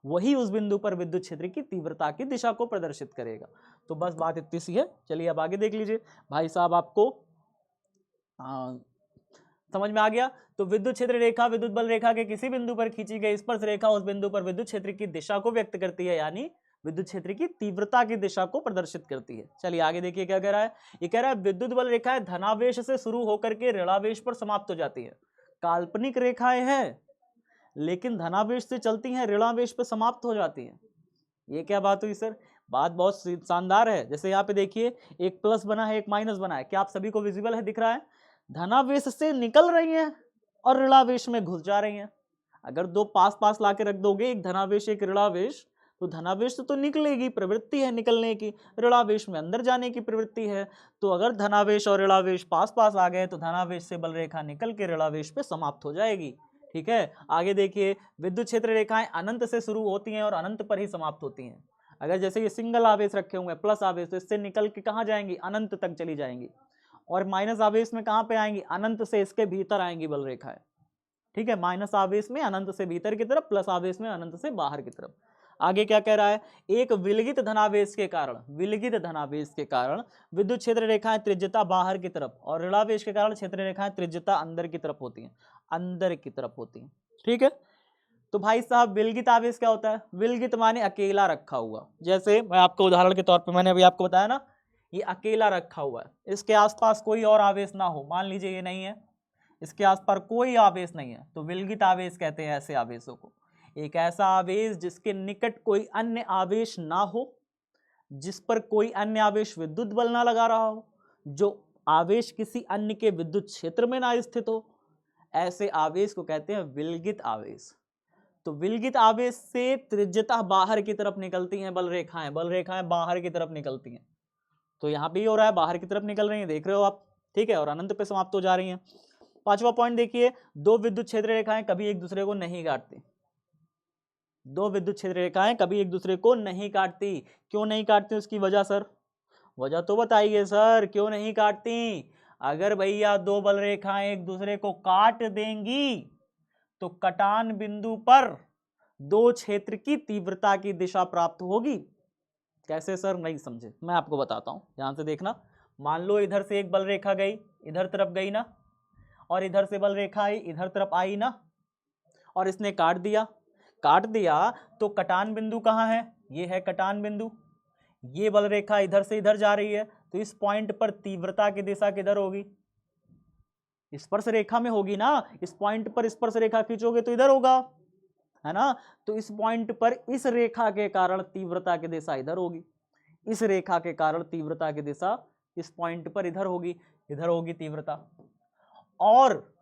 वही उस बिंदु पर विद्युत क्षेत्र की तीव्रता की दिशा को प्रदर्शित करेगा। तो बस बात इतनी सी है। चलिए अब आगे देख लीजिए भाई साहब, आपको समझ में आ गया। तो विद्युत क्षेत्र रेखा विद्युत बल रेखा के किसी बिंदु पर खींची गई स्पर्श रेखा उस बिंदु पर विद्युत क्षेत्र की दिशा को व्यक्त करती है, यानी विद्युत क्षेत्र की तीव्रता की दिशा को प्रदर्शित करती है। चलिए आगे देखिए क्या कह रहा है। ये कह रहा है विद्युत बल रेखाएं धनावेश से शुरू होकर के ऋणावेश पर समाप्त हो जाती है। काल्पनिक रेखाएं हैं लेकिन धनावेश से चलती हैं, ऋणावेश पर समाप्त हो जाती हैं। ये क्या बात हुई सर? बात बहुत शानदार है। जैसे यहाँ पे देखिए एक प्लस बना है, एक माइनस बना है। क्या आप सभी को विजिबल है, दिख रहा है? धनावेश से निकल रही हैं और ऋणावेश में घुस जा रही हैं। अगर दो पास पास लाके रख दोगे, एक धनावेश एक ऋणावेश, तो धनावेश से तो निकलेगी, प्रवृत्ति है निकलने की, ऋणावेश में अंदर जाने की प्रवृत्ति है। तो अगर धनावेश और ऋणावेश पास पास आ गए तो धनावेश से बल रेखा निकल के ऋणावेश पे समाप्त हो जाएगी। ठीक है, आगे देखिए विद्युत क्षेत्र रेखाएं अनंत से शुरू होती हैं और अनंत पर ही समाप्त होती हैं। अगर जैसे ये सिंगल आवेश रखे हुए हैं प्लस आवेश, तो इससे निकल के कहाँ जाएंगी? अनंत तक चली जाएंगी। और माइनस आवेश में कहाँ पे आएंगी? अनंत से इसके भीतर आएंगी बल रेखाएं। ठीक है, माइनस आवेश में अनंत से भीतर की तरफ, प्लस आवेश में अनंत से बाहर की तरफ। आगे क्या कह रहा है? एक विलगित धनावेश के कारण विद्युत क्षेत्र रेखाएं त्रिज्यता बाहर की तरफ और ऋणावेश के कारण क्षेत्र रेखाएं त्रिज्यता अंदर की तरफ होती हैं, अंदर की तरफ होती हैं। ठीक है, तो भाई साहब विलगित आवेश क्या होता है? विलगित माने अकेला रखा हुआ। जैसे मैं आपको उदाहरण के तौर पे मैंने अभी आपको बताया ना, ये अकेला रखा हुआ है, इसके आसपास कोई और आवेश ना हो। मान लीजिए ये नहीं है, इसके आसपास कोई आवेश नहीं है, तो विलगित आवेश कहते हैं ऐसे आवेशों को। एक ऐसा आवेश जिसके निकट कोई अन्य आवेश ना हो, जिस पर कोई अन्य आवेश विद्युत बल ना लगा रहा हो, जो आवेश किसी अन्य के विद्युत क्षेत्र में ना स्थित हो, ऐसे आवेश को कहते हैं विलगित आवेश। तो विलगित आवेश से त्रिज्यता बाहर की तरफ निकलती हैं बल रेखाएं बाहर की तरफ निकलती हैं। तो यहां पे ही हो रहा है, बाहर की तरफ निकल रही हैं, देख रहे हो आप, ठीक है, और अनंत पे समाप्त हो जा रही हैं। पांचवा पॉइंट देखिए, दो विद्युत क्षेत्र रेखाएं कभी एक दूसरे को नहीं काटती। दो विद्युत क्षेत्र रेखाएं कभी एक दूसरे को नहीं काटती। क्यों नहीं काटती, उसकी वजह सर, वजह तो बताइए सर, क्यों नहीं काटती? अगर भैया दो बल रेखाएं एक दूसरे को काट देंगी तो कटान बिंदु पर दो क्षेत्र की तीव्रता की दिशा प्राप्त होगी। कैसे सर, नहीं समझे, मैं आपको बताता हूं, ध्यान से देखना। मान लो इधर से एक बल रेखा गई, इधर तरफ गई ना, और इधर से बल रेखा आई, इधर तरफ आई ना, और इसने काट दिया तो कटान बिंदु कहां है? ये है कटान बिंदु। ये बल रेखा इधर से इधर जा रही है, तो इस पॉइंट पर तीव्रता की दिशा किधर होगी? स्पर्श रेखा में होगी ना। इस पॉइंट पर स्पर्श रेखा खींचोगे तो इधर होगा, है ना। तो इस पॉइंट पर इस रेखा के कारण तीव्रता की दिशा इधर होगी, इस रेखा के कारण तीव्रता की दिशा इस पॉइंट पर इधर होगी तीव्रता। और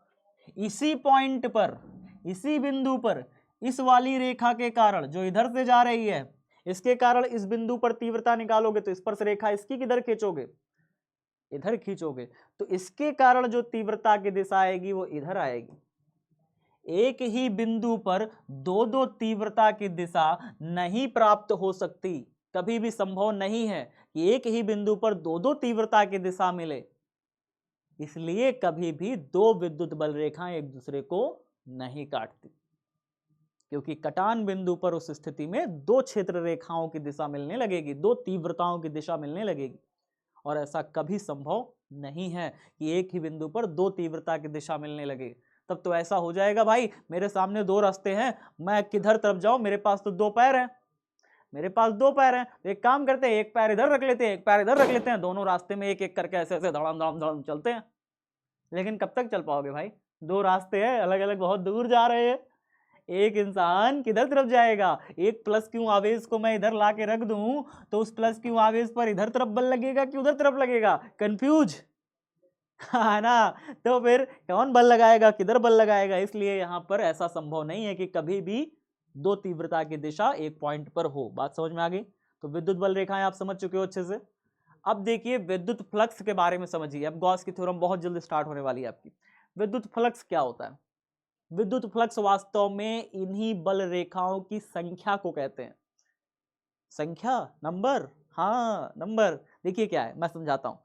इसी पॉइंट पर, इसी बिंदु पर, इस वाली रेखा के कारण जो इधर से जा रही है, इसके कारण इस बिंदु पर तीव्रता निकालोगे तो स्पर्श रेखा इसकी किधर खींचोगे? इधर खींचोगे, तो इसके कारण जो तीव्रता की दिशा आएगी वो इधर आएगी। एक ही बिंदु पर दो दो तीव्रता की दिशा नहीं प्राप्त हो सकती, कभी भी संभव नहीं है कि एक ही बिंदु पर दो दो तीव्रता की दिशा मिले। इसलिए कभी भी दो विद्युत बल रेखाएं एक दूसरे को नहीं काटती, क्योंकि कटान बिंदु पर उस स्थिति में दो क्षेत्र रेखाओं की दिशा मिलने लगेगी, दो तीव्रताओं की दिशा मिलने लगेगी। और ऐसा कभी संभव नहीं है कि एक ही बिंदु पर दो तीव्रता की दिशा मिलने लगे। तब तो ऐसा हो जाएगा भाई, मेरे सामने दो रास्ते हैं, मैं किधर तरफ जाऊं, मेरे पास तो दो पैर हैं, तो एक काम करते हैं, एक पैर इधर रख लेते हैं, एक पैर इधर रख लेते हैं, दोनों रास्ते में एक एक करके ऐसे ऐसे धड़ाम धड़ाम धड़ाम चलते हैं। लेकिन कब तक चल पाओगे भाई? दो रास्ते हैं अलग अलग, बहुत दूर जा रहे हैं। एक इंसान किधर तरफ जाएगा? एक प्लस क्यू आवेश को मैं इधर ला के रख दूं तो उस प्लस क्यू आवेश पर इधर तरफ बल लगेगा कि उधर तरफ लगेगा? कंफ्यूज है ना। तो फिर कौन बल लगाएगा, किधर बल लगाएगा? इसलिए यहां पर ऐसा संभव नहीं है कि कभी भी दो तीव्रता की दिशा एक पॉइंट पर हो। बात समझ में आ गई? तो विद्युत बल रेखाएं आप समझ चुके हो अच्छे से। अब देखिए विद्युत फ्लक्स के बारे में समझिए। अब गॉस की थ्योरम बहुत जल्दी स्टार्ट होने वाली है आपकी। विद्युत फ्लक्स क्या होता है? विद्युत फ्लक्स वास्तव में इन्हीं बल रेखाओं की संख्या को कहते हैं। संख्या, नंबर, हाँ नंबर। देखिए क्या है, मैं समझाता हूं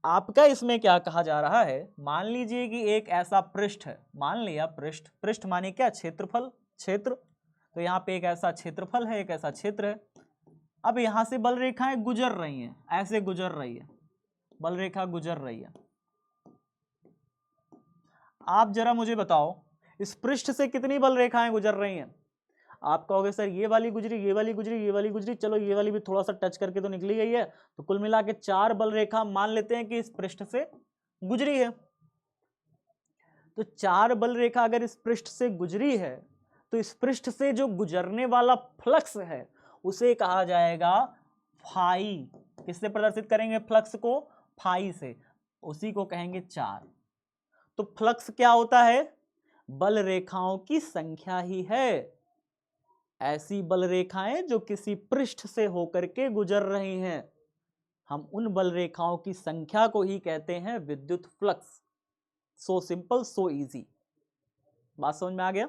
आपका। इसमें क्या कहा जा रहा है, मान लीजिए कि एक ऐसा पृष्ठ है, मान लिया पृष्ठ माने क्या? क्षेत्रफल, क्षेत्र। तो यहाँ पे एक ऐसा क्षेत्रफल है, एक ऐसा क्षेत्र है। अब यहां से बल रेखाएं गुजर रही हैं, ऐसे गुजर रही है, बल रेखा गुजर रही है। आप जरा मुझे बताओ इस पृष्ठ से कितनी बल रेखाएं गुजर रही हैं? आप कहोगे सर ये वाली गुजरी, ये वाली गुजरी, ये वाली गुजरी, चलो ये वाली भी थोड़ा सा टच करके तो निकली गई है, तो कुल मिला के चार बल रेखा मान लेते हैं कि इस पृष्ठ से गुजरी है। तो चार बल रेखा अगर इस पृष्ठ से गुजरी है तो इस पृष्ठ से जो गुजरने वाला फ्लक्स है उसे कहा जाएगा फाई। किससे प्रदर्शित करेंगे फ्लक्स को? फाई से, उसी को कहेंगे चार। तो फ्लक्स क्या होता है? बल रेखाओं की संख्या ही है। ऐसी बल रेखाएं जो किसी पृष्ठ से होकर के गुजर रही हैं, हम उन बल रेखाओं की संख्या को ही कहते हैं विद्युत flux. So simple, so easy. बात समझ में आ गया?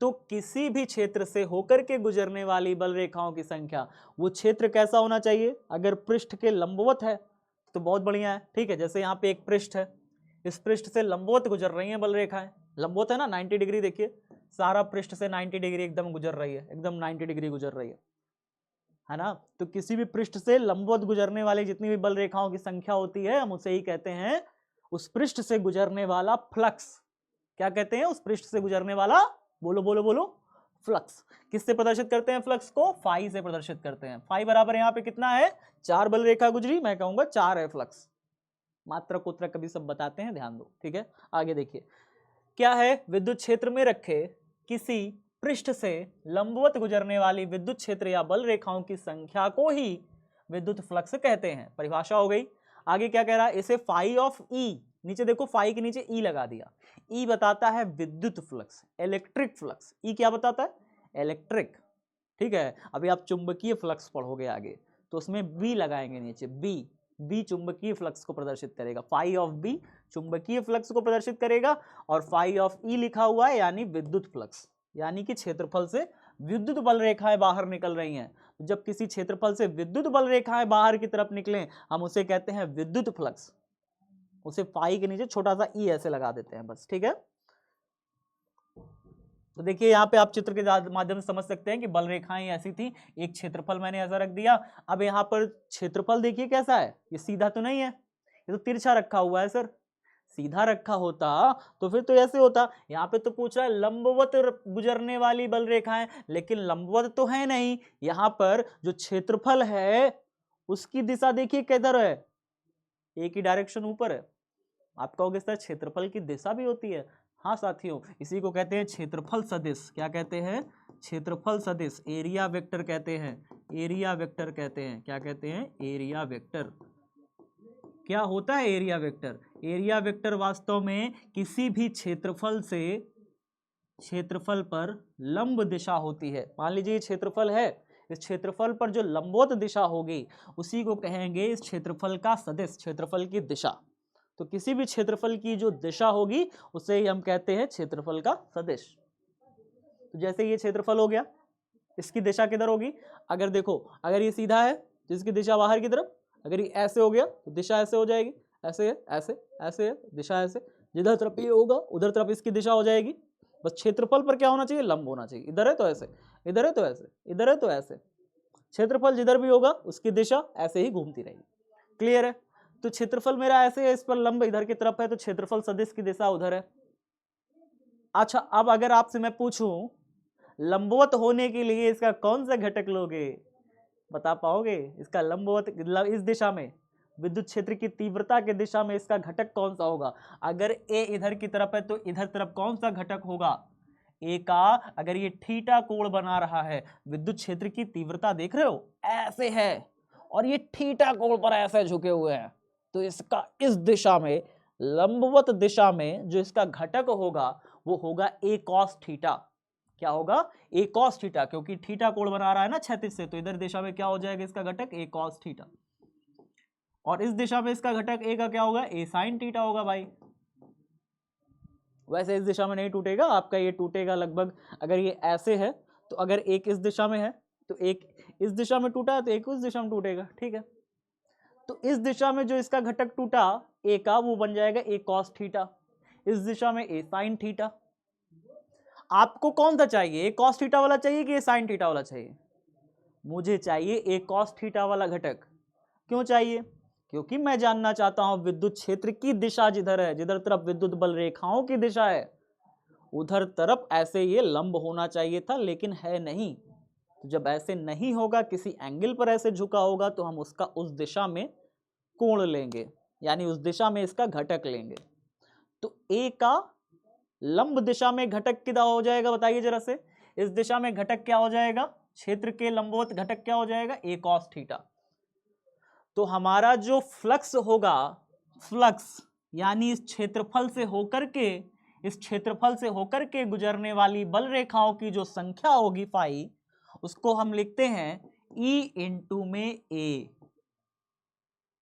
तो किसी भी क्षेत्र से होकर के गुजरने वाली बल रेखाओं की संख्या, वो क्षेत्र कैसा होना चाहिए? अगर पृष्ठ के लंबवत है तो बहुत बढ़िया है, ठीक है। जैसे यहाँ पे एक पृष्ठ है, इस पृष्ठ से लंबवत गुजर रही हैं बल रेखाएं, लंबवत है ना, 90 डिग्री। देखिए सारा पृष्ठ से 90 डिग्री एकदम गुजर रही है, एकदम 90 डिग्री गुजर रही है ना। तो किसी भी पृष्ठ से लंबवत गुजरने वाली जितनी भी बल रेखाओं की संख्या होती है, हम उसे ही कहते हैं उस पृष्ठ से गुजरने वाला फ्लक्स। क्या कहते हैं? उस पृष्ठ से गुजरने वाला, बोलो बोलो बोलो, फ्लक्स। किससे प्रदर्शित करते हैं फ्लक्स को? फाई से प्रदर्शित करते हैं। फाई बराबर यहाँ पे कितना है? चार बल रेखा गुजरी, मैं कहूंगा चार है फ्लक्स। मात्रक उत्तरक कभी सब बताते हैं, ध्यान दो, ठीक है। आगे देखिए क्या है, विद्युत क्षेत्र में रखे किसी पृष्ठ से लंबवत गुजरने वाली विद्युत क्षेत्र या बल रेखाओं की संख्या को ही विद्युत फ्लक्स कहते हैं। परिभाषा हो गई। आगे क्या कह रहा है, इसे फाई ऑफ ई, नीचे देखो फाई के नीचे ई लगा दिया। ई बताता है विद्युत फ्लक्स, इलेक्ट्रिक फ्लक्स। ई क्या बताता है, इलेक्ट्रिक। ठीक है, अभी आप चुंबकीय फ्लक्स पढ़ोगे आगे तो उसमें बी लगाएंगे नीचे, बी। बी चुंबकीय फ्लक्स को प्रदर्शित करेगा, फाई ऑफ बी चुंबकीय फ्लक्स को प्रदर्शित करेगा, और फाई ऑफ ई लिखा हुआ है यानी विद्युत फ्लक्स, यानी कि क्षेत्रफल से विद्युत बल रेखाएं बाहर निकल रही हैं। तो जब किसी क्षेत्रफल से विद्युत बल रेखाएं बाहर की तरफ निकलें हम उसे कहते हैं विद्युत फ्लक्स। उसे फाई के नीचे छोटा सा ई ऐसे लगा देते हैं बस। ठीक है, तो देखिए यहाँ पे आप चित्र के माध्यम से समझ सकते हैं कि बल रेखाएं ऐसी थी, एक क्षेत्रफल मैंने ऐसा रख दिया। अब यहाँ पर क्षेत्रफल देखिए कैसा है, ये सीधा तो नहीं है, ये तो तिरछा रखा हुआ है सर। सीधा रखा होता तो फिर तो ऐसे होता। यहाँ पे तो पूछ रहा है लंबवत गुजरने वाली बल रेखाएं, लेकिन लंबवत तो है नहीं। यहाँ पर जो क्षेत्रफल है उसकी दिशा देखिए किधर है, एक ही डायरेक्शन ऊपर है। आप कहोगे सर क्षेत्रफल की दिशा भी होती है? हाँ साथियों, इसी को कहते हैं क्षेत्रफल सदिश। क्या कहते हैं, क्षेत्रफल सदिश, एरिया वेक्टर कहते हैं। एरिया वेक्टर कहते हैं, क्या कहते हैं, एरिया वेक्टर। क्या होता है एरिया वेक्टर? एरिया वेक्टर वास्तव में किसी भी क्षेत्रफल से क्षेत्रफल पर लंब दिशा होती है। मान लीजिए ये क्षेत्रफल है, इस क्षेत्रफल पर जो लंबवत दिशा होगी उसी को कहेंगे इस क्षेत्रफल का सदिश, क्षेत्रफल की दिशा। तो किसी भी क्षेत्रफल की जो दिशा होगी उसे ही हम कहते हैं क्षेत्रफल का सदिश। तो जैसे ये क्षेत्रफल हो गया, इसकी दिशा किधर होगी? अगर देखो, अगर ये सीधा है तो इसकी दिशा बाहर की तरफ, अगर ये ऐसे हो गया तो दिशा ऐसे हो जाएगी, ऐसे है, ऐसे ऐसे है, दिशा ऐसे। जिधर तरफ ये होगा उधर तरफ इसकी दिशा हो जाएगी। बस क्षेत्रफल पर क्या होना चाहिए, लंब होना चाहिए। इधर है तो ऐसे, इधर है तो ऐसे, इधर है तो ऐसे। क्षेत्रफल जिधर भी होगा उसकी दिशा ऐसे ही घूमती रहेगी। क्लियर है? तो क्षेत्रफल मेरा ऐसे है, इस पर लंब इधर की तरफ है, तो क्षेत्रफल सदिश की दिशा उधर है। अच्छा, अब अगर आपसे मैं पूछूं लंबवत होने के लिए इसका कौन सा घटक लोगे, बता पाओगे? इसका लंबवत इस दिशा में विद्युत क्षेत्र की तीव्रता के दिशा में इसका घटक कौन सा होगा? अगर ए इधर की तरफ है तो इधर तरफ कौन सा घटक होगा? ए का, अगर ये थीटा कोण बना रहा है, विद्युत क्षेत्र की तीव्रता देख रहे हो ऐसे है और ये थीटा कोण पर ऐसे झुके हुए हैं, तो इसका इस दिशा में, लंबवत दिशा में जो इसका घटक होगा वो होगा ए कॉस थीटा। क्या होगा? ए कॉस थीटा, क्योंकि थीटा कोण बना रहा है ना क्षैतिज से, तो इधर दिशा में क्या हो जाएगा इसका घटक? ए कॉस थीटा। और इस दिशा में इसका घटक ए का क्या होगा? ए साइन थीटा होगा भाई। वैसे इस दिशा में नहीं टूटेगा आपका, ये टूटेगा लगभग, अगर ये ऐसे है तो अगर एक इस दिशा में है तो एक इस दिशा में टूटा है तो एक उस दिशा में टूटेगा। ठीक है, तो इस दिशा में जो इसका घटक टूटा ए का, वो बन जाएगा ए कॉस थीटा, इस दिशा में ए साइन थीटा। आपको कौन सा चाहिए, ए कॉस थीटा वाला चाहिए कि ए साइन थीटा वाला चाहिए? मुझे चाहिए ए कॉस थीटा वाला घटक। क्यों चाहिए? क्योंकि मैं जानना चाहता हूं विद्युत क्षेत्र की दिशा जिधर है, जिधर तरफ विद्युत बल रेखाओं की दिशा है उधर तरफ ऐसे ये लंब होना चाहिए था, लेकिन है नहीं। तो जब ऐसे नहीं होगा, किसी एंगल पर ऐसे झुका होगा, तो हम उसका उस दिशा में कोण लेंगे, यानी उस दिशा में इसका घटक लेंगे। तो ए का लंब दिशा में घटक कितना हो जाएगा बताइए जरा से? इस दिशा में घटक क्या हो जाएगा? क्षेत्र के लंबवत घटक क्या हो जाएगा? ए कॉस थीटा। तो हमारा जो फ्लक्स होगा, फ्लक्स यानी इस क्षेत्रफल से होकर के गुजरने वाली बल रेखाओं की जो संख्या होगी फाई, उसको हम लिखते हैं ई इंटू में ए।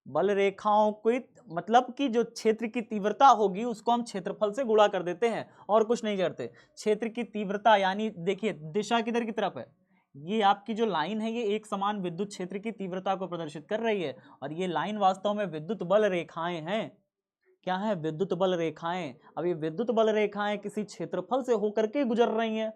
बल रेखाओं की मतलब कि जो क्षेत्र की तीव्रता होगी उसको हम क्षेत्रफल से गुणा कर देते हैं और कुछ नहीं करते। क्षेत्र की तीव्रता यानी देखिए दिशा किधर की तरफ है, ये आपकी जो लाइन है ये एक समान विद्युत क्षेत्र की तीव्रता को प्रदर्शित कर रही है, और ये लाइन वास्तव में विद्युत बल रेखाएं हैं। क्या है? विद्युत बल रेखाएं। अब ये विद्युत बल रेखाएं किसी क्षेत्रफल से होकर के गुजर रही हैं।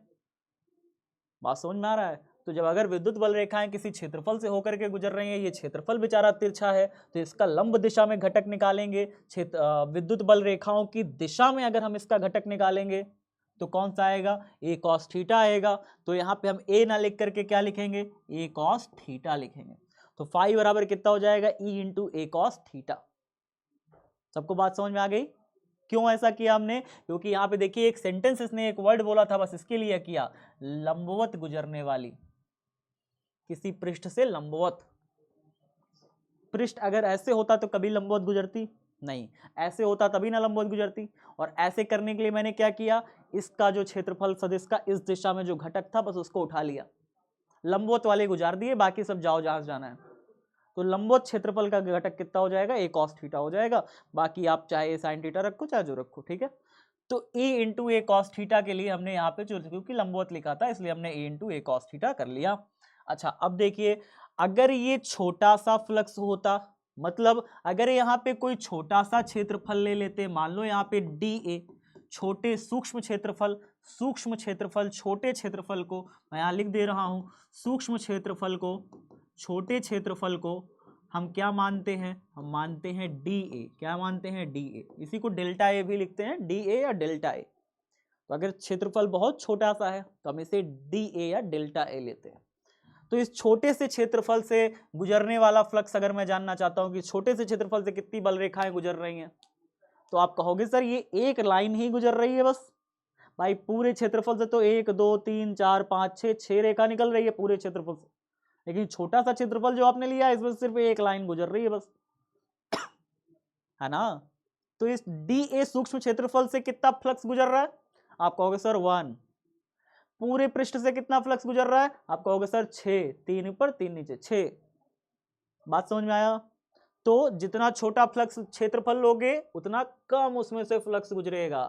बात समझ में आ रहा है? तो जब अगर विद्युत बल रेखाएं किसी क्षेत्रफल से होकर के गुजर रही हैं, ये क्षेत्रफल बेचारा तिरछा है, तो इसका लंब दिशा में घटक निकालेंगे। विद्युत बल रेखाओं की दिशा में अगर हम इसका घटक निकालेंगे तो कौन सा आएगा? ए कॉस थीटा आएगा। तो यहाँ पे हम ए ना लिख करके क्या लिखेंगे? ए कॉस थीटा लिखेंगे। तो फाई बराबर कितना हो जाएगा? ई इंटू ए कॉस थीटा। सबको बात समझ में आ गई? क्यों ऐसा किया हमने? क्योंकि यहाँ पे देखिए एक सेंटेंस इसने एक वर्ड बोला था, बस इसके लिए किया, लंबवत गुजरने वाली, किसी पृष्ठ से लंबवत। पृष्ठ अगर ऐसे होता तो कभी लंबवत गुजरती नहीं, ऐसे होता तभी ना लंबवत गुजरती। और ऐसे करने के लिए मैंने क्या किया, इसका जो क्षेत्रफल सदिश का इस दिशा में जो घटक था बस उसको उठा लिया, लंबवत वाले गुजार दिए, बाकी सब जाओ जहां जाना है। तो लंबवत क्षेत्रफल का घटक कितना हो जाएगा, a cos थीटा हो जाएगा। बाकी आप चाहे sin थीटा रखो चाहे जो रखो, ठीक है। तो a into A cos theta के लिए हमने यहाँ पे क्योंकि लंबवत लिखा था इसलिए हमने a into A cos theta कर लिया। अच्छा अब देखिए, अगर ये छोटा सा फ्लक्स होता, मतलब अगर यहाँ पे कोई छोटा सा क्षेत्रफल ले लेते, मान लो यहाँ पे DA, छोटे सूक्ष्म क्षेत्रफल, सूक्ष्म क्षेत्रफल छोटे क्षेत्रफल को मैं यहाँ लिख दे रहा हूं, सूक्ष्म क्षेत्रफल को, छोटे क्षेत्रफल को हम क्या मानते हैं, हम मानते हैं DA। क्या मानते हैं? DA। इसी को डेल्टा ए भी लिखते हैं, DA या डेल्टा ए। तो अगर क्षेत्रफल बहुत छोटा सा है तो हम इसे DA या डेल्टा ए लेते हैं। तो इस छोटे से क्षेत्रफल से गुजरने वाला फ्लक्स अगर मैं जानना चाहता हूं कि छोटे से क्षेत्रफल से कितनी बल रेखाएं गुजर रही हैं, तो आप कहोगे सर ये एक लाइन ही गुजर रही है बस। भाई पूरे क्षेत्रफल से तो 1 2 3 4 5 6 रेखा निकल रही है पूरे क्षेत्रफल से, लेकिन छोटा सा क्षेत्रफल जो आपने लिया है इसमें सिर्फ एक लाइन गुजर रही है बस, है ना। तो इस DA सूक्ष्म क्षेत्रफल से कितना फ्लक्स गुजर रहा है? आप कहोगे सर 1। पूरे पृष्ठ से कितना फ्लक्स गुजर रहा है? आप कहोगे सर 6, 3 ऊपर 3 नीचे 6। बात समझ में आया? तो जितना छोटा फ्लक्स क्षेत्रफल लोगे उतना कम उसमें से फ्लक्स गुजरेगा।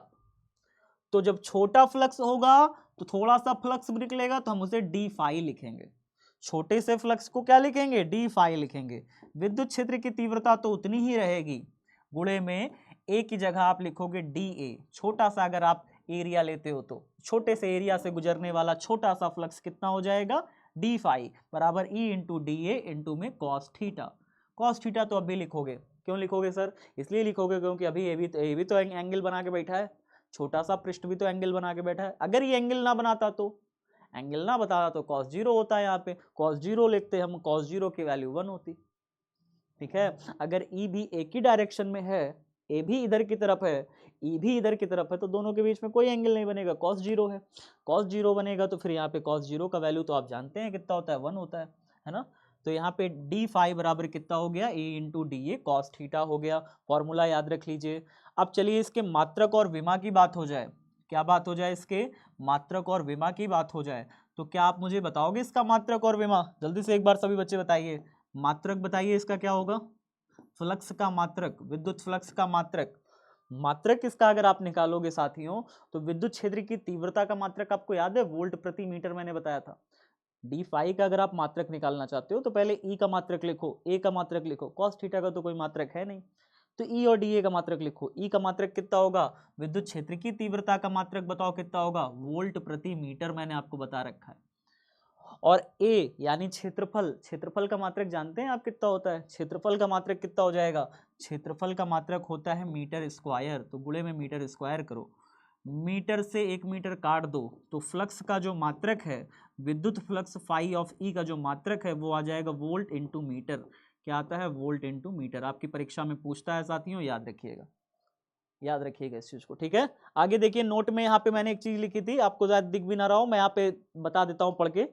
तो जब छोटा फ्लक्स होगा तो थोड़ा सा फ्लक्स निकलेगा तो हम उसे डी फाई लिखेंगे। छोटे से फ्लक्स को क्या लिखेंगे? डी फाई लिखेंगे। विद्युत क्षेत्र की तीव्रता तो उतनी ही रहेगी, गुणे में ए की जगह आप लिखोगे डी ए। छोटा सा अगर आप एरिया लेते हो तो छोटे से एरिया से गुजरने वाला छोटा सा फ्लक्स कितना हो जाएगा? डी फाई बराबर ई इंटू डी ए इंटू में कॉस थीटा। कॉस थीटा तो अभी लिखोगे, क्यों लिखोगे सर? इसलिए लिखोगे क्योंकि अभी ये भी तो एंगल बना के बैठा है, छोटा सा पृष्ठ भी तो एंगल बना के बैठा है। अगर ये एंगल ना बनाता तो, एंगल ना बताता तो cos 0 होता है, यहाँ पे cos 0 लिखते हम, cos 0 की वैल्यू 1 होती, ठीक है। अगर E भी एक ही डायरेक्शन में है, A भी इधर की तरफ है, E भी इधर की तरफ है, तो दोनों के बीच में कोई एंगल नहीं बनेगा, cos 0 है। cos 0 बनेगा तो फिर यहाँ पे cos 0 का वैल्यू तो आप जानते हैं कितना होता है, 1 होता है ना। तो यहाँ पे डी फाई बराबर कितना हो गया? A into D A cos theta हो गया। फॉर्मूला याद रख लीजिए। अब चलिए इसके मात्रक और विमा की बात हो जाए। क्या बात हो जाए? इसके मात्रक और विमा की बात हो जाए। तो क्या आप मुझे बताओगे इसका मात्रक और विमा? जल्दी से एक बार सभी बच्चे बताइए, मात्रक बताइए इसका क्या होगा? फ्लक्स का मात्रक, विद्युत फ्लक्स का मात्रक। मात्रक इसका अगर आप निकालोगे साथियों तो विद्युत क्षेत्र की तीव्रता का मात्रक आपको याद है, वोल्ट प्रति मीटर मैंने बताया था। डी फाई का अगर आप मात्रक निकालना चाहते हो तो पहले ई का मात्रक लिखो, ए का मात्रक लिखो, कॉस थीटा का तो कोई मात्रक है नहीं, तो ई और डी ए का मात्रक लिखो। ई का मात्रक कितना होगा? विद्युत क्षेत्र की तीव्रता का मात्रक बताओ कितना होगा? वोल्ट प्रति मीटर मैंने आपको बता रखा है। और ए यानी क्षेत्रफल, क्षेत्रफल का मात्रक जानते हैं आप कितना होता है? क्षेत्रफल का मात्रक कितना हो जाएगा? क्षेत्रफल का मात्रक होता है मीटर स्क्वायर, तो गुणे में मीटर स्क्वायर करो, मीटर से 1 मीटर काट दो तो फ्लक्स का जो मात्रक है, विद्युत फ्लक्स फाई ऑफ ई का जो मात्रक है वो आ जाएगा वोल्ट इंटू मीटर। क्या आता है? Volt into metre. आपकी परीक्षा में पूछता है साथियों, याद रखिएगा, याद रखिएगा इस चीज को, ठीक है। आगे देखिए नोट में यहाँ पे मैंने एक चीज लिखी थी, आपको शायद दिख भी ना रहा हो, मैं यहाँ पे बता देता हूँ पढ़ के।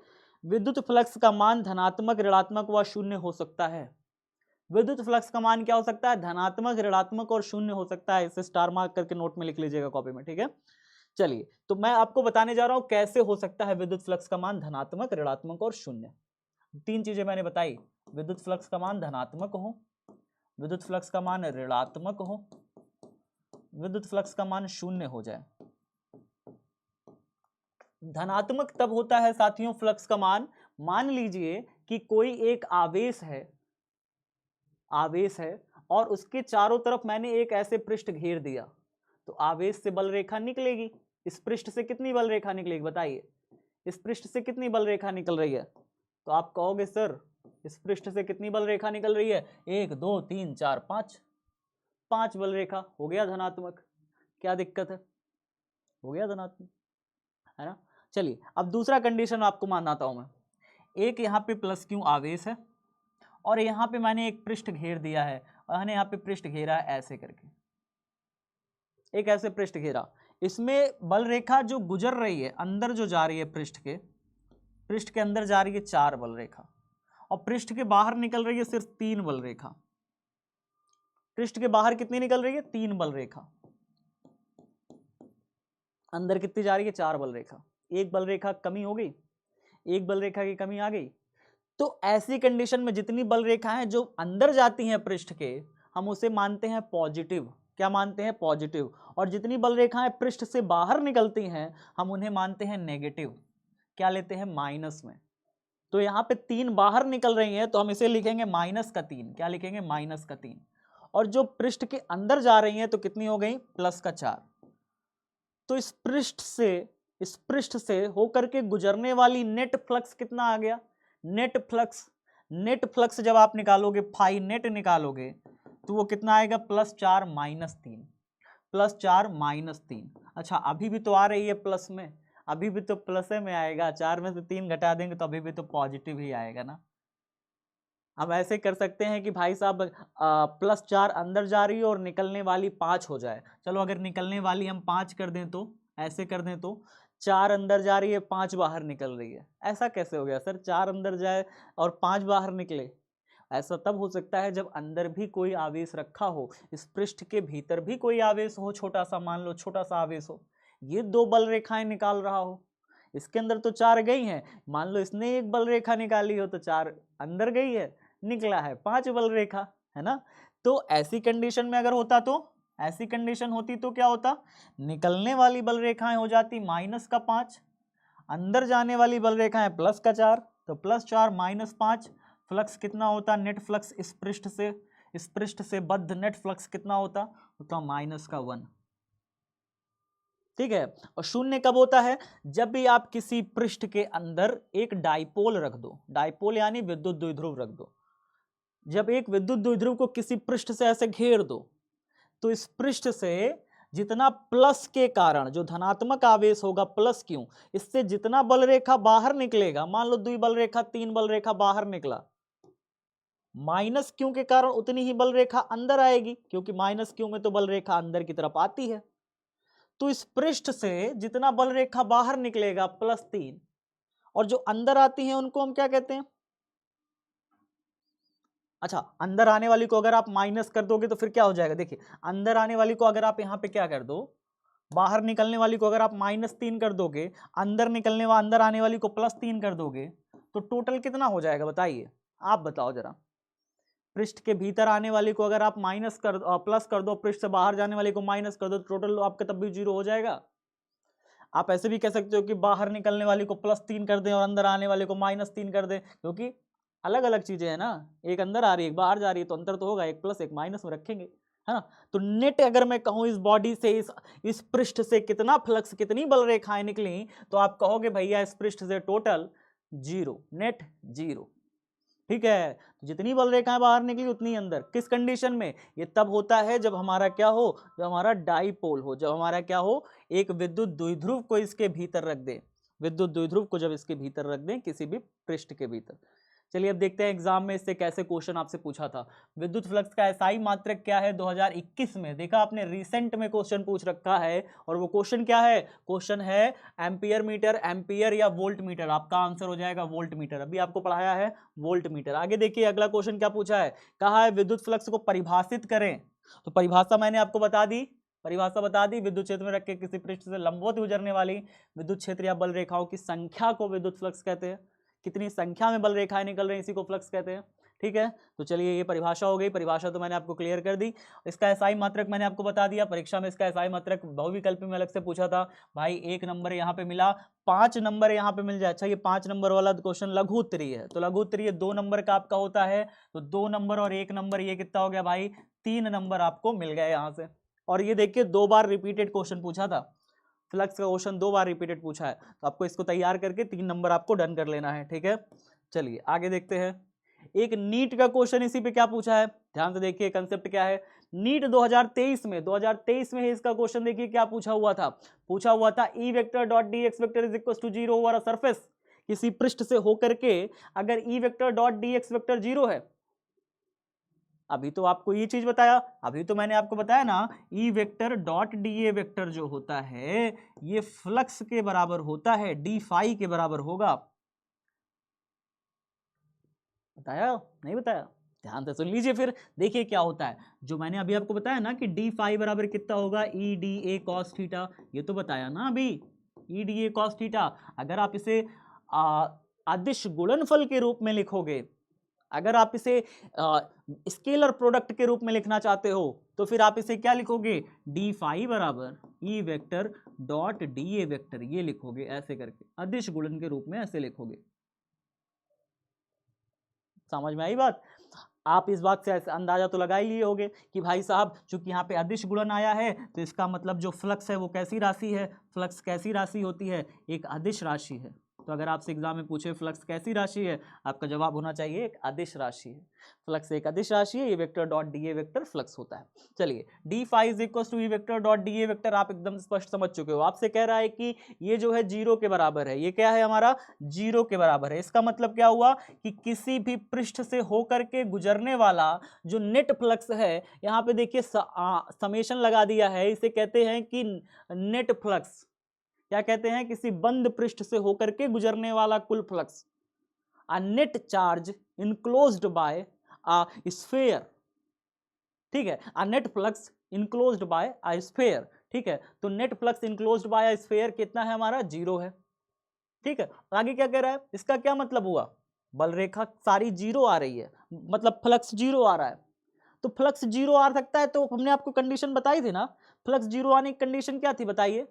विद्युत फ्लक्स का मान धनात्मक, ऋणात्मक व शून्य हो सकता है। विद्युत फ्लक्स का मान क्या हो सकता है? धनात्मक, ऋणात्मक और शून्य हो सकता है। इसे स्टार मार्क करके नोट में लिख लीजिएगा कॉपी में, ठीक है। चलिए तो मैं आपको बताने जा रहा हूं कैसे हो सकता है विद्युत फ्लक्स का मान धनात्मक, ऋणात्मक और शून्य। 3 चीजें मैंने बताई, विद्युत फ्लक्स का मान धनात्मक हो, विद्युत फ्लक्स का मान ऋणात्मक हो, विद्युत फ्लक्स का मान शून्य हो जाए। धनात्मक तब होता है साथियों फ्लक्स का मान लीजिए कि कोई एक आवेश है और उसके चारों तरफ मैंने एक ऐसे पृष्ठ घेर दिया, तो आवेश से बल रेखा निकलेगी। इस पृष्ठ से कितनी बल रेखा निकलेगी बताइए? इस पृष्ठ से कितनी बल रेखा निकल रही है? तो आप कहोगे सर इस पृष्ठ से कितनी बल रेखा निकल रही है? 1 2 3 4 5 बल रेखा। हो गया धनात्मक। क्या दिक्कत है? हो गया धनात्मक, है ना। चलिए अब दूसरा कंडीशन आपको मानता हूं मैं। एक यहाँ पे प्लस क्यू आवेश है और यहाँ पे मैंने एक पृष्ठ घेर दिया है, और मैंने यहाँ पे पृष्ठ घेरा है ऐसे करके, एक ऐसे पृष्ठ घेरा, इसमें बल रेखा जो गुजर रही है अंदर जो जा रही है पृष्ठ के अंदर जा रही है 4 बल रेखा, और पृष्ठ के बाहर निकल रही है सिर्फ 3 बल रेखा। पृष्ठ के बाहर कितनी निकल रही है? 3 बल रेखा। अंदर कितनी जा रही है? 4 बल रेखा। एक बल रेखा कमी हो गई, एक बल रेखा की कमी आ गई। तो ऐसी कंडीशन में जितनी बल रेखाएं जो अंदर जाती हैं पृष्ठ के, हम उसे मानते हैं पॉजिटिव। क्या मानते हैं? पॉजिटिव। और जितनी बल रेखाएं पृष्ठ से बाहर निकलती हैं हम उन्हें मानते हैं नेगेटिव। क्या लेते हैं? माइनस में। तो यहाँ पे 3 बाहर निकल रही हैं तो हम इसे लिखेंगे -3। क्या लिखेंगे? -3। और जो पृष्ठ के अंदर जा रही हैं तो कितनी हो गई? +4। तो इस पृष्ठ से होकर के गुजरने वाली नेट फ्लक्स कितना आ गया? नेट फ्लक्स जब आप निकालोगे, फाई नेट निकालोगे, तो वो कितना आएगा? +4 -3। +4 -3। अच्छा, अभी भी तो आ रही है प्लस में, अभी भी तो प्लस में आएगा। 4 में से 3 घटा देंगे तो अभी भी तो पॉजिटिव ही आएगा ना। हम ऐसे कर सकते हैं कि भाई साहब +4 अंदर जा रही है और निकलने वाली 5 हो जाए। चलो अगर निकलने वाली हम 5 कर दें तो, ऐसे कर दें तो 4 अंदर जा रही है, 5 बाहर निकल रही है। ऐसा कैसे हो गया सर? 4 अंदर जाए और 5 बाहर निकले। ऐसा तब हो सकता है जब अंदर भी कोई आवेश रखा हो, इस पृष्ठ के भीतर भी कोई आवेश हो, छोटा सा, मान लो छोटा सा आवेश हो, ये 2 बल रेखाएं निकाल रहा हो। इसके अंदर तो 4 गई हैं, मान लो इसने एक बल रेखा निकाली हो तो 4 अंदर गई है, निकला है 5 बल रेखा, है ना। तो ऐसी कंडीशन में अगर होता तो, ऐसी कंडीशन होती तो क्या होता? निकलने वाली बल रेखाएं हो जाती -5, अंदर जाने वाली बल रेखाएं +4, तो +4 -5, फ्लक्स कितना होता? नेट फ्लक्स इस पृष्ठ से बद्ध नेट फ्लक्स कितना होता? -1। ठीक है। और शून्य कब होता है? जब भी आप किसी पृष्ठ के अंदर एक डाइपोल रख दो, डाइपोल यानी विद्युत द्विध्रुव रख दो। जब एक विद्युत द्विध्रुव को किसी पृष्ठ से ऐसे घेर दो, तो इस पृष्ठ से जितना प्लस के कारण जो धनात्मक आवेश होगा, प्लस क्यों, इससे जितना बल रेखा बाहर निकलेगा, मान लो 2 बल रेखा 3 बल रेखा बाहर निकला, माइनस क्यू के कारण उतनी ही बल रेखा अंदर आएगी, क्योंकि माइनस क्यू में तो बल रेखा अंदर की तरफ आती है। तो इस पृष्ठ से जितना बल रेखा बाहर निकलेगा +3, और जो अंदर आती हैं उनको हम क्या कहते हैं? अच्छा, अंदर आने वाली को अगर आप माइनस कर दोगे तो फिर क्या हो जाएगा? देखिए, अंदर आने वाली को अगर आप यहाँ पे क्या कर दो, बाहर निकलने वाली को अगर आप -3 कर दोगे, अंदर आने वाली को +3 कर दोगे, तो टोटल कितना हो जाएगा बताइए? आप बताओ जरा। पृष्ठ के भीतर आने वाली को अगर आप प्लस कर दो, पृष्ठ से बाहर जाने वाली को माइनस कर दो, टोटल आपका तब भी 0 हो जाएगा। आप ऐसे भी कह सकते हो कि बाहर निकलने वाली को +3 कर दें और अंदर आने वाले को -3 कर दें, क्योंकि अलग अलग चीजें हैं ना, एक अंदर आ रही है एक बाहर जा रही है, तो अंतर तो होगा, एक प्लस एक माइनस में रखेंगे, है ना। तो नेट अगर मैं कहूं इस बॉडी से, इस पृष्ठ से कितना फ्लक्स, कितनी बल रेखाएं निकली, तो आप कहोगे भैया इस पृष्ठ से टोटल 0, नेट 0। ठीक है, तो जितनी बल रेखाएं बाहर निकली उतनी अंदर। किस कंडीशन में? ये तब होता है जब हमारा क्या हो, जब हमारा डाइपोल हो, जब हमारा क्या हो, एक विद्युत द्विध्रुव को इसके भीतर रख दे, विद्युत द्विध्रुव को जब इसके भीतर रख दें किसी भी पृष्ठ के भीतर। चलिए अब देखते हैं एग्जाम में इससे कैसे क्वेश्चन आपसे पूछा था। विद्युत फ्लक्स का एसआई मात्रक क्या है 2021 में? देखा आपने, रिसेंट में क्वेश्चन पूछ रखा है, और वो क्वेश्चन क्या है? क्वेश्चन है एम्पियर मीटर, एम्पियर या वोल्ट मीटर। आपका आंसर हो जाएगा वोल्ट मीटर, अभी आपको पढ़ाया है वोल्ट मीटर। आगे देखिए अगला क्वेश्चन क्या पूछा है, कहा है विद्युत फ्लक्स को परिभाषित करें। तो परिभाषा मैंने आपको बता दी, परिभाषा बता दी, विद्युत क्षेत्र में रख के किसी पृष्ठ से लंबवत गुजरने वाली विद्युत क्षेत्र या बल रेखाओं की संख्या को विद्युत फ्लक्स कहते हैं। कितनी संख्या में बल रेखाएं निकल रही हैं इसी को फ्लक्स कहते हैं। ठीक है, तो चलिए ये परिभाषा हो गई, परिभाषा तो मैंने आपको क्लियर कर दी। इसका एसआई मात्रक मैंने आपको बता दिया, परीक्षा में इसका एसआई मात्रक बहुविकल्पी में अलग से पूछा था भाई। 1 नंबर यहाँ पे मिला, 5 नंबर यहाँ पे मिल जाए। अच्छा, ये 5 नंबर वाला क्वेश्चन लघु उत्तरीय है, तो लघु उत्तरीय 2 नंबर का आपका होता है, तो 2 नंबर और 1 नंबर, ये कितना हो गया भाई? 3 नंबर आपको मिल गए यहाँ से। और ये देखिए 2 बार रिपीटेड क्वेश्चन पूछा था, फ्लक्स का क्वेश्चन 2 बार रिपीटेड पूछा है, तो आपको इसको तैयार करके 3 नंबर आपको डन कर लेना है। ठीक है, चलिए आगे देखते हैं। एक नीट का क्वेश्चन इसी पे क्या पूछा है, ध्यान से देखिए कंसेप्ट क्या है। नीट 2023 में इसका क्वेश्चन देखिए क्या पूछा हुआ था। पूछा हुआ था e vector dot d x vector is equal to 0 over a surface. किसी पृष्ठ से होकर के अगर e vector dot d x vector 0 है, अभी तो आपको ये चीज बताया, अभी तो मैंने आपको बताया ना, ई vector dot d a vector जो होता है ये फ्लक्स के बराबर होता है, डी फाई के बराबर होगा। बताया नहीं बताया? ध्यान से सुन लीजिए फिर, देखिए क्या होता है। जो मैंने अभी आपको बताया ना कि डी फाई बराबर कितना होगा, E D A cos theta, ये तो बताया ना अभी, E D A cos theta. अगर आप इसे अदिश गुणनफल के रूप में लिखोगे, अगर आप इसे स्केलर प्रोडक्ट के रूप में लिखना चाहते हो तो फिर आप इसे क्या लिखोगे, डी फाई बराबर ई vector dot d a vector, ये लिखोगे ऐसे करके, अदिश गुणन के रूप में ऐसे लिखोगे। समझ में आई बात? आप इस बात से ऐसे अंदाजा तो लगा ही लिए होगे कि भाई साहब चूंकि यहाँ पे अदिश गुणन आया है तो इसका मतलब जो फ्लक्स है वो कैसी राशि है, फ्लक्स कैसी राशि होती है, एक अदिश राशि है। तो अगर आपसे एग्जाम में पूछे फ्लक्स कैसी राशि है, आपका जवाब होना चाहिए एक अदिश राशि है। फ्लक्स एक अदिश राशि है, ये vector dot d a vector flux होता है। चलिए d phi is equal to e vector dot d a vector, आप एकदम स्पष्ट समझ चुके हो। आपसे कह रहा है कि ये जो है जीरो के बराबर है, ये क्या है हमारा, जीरो के बराबर है। इसका मतलब क्या हुआ कि किसी भी पृष्ठ से होकर के गुजरने वाला जो नेट फ्लक्स है, यहाँ पे देखिए समेशन लगा दिया है, इसे कहते हैं कि नेट फ्लक्स। क्या कहते हैं, किसी बंद पृष्ठ से होकर के गुजरने वाला कुल flux. A net charge enclosed by a sphere, ठीक है, a net flux enclosed by a sphere, ठीक है। तो net flux enclosed by a sphere कितना है हमारा, जीरो है, ठीक है। आगे क्या कह रहा है, इसका क्या मतलब हुआ, बल रेखा सारी जीरो आ रही है, मतलब फ्लक्स जीरो आ रहा है। तो फ्लक्स जीरो आ सकता है तो हमने आपको कंडीशन बताई थी ना, फ्लक्स जीरो आने की कंडीशन क्या थी बताइए,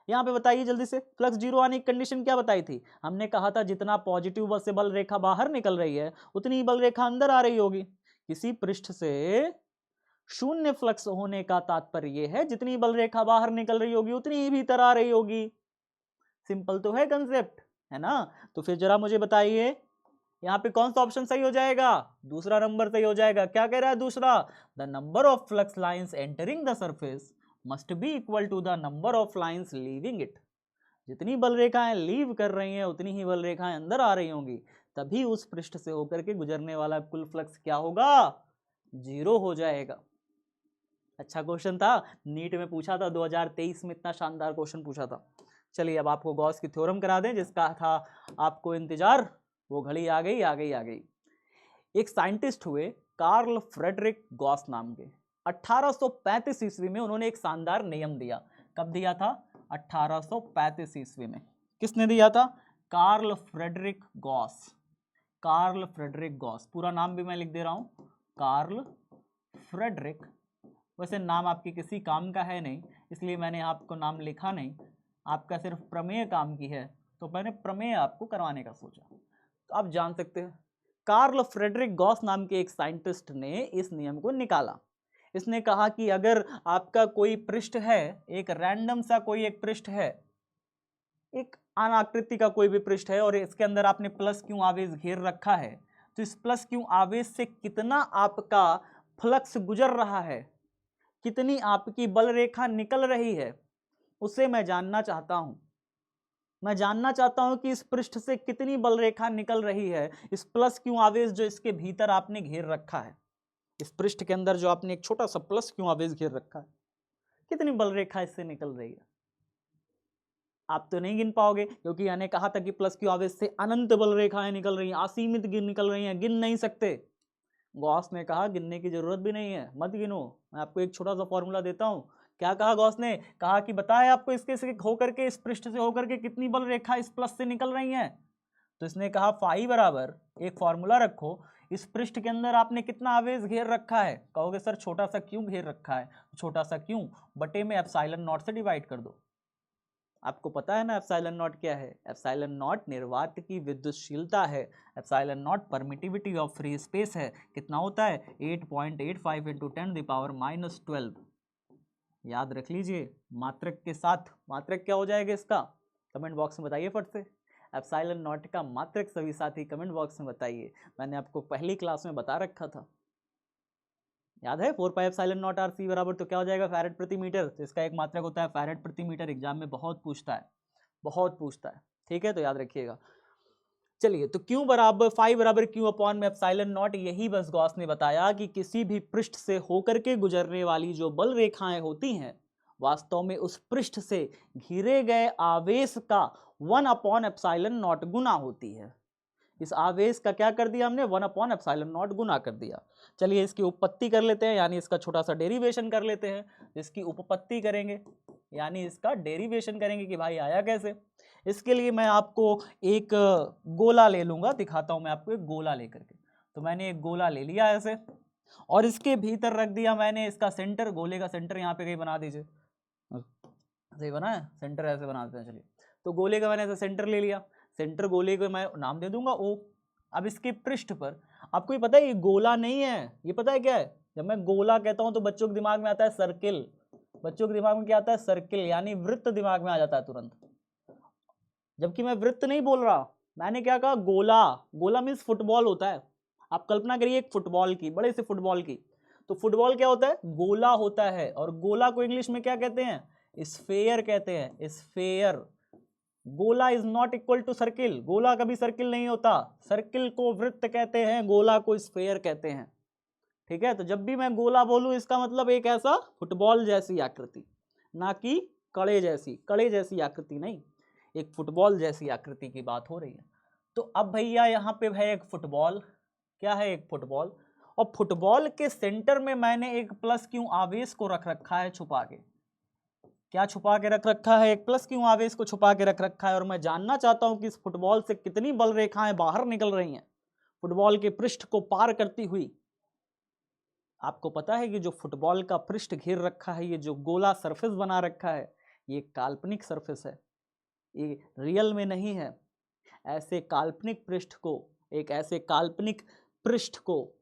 यहाँ पे बताइए जल्दी से। फ्लक्स जीरो आने की कंडीशन क्या बताई थी, हमने कहा था जितना पॉजिटिव बल से बल रेखा बाहर निकल रही है उतनी ही बल रेखा अंदर आ रही होगी। किसी पृष्ठ से शून्य फ्लक्स होने का तात्पर्य यह है जितनी बल रेखा बाहर निकल रही होगी उतनी ही भीतर आ रही होगी। सिंपल तो है कंसेप्ट, है ना। तो फिर जरा मुझे बताइए यहाँ पे कौन सा ऑप्शन सही हो जाएगा, दूसरा नंबर सही हो जाएगा। क्या कह रहा है दूसरा, the number of flux lines entering the surface must be equal to the number of lines leaving it. जितनी बल रेखाएं लीव कर रही हैं उतनी ही बल रेखाएं अंदर आ रही होंगी, तभी उस पृष्ठ से होकर के गुजरने वाला कुल फ्लक्स क्या होगा, जीरो हो जाएगा। अच्छा क्वेश्चन था, नीट में पूछा था 2023 में, इतना शानदार क्वेश्चन पूछा था। चलिए अब आपको गॉस की थ्योरम करा दें, जिसका था आपको इंतजार, वो घड़ी आ गई आ गई आ गई। एक साइंटिस्ट हुए कार्ल फ्रेडरिक गॉस नाम के, 1835 ईस्वी में उन्होंने एक शानदार नियम दिया। कब दिया था, 1835 ईस्वी में। किसने दिया था, Karl Frederick Gauss. Karl Frederick Gauss, पूरा नाम भी मैं लिख दे रहा हूं, कार्ल फ्रेडरिक। वैसे नाम आपके किसी काम का है नहीं, इसलिए मैंने आपको नाम लिखा नहीं, आपका सिर्फ प्रमेय काम की है, तो मैंने प्रमेय आपको करवाने का सोचा। तो आप जान सकते हैं, कार्ल फ्रेडरिक गॉस नाम के एक साइंटिस्ट ने इस नियम को निकाला। इसने कहा कि अगर आपका कोई पृष्ठ है, एक रैंडम सा कोई एक पृष्ठ है, एक अनाकृति का कोई भी पृष्ठ है, और इसके अंदर आपने प्लस क्यू आवेश घेर रखा है, तो इस प्लस क्यू आवेश से कितना आपका फ्लक्स गुजर रहा है, कितनी आपकी बल रेखा निकल रही है, उसे मैं जानना चाहता हूं। मैं जानना चाहता हूं कि इस पृष्ठ से कितनी बल रेखा निकल रही है, इस प्लस क्यू आवेश जो इसके भीतर आपने घेर रखा है, इस पृष्ठ के अंदर जो आपने एक छोटा सा प्लस क्यू आवेश घेर रखा है, कितनी बल रेखा इससे निकल रही है। आप तो नहीं गिन पाओगे, क्योंकि मैंने कहा था कि प्लस क्यू आवेश से अनंत बल रेखाएं निकल रही हैं, असीमित निकल रही हैं, गिन नहीं सकते। गॉस ने कहा गिनने की जरूरत भी नहीं है, मत गिनो, मैं आपको एक छोटा सा फॉर्मूला देता हूं। क्या कहा गॉस ने, कहा कि बताए आपको इसके से होकर के, इस पृष्ठ से होकर के कितनी बल रेखा इस प्लस से निकल रही हैं। तो इसने कहा फाई बराबर, एक फॉर्मूला रखो, इस पृष्ठ के अंदर आपने कितना आवेश घेर रखा है। कहोगे सर छोटा सा क्यों घेर रखा है, छोटा सा क्यों, बटे में एप्सिलॉन नॉट से डिवाइड कर दो। आपको पता है ना एप्सिलॉन नॉट क्या है, एप्सिलॉन नॉट निर्वात की विद्युतशीलता है, epsilon not permittivity of free space है। कितना होता है, 8.85 इंटू 10⁻⁻12। याद रख लीजिए, मात्रक के साथ। मात्रक क्या हो जाएगा इसका, कमेंट बॉक्स में बताइए फट से। एप्सिलॉन नॉट का मात्रक सभी साथी कमेंट बॉक्स में बताइए, मैंने आपको पहली क्लास में बता रखा था, याद है। 4 pi epsilon naught r c बराबर तो क्या हो जाएगा, फैरेड प्रति मीटर। तो इसका एक मात्रक होता है फैरेड प्रति मीटर, एग्जाम में बहुत पूछता है, बहुत पूछता है, ठीक है, तो याद रखिएगा। चलिए, तो क्यू बराबर फाई बराबर क्यू अपॉन में एप्सिलॉन नॉट, यही बस गॉस ने बताया कि किसी भी पृष्ठ से होकर के गुजरने वाली जो बल रेखाएं होती हैं वास्तव में उस पृष्ठ से घिरे गए आवेश का 1 अपॉन एप्सिलॉन नॉट गुना होती है। इस आवेश का क्या कर दिया हमने, 1 अपॉन एप्सिलॉन नॉट गुना कर दिया। चलिए इसकी उपपत्ति कर लेते हैं, यानी इसका छोटा सा डेरिवेशन कर लेते हैं। इसकी उपपत्ति करेंगे यानी इसका डेरिवेशन करेंगे कि भाई आया कैसे। इसके लिए मैं आपको एक गोला ले लूंगा, दिखाता हूं मैं आपको एक गोला लेकर के। तो मैंने एक गोला ले लिया ऐसे, और इसके भीतर रख दिया मैंने इसका सेंटर। गोले का सेंटर यहाँ पे कहीं बना दीजिए, सही बना है, सेंटर ऐसे बना देते हैं। चलिए, तो गोले का मैंने ऐसे सेंटर ले लिया। सेंटर गोले को मैं नाम दे दूंगा ओ। अब इसके पृष्ठ पर आपको ये पता है ये गोला नहीं है, ये पता है क्या है। जब मैं गोला कहता हूं तो बच्चों के दिमाग में आता है सर्किल। बच्चों के दिमाग में क्या आता है, सर्किल, यानी वृत्त दिमाग में आ जाता है तुरंत। जबकि मैं वृत्त नहीं बोल रहा, मैंने क्या कहा, गोला। गोला मीन्स फुटबॉल होता है। आप कल्पना करिए एक फुटबॉल की, बड़े से फुटबॉल की। तो फुटबॉल क्या होता है, गोला होता है। और गोला को इंग्लिश में क्या कहते हैं, स्फेयर कहते हैं, स्फेयर। गोला is not equal to circle, गोला कभी सर्किल नहीं होता। सर्किल को वृत्त कहते हैं, गोला को स्फेयर कहते हैं। ठीक है, तो जब भी मैं गोला बोलूं इसका मतलब एक ऐसा फुटबॉल जैसी आकृति, ना कि कड़े जैसी आकृति नहीं, एक फुटबॉल जैसी आकृति की बात हो रही है। तो अब भैया यहाँ पे है एक फुटबॉल, क्या है, एक फुटबॉल। और फुटबॉल के सेंटर में मैंने एक प्लस क्यू आवेश को रख रखा है छुपा के। क्या छुपा के रख रखा है, एक प्लस क्यू आवेश को छुपा के रख रखा है। और मैं जानना चाहता हूं कि इस फुटबॉल से कितनी बल रेखाएं बाहर निकल रही हैं फुटबॉल के पृष्ठ को पार करती हुई। आपको पता है कि जो फुटबॉल का पृष्ठ घेर रखा है, ये जो गोला सरफेस बना रखा है, ये काल्पनिक सरफेस है, ये रियल में नहीं है। ऐसे काल्पनिक पृष्ठ को, एक ऐसे काल्पनिक पृष्ठ को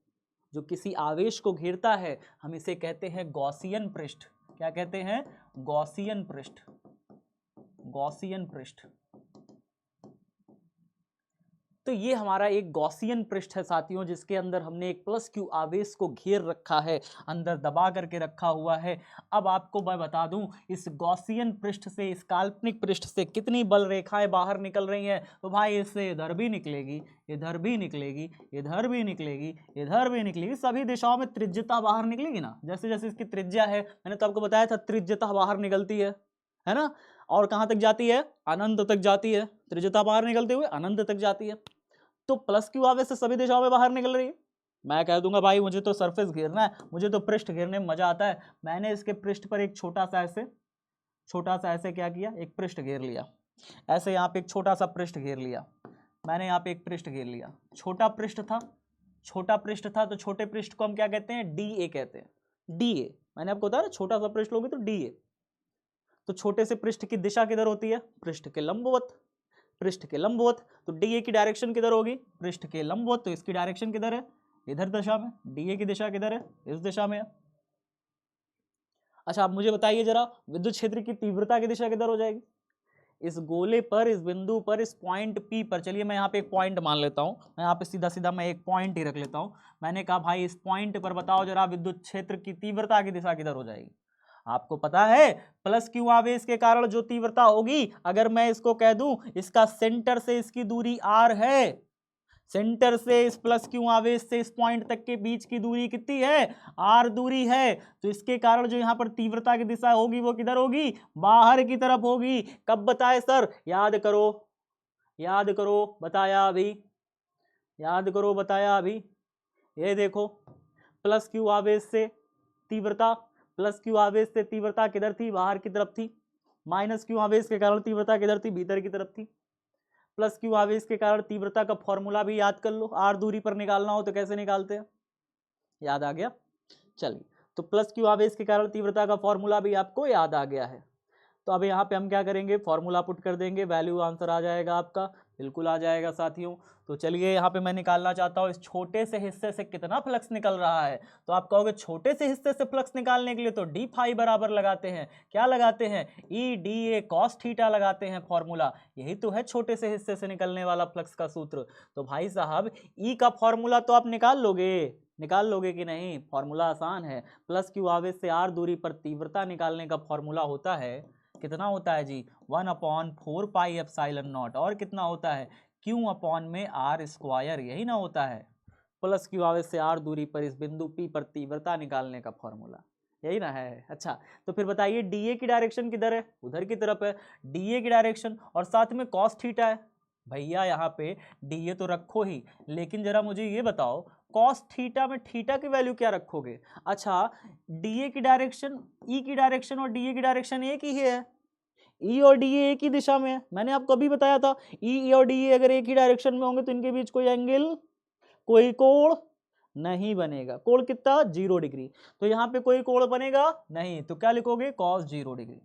जो किसी आवेश को घेरता है, हम इसे कहते हैं गॉसियन पृष्ठ। क्या कहते हैं, गॉसियन पृष्ठ, गॉसियन पृष्ठ। तो ये हमारा एक गॉसियन पृष्ठ है साथियों, जिसके अंदर हमने एक प्लस क्यू आवेश को घेर रखा है, अंदर दबा करके रखा हुआ है। अब आपको मैं बता दूं, इस गॉसियन पृष्ठ से, इस काल्पनिक पृष्ठ से कितनी बल रेखाएं बाहर निकल रही हैं। तो भाई इससे इधर भी निकलेगी, इधर भी निकलेगी, इधर भी निकलेगी, इधर भी निकलेगी, सभी दिशाओं में त्रिज्यता बाहर निकलेगी ना। जैसे जैसे इसकी त्रिज्या है, मैंने तो आपको बताया था त्रिज्यता बाहर निकलती है ना। और कहाँ तक जाती है, अनंत तक जाती है। त्रिज्यता बाहर निकलते हुए अनंत तक जाती है। तो प्लस क्यू आवेश से सभी दिशाओं में बाहर निकल रही है। मैं कह दूंगा भाई मुझे तो सरफेस घेरना है, मुझे तो पृष्ठ घेरने में मजा आता है। मैंने इसके पृष्ठ पर एक छोटा सा ऐसे क्या किया, एक पृष्ठ घेर लिया। ऐसे यहाँ पे एक छोटा सा पृष्ठ घेर लिया मैंने, यहाँ पे एक पृष्ठ घेर लिया। छोटा पृष्ठ था, तो छोटे पृष्ठ को हम क्या कहते हैं, डी ए कहते हैं। डी ए मैंने आपको बताया ना, छोटा सा पृष्ठ लोगे तो डी ए। तो छोटे से पृष्ठ की दिशा किधर होती है, पृष्ठ के लंबवत। पृष्ठ के लंबवत, तो डीए की डायरेक्शन किधर होगी, पृष्ठ के लंबवत। तो इसकी डायरेक्शन किधर है, इधर दिशा में। डीए की दिशा किधर है, इस दिशा में है। अच्छा, आप मुझे बताइए जरा, विद्युत क्षेत्र की तीव्रता की दिशा किधर हो जाएगी, इस गोले पर, इस बिंदु पर, इस पॉइंट पी पर। चलिए मैं यहाँ पे एक पॉइंट मान लेता हूँ, मैं यहाँ पे सीधा सीधा मैं एक पॉइंट ही रख लेता हूँ। मैंने कहा भाई इस पॉइंट पर बताओ जरा विद्युत क्षेत्र की तीव्रता की दिशा किधर हो जाएगी। आपको पता है प्लस क्यू आवेश के कारण जो तीव्रता होगी, अगर मैं इसको कह दूं इसका सेंटर से इसकी दूरी r है, सेंटर से इस प्लस क्यू आवेश से इस पॉइंट तक के बीच की दूरी कितनी है, r दूरी है। तो इसके कारण जो यहाँ पर तीव्रता की दिशा होगी वो किधर होगी, बाहर की तरफ होगी। कब बताए सर, याद करो बताया अभी, याद करो बताया अभी। ये देखो प्लस क्यू आवेश से तीव्रता, प्लस क्यू आवेश से तीव्रता किधर थी, बाहर की तरफ थी। माइनस क्यू आवेश के कारण तीव्रता किधर थी, भीतर की तरफ थी। प्लस क्यू आवेश के कारण तीव्रता का फॉर्मूला भी याद कर लो, आर दूरी पर निकालना हो तो कैसे निकालते हैं, याद आ गया। चलिए, तो प्लस क्यू आवेश के कारण तीव्रता का फॉर्मूला भी आपको याद आ गया है। तो अब यहाँ पे हम क्या करेंगे, फॉर्मूला पुट कर देंगे, वैल्यू आंसर आ जाएगा आपका, बिल्कुल आ जाएगा साथियों। तो चलिए यहाँ पे मैं निकालना चाहता हूँ इस छोटे से हिस्से से कितना फ्लक्स निकल रहा है। तो आप कहोगे छोटे से हिस्से से फ्लक्स निकालने के लिए तो डी फाई बराबर लगाते हैं, क्या लगाते हैं, E D A cos theta लगाते हैं फॉर्मूला। यही तो है छोटे से हिस्से से निकलने वाला फ्लक्स का सूत्र। तो भाई साहब ई का फॉर्मूला तो आप निकाल लोगे कि नहीं, फॉर्मूला आसान है। प्लस क्यू आवेश से आर दूरी पर तीव्रता निकालने का फॉर्मूला होता है, कितना होता है जी, 1/4 पाई एप्सिलॉन नॉट। और कितना होता है, क्यू अपॉन में आर स्क्वायर, यही ना होता है, प्लस क्यू आवेश से आर दूरी पर इस बिंदु पी पर तीव्रता निकालने का फॉर्मूला, यही ना है। अच्छा तो फिर बताइए डीए की डायरेक्शन किधर है, उधर की तरफ है, डीए की डायरेक्शन और साथ में कॉस थीटा है। भैया यहाँ पे डीए तो रखो ही, लेकिन जरा मुझे ये बताओ कॉस थीटा में थीटा की वैल्यू क्या रखोगे। अच्छा डीए की डायरेक्शन, ई की डायरेक्शन और डीए की डायरेक्शन एक ही है, ई और डीए एक ही दिशा में है, मैंने आपको अभी बताया था। ई और डीए अगर एक ही डायरेक्शन में होंगे तो इनके बीच कोई एंगल, कोई कोण नहीं बनेगा। कोण कितना, 0 डिग्री। तो यहाँ पे कोई कोण बनेगा नहीं, तो क्या लिखोगे, cos 0 डिग्री।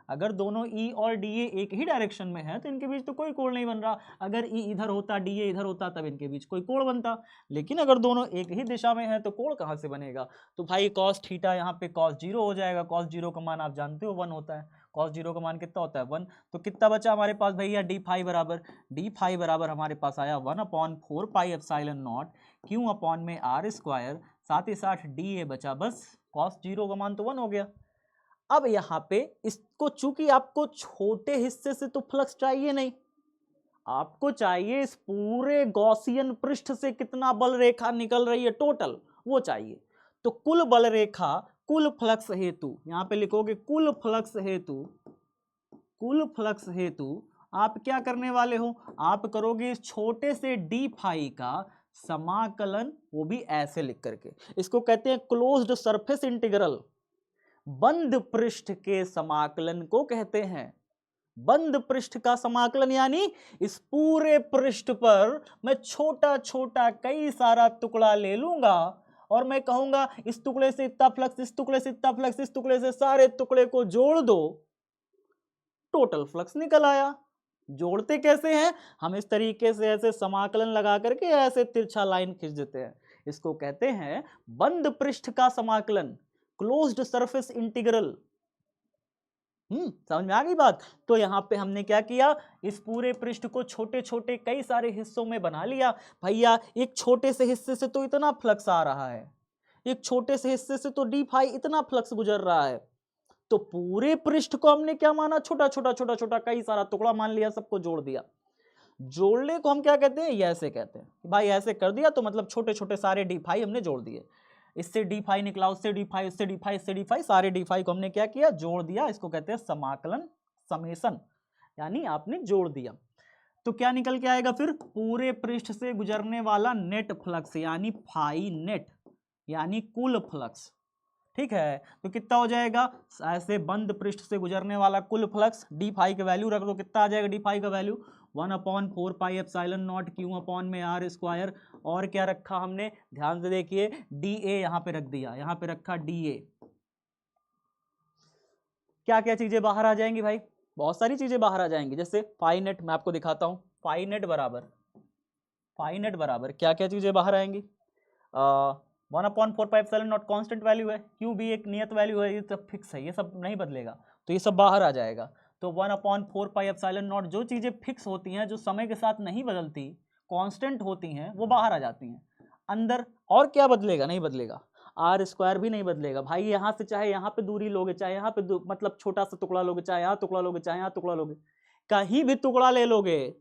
अगर दोनों E और DA एक ही डायरेक्शन में है तो इनके बीच तो कोई कोण नहीं बन रहा। अगर E इधर होता, DA इधर होता, तब इनके बीच कोई कोण बनता, लेकिन अगर दोनों एक ही दिशा में है तो कोण कहाँ से बनेगा। तो भाई cos थीटा यहाँ पे cos 0 हो जाएगा। cos 0 का मान आप जानते हो 1 होता है, cos 0 का मान कितना होता है 1। तो कितना बचा हमारे पास भैया, डी फाई बराबर हमारे पास आया 1/4 pi epsilon naught q upon में आर स्क्वायर, साथ ही साथ डी ए बचा बस, cos 0 का मान तो 1 हो गया। अब यहाँ पे इसको, चूंकि आपको छोटे हिस्से से तो फ्लक्स चाहिए नहीं, आपको चाहिए इस पूरे गॉसियन पृष्ठ से कितना बल रेखा निकल रही है टोटल, वो चाहिए। तो कुल बल रेखा कुल फ्लक्स हेतु, यहां पे लिखोगे कुल फ्लक्स हेतु आप क्या करने वाले हो, आप करोगे इस छोटे से डी फाई का समाकलन, वो भी ऐसे लिख करके। इसको कहते हैं क्लोज्ड सरफेस इंटीग्रल, बंद पृष्ठ के समाकलन को कहते हैं। बंद पृष्ठ का समाकलन यानी इस पूरे पृष्ठ पर मैं छोटा छोटा कई सारा टुकड़ा ले लूंगा और मैं कहूंगा इस टुकड़े से इतना फ्लक्स, इस टुकड़े से इतना फ्लक्स, इस टुकड़े से सारे टुकड़े को जोड़ दो, टोटल फ्लक्स निकल आया। जोड़ते कैसे हैं, हम इस तरीके से ऐसे समाकलन लगा करके ऐसे तिरछा लाइन खींच देते हैं, इसको कहते हैं बंद पृष्ठ का समाकलन, क्लोज्ड सरफेस इंटीग्रल। समझ में आ गई बात। तो यहां पे हमने क्या किया, इस पूरे पृष्ठ को छोटे छोटे कई सारे हिस्सों में बना लिया। भैया एक छोटे से हिस्से से तो इतना फ्लक्स आ रहा है, एक छोटे से हिस्से से तो डी फाई इतना फ्लक्स गुजर रहा है, तो पूरे पृष्ठ को हमने क्या माना, छोटा छोटा छोटा छोटा कई सारा टुकड़ा मान लिया, सबको जोड़ दिया। जोड़ने को हम क्या कहते हैं, ऐसे कहते हैं। भाई ऐसे कर दिया तो मतलब छोटे छोटे सारे डी फाई हमने जोड़ दिए, इससे डी फाई निकला, उससे डी फाई, उससे डी फाई, इससे डी फाई, सारे डी फाई को हमने क्या किया, जोड़ दिया। इसको कहते हैं समाकलन, समेशन, यानी आपने जोड़ दिया। तो क्या निकल के आएगा फिर, पूरे पृष्ठ से गुजरने वाला नेट फ्लक्स यानी फाई नेट, यानी कुल फ्लक्स। ठीक है, तो कितना हो जाएगा, ऐसे बंद पृष्ठ से गुजरने वाला कुल फ्लक्स, डी फाई का वैल्यू रख दो, कितना आ जाएगा डी फाई का value 1/4 pi epsilon naught q upon में आर स्क्वायर। और क्या रखा हमने, ध्यान से देखिए, डी ए यहां पे रख दिया, यहां पे रखा डी ए। क्या क्या चीजें बाहर आ जाएंगी भाई, बहुत सारी चीजें बाहर आ जाएंगी, जैसे फाई नेट, मैं आपको दिखाता हूं, फाई नेट बराबर क्या क्या चीजें बाहर आएंगी, 1/4 pi epsilon not constant value है, क्यू भी एक नियत वैल्यू है, ये सब फिक्स है, ये सब नहीं बदलेगा, तो ये सब बाहर आ जाएगा। तो 1/4 पाई एप्सिलॉन नॉट, जो चीजें फिक्स होती हैं, जो समय के साथ नहीं बदलती, कांस्टेंट होती हैं, वो बाहर आ जाती हैं। अंदर और क्या बदलेगा, नहीं बदलेगा, आर स्क्वायर भी नहीं बदलेगा। भाई यहाँ से चाहे यहाँ पे दूरी लोगे, चाहे यहाँ पे मतलब छोटा सा टुकड़ा लोगे, चाहे यहाँ टुकड़ा लोगे, चाहे यहाँ टुकड़ा लोगे, कहीं भी टुकड़ा ले लोगे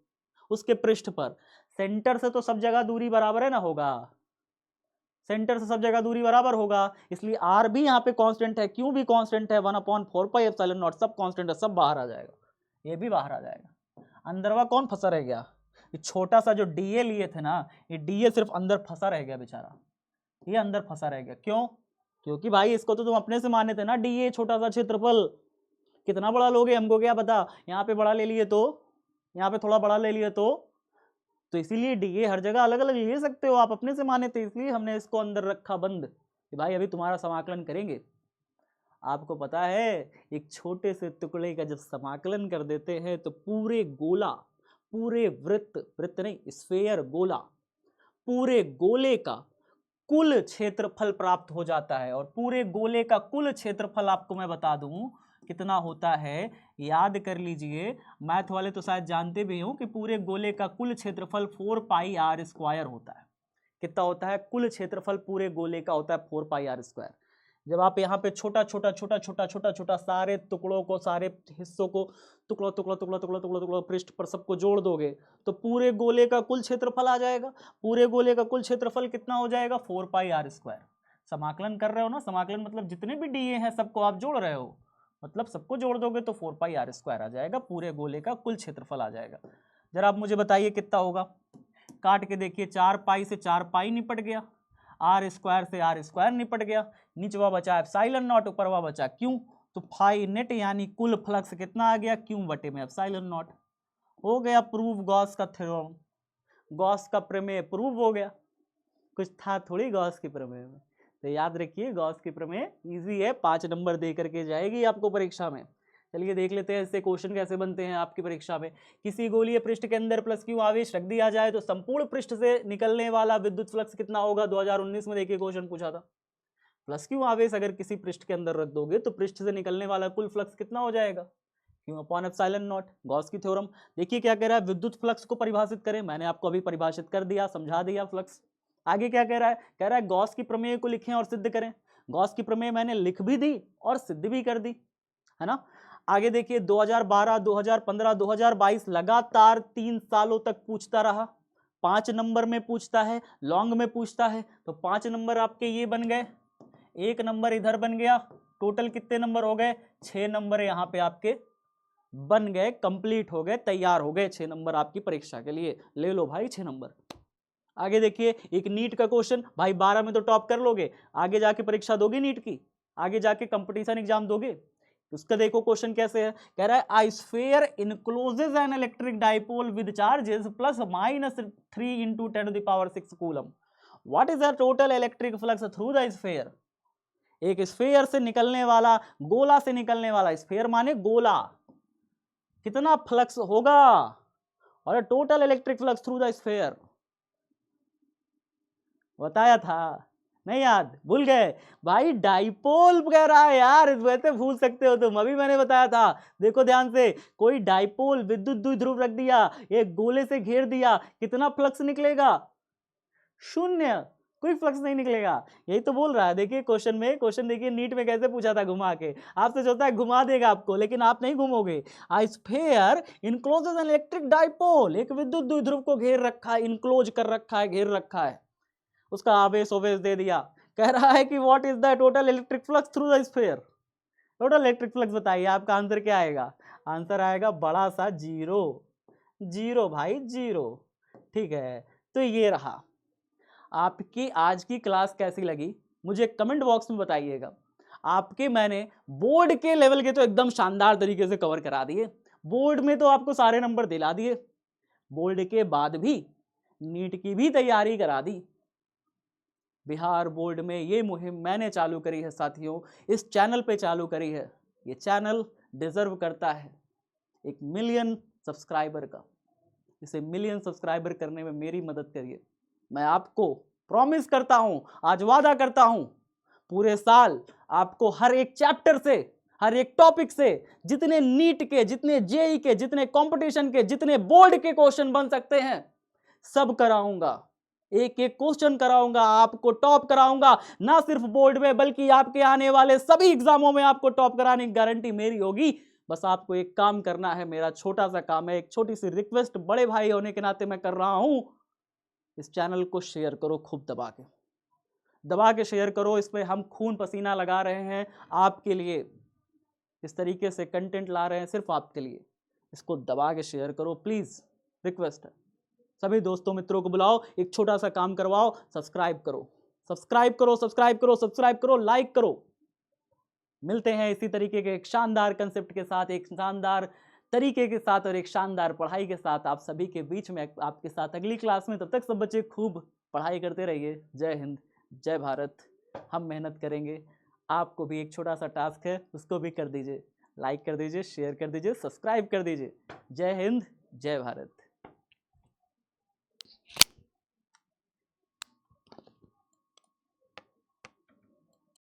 उसके पृष्ठ पर, सेंटर से तो सब जगह दूरी बराबर है ना, होगा, सेंटर से सब जगह दूरी बराबर होगा, इसलिए आर भी यहाँ पे कांस्टेंट है, क्यू भी कांस्टेंट है, 1/4 पाई एप्सिलॉन नॉट सब कांस्टेंट है, सब बाहर आ जाएगा, ये भी बाहर आ जाएगा। अंदरवा कौन फंसा रह गया, ये छोटा सा जो डीए लिए थे ना, ये डीए सिर्फ अंदर फंसा रह गया बेचारा, ये अंदर फंसा रह गया। क्यों, क्योंकि भाई इसको तो तुम अपने से माने थे ना, डीए छोटा सा क्षेत्रफल, कितना बड़ा लोगे हमको क्या पता, यहाँ पे बड़ा ले लिए तो, यहाँ पे थोड़ा बड़ा ले लिए तो इसीलिए डीए हर जगह अलग अलग ले सकते हो, आप अपने से माने थे, इसलिए हमने इसको अंदर रखा बंद कि भाई अभी तुम्हारा समाकलन करेंगे। आपको पता है एक छोटे से टुकड़े का जब समाकलन कर देते हैं तो पूरे गोला, पूरे वृत्त नहीं, स्फेयर, गोला, पूरे गोले का कुल क्षेत्रफल प्राप्त हो जाता है। और पूरे गोले का कुल क्षेत्रफल आपको मैं बता दूं कितना होता है, याद कर लीजिए, मैथ वाले तो शायद जानते भी हो कि पूरे गोले का कुल क्षेत्रफल 4 पाई आर स्क्वायर होता है। कितना होता है, कुल क्षेत्रफल पूरे गोले का होता है 4 पाई आर स्क्वायर। जब आप यहाँ पे छोटा छोटा छोटा छोटा छोटा छोटा सारे टुकड़ों को, सारे हिस्सों को टुकड़ा टुकड़ा टुकड़ा टुकड़ा टुकड़ा टुकड़ा पृष्ठ पर सबको जोड़ दोगे तो पूरे गोले का कुल क्षेत्रफल आ जाएगा। पूरे गोले का कुल क्षेत्रफल कितना हो जाएगा? 4πr²। समाकलन कर रहे हो ना, समाकलन मतलब जितने भी डीए हैं सबको आप जोड़ रहे हो, मतलब सबको जोड़ दोगे तो 4πr² आ जाएगा, पूरे गोले का कुल क्षेत्रफल आ जाएगा। जरा आप मुझे बताइए कितना होगा? काट के देखिए, 4π से 4π निपट गया, r² से r² निपट गया, नीचवा बचा एप्सिलॉन नॉट, ऊपरवा बचा क्यू, तो फाई नेट यानी कुल फ्लक्स कितना आ गया? क्यू बटे में एप्सिलॉन नॉट। हो गया प्रूव गॉस का थ्योरम, गॉस का प्रमेय प्रूव हो गया। कुछ था थोड़ी गॉस की प्रमेय में, तो याद रखिए गॉस की प्रमेय इजी है, 5 नंबर दे करके जाएगी आपको परीक्षा में। चलिए देख लेते हैं इससे क्वेश्चन कैसे बनते हैं आपकी परीक्षा में। किसी गोलीय पृष्ठ के अंदर प्लस क्यू आवेश रख दिया जाए तो संपूर्ण पृष्ठ से निकलने वाला विद्युत फ्लक्स कितना होगा? 2019 में देखिए क्वेश्चन पूछा था। प्लस क्यू आवेश अगर किसी पृष्ठ के अंदर रख दोगे तो पृष्ठ से निकलने वाला कुल फ्लक्स कितना हो जाएगा? Q upon epsilon not, Gauss की थ्योरम। देखिए क्या कह रहा है, विद्युत फ्लक्स को परिभाषित करें, मैंने आपको अभी परिभाषित कर दिया, समझा दिया फ्लक्स। आगे क्या कह रहा है? कह रहा है गॉस की प्रमेय को लिखें और सिद्ध करें। गॉस की प्रमेय मैंने लिख भी दी और सिद्ध भी कर दी, है ना। आगे देखिए 2012, 2015, 2022 लगातार 3 सालों तक पूछता रहा। 5 नंबर में पूछता है, लॉन्ग में पूछता है, तो 5 नंबर आपके ये बन गए, 1 नंबर इधर बन गया, टोटल कितने नंबर हो गए? 6 नंबर यहाँ पे आपके बन गए, कंप्लीट हो गए, तैयार हो गए 6 नंबर आपकी परीक्षा के लिए। ले लो भाई 6 नंबर। आगे देखिए एक नीट का क्वेश्चन, भाई 12 में तो टॉप कर लोगे, आगे जाके परीक्षा दोगे नीट की, आगे जाके कंपटीशन एग्जाम दोगे। उसका देखो क्वेश्चन कैसे है, कह रहा है a sphere encloses an electric dipole with charges plus minus 3 × 10⁶ coulomb. What is the total electric flux through the sphere? एक स्फीयर से निकलने वाला, गोला से निकलने वाला, स्फीयर माने गोला, कितना फ्लक्स होगा? और total electric flux through the sphere बताया था, नहीं याद, भूल गए भाई? डाइपोल कह रहा है यार, वैसे भूल सकते हो तुम, अभी मैंने बताया था। देखो ध्यान से, कोई डाइपोल विद्युत द्विध्रुव रख दिया, एक गोले से घेर दिया, कितना फ्लक्स निकलेगा? 0, कोई फ्लक्स नहीं निकलेगा। यही तो बोल रहा है। देखिए क्वेश्चन में, क्वेश्चन देखिए नीट में कैसे पूछा था घुमा के, आपसे सोचता है घुमा देगा आपको, लेकिन आप नहीं घूमोगे। आ sphere encloses an electric dipole, एक विद्युत द्विध्रुव को घेर रखा है, इनक्लोज कर रखा है, घेर रखा है, उसका आवेश ओवेश दे दिया। कह रहा है कि what is the total electric flux through the sphere? Total electric flux बताइए, आपका आंसर क्या आएगा? आंसर आएगा बड़ा सा 0, 0 भाई 0। ठीक है, तो ये रहा। आपकी आज की क्लास कैसी लगी मुझे कमेंट बॉक्स में बताइएगा। आपके मैंने बोर्ड के लेवल के तो एकदम शानदार तरीके से कवर करा दिए, बोर्ड में तो आपको सारे नंबर दिला दिए, बोर्ड के बाद भी नीट की भी तैयारी करा दी। बिहार बोर्ड में ये मुहिम मैंने चालू करी है साथियों, इस चैनल पे चालू करी है। ये चैनल डिजर्व करता है 1 मिलियन सब्सक्राइबर का। इसे मिलियन सब्सक्राइबर करने में मेरी मदद करिए। मैं आपको प्रॉमिस करता हूं, आज वादा करता हूं, पूरे साल आपको हर एक चैप्टर से, हर एक टॉपिक से, जितने नीट के, जितने जेई के, जितने कंपटीशन के, जितने बोर्ड के क्वेश्चन बन सकते हैं सब कराऊंगा। एक एक क्वेश्चन कराऊंगा, आपको टॉप कराऊंगा, ना सिर्फ बोर्ड में बल्कि आपके आने वाले सभी एग्जामों में आपको टॉप कराने की गारंटी मेरी होगी। बस आपको एक काम करना है, मेरा छोटा सा काम है, एक छोटी सी रिक्वेस्ट बड़े भाई होने के नाते मैं कर रहा हूं। इस चैनल को शेयर करो, खूब दबा के शेयर करो। इसमें हम खून पसीना लगा रहे हैं आपके लिए, इस तरीके से कंटेंट ला रहे हैं सिर्फ आपके लिए। इसको दबा के शेयर करो प्लीज, रिक्वेस्ट है। सभी दोस्तों मित्रों को बुलाओ, एक छोटा सा काम करवाओ, सब्सक्राइब करो, सब्सक्राइब करो, सब्सक्राइब करो, सब्सक्राइब करो, लाइक करो। मिलते हैं इसी तरीके के एक शानदार कंसेप्ट के साथ, एक शानदार तरीके के साथ और एक शानदार पढ़ाई के साथ आप सभी के बीच में, आपके साथ अगली क्लास में। तब तक सब बच्चे खूब पढ़ाई करते रहिए। जय हिंद, जय भारत। हम मेहनत करेंगे, आपको भी एक छोटा सा टास्क है, उसको भी कर दीजिए, लाइक कर दीजिए, शेयर कर दीजिए, सब्सक्राइब कर दीजिए। जय हिंद, जय भारत।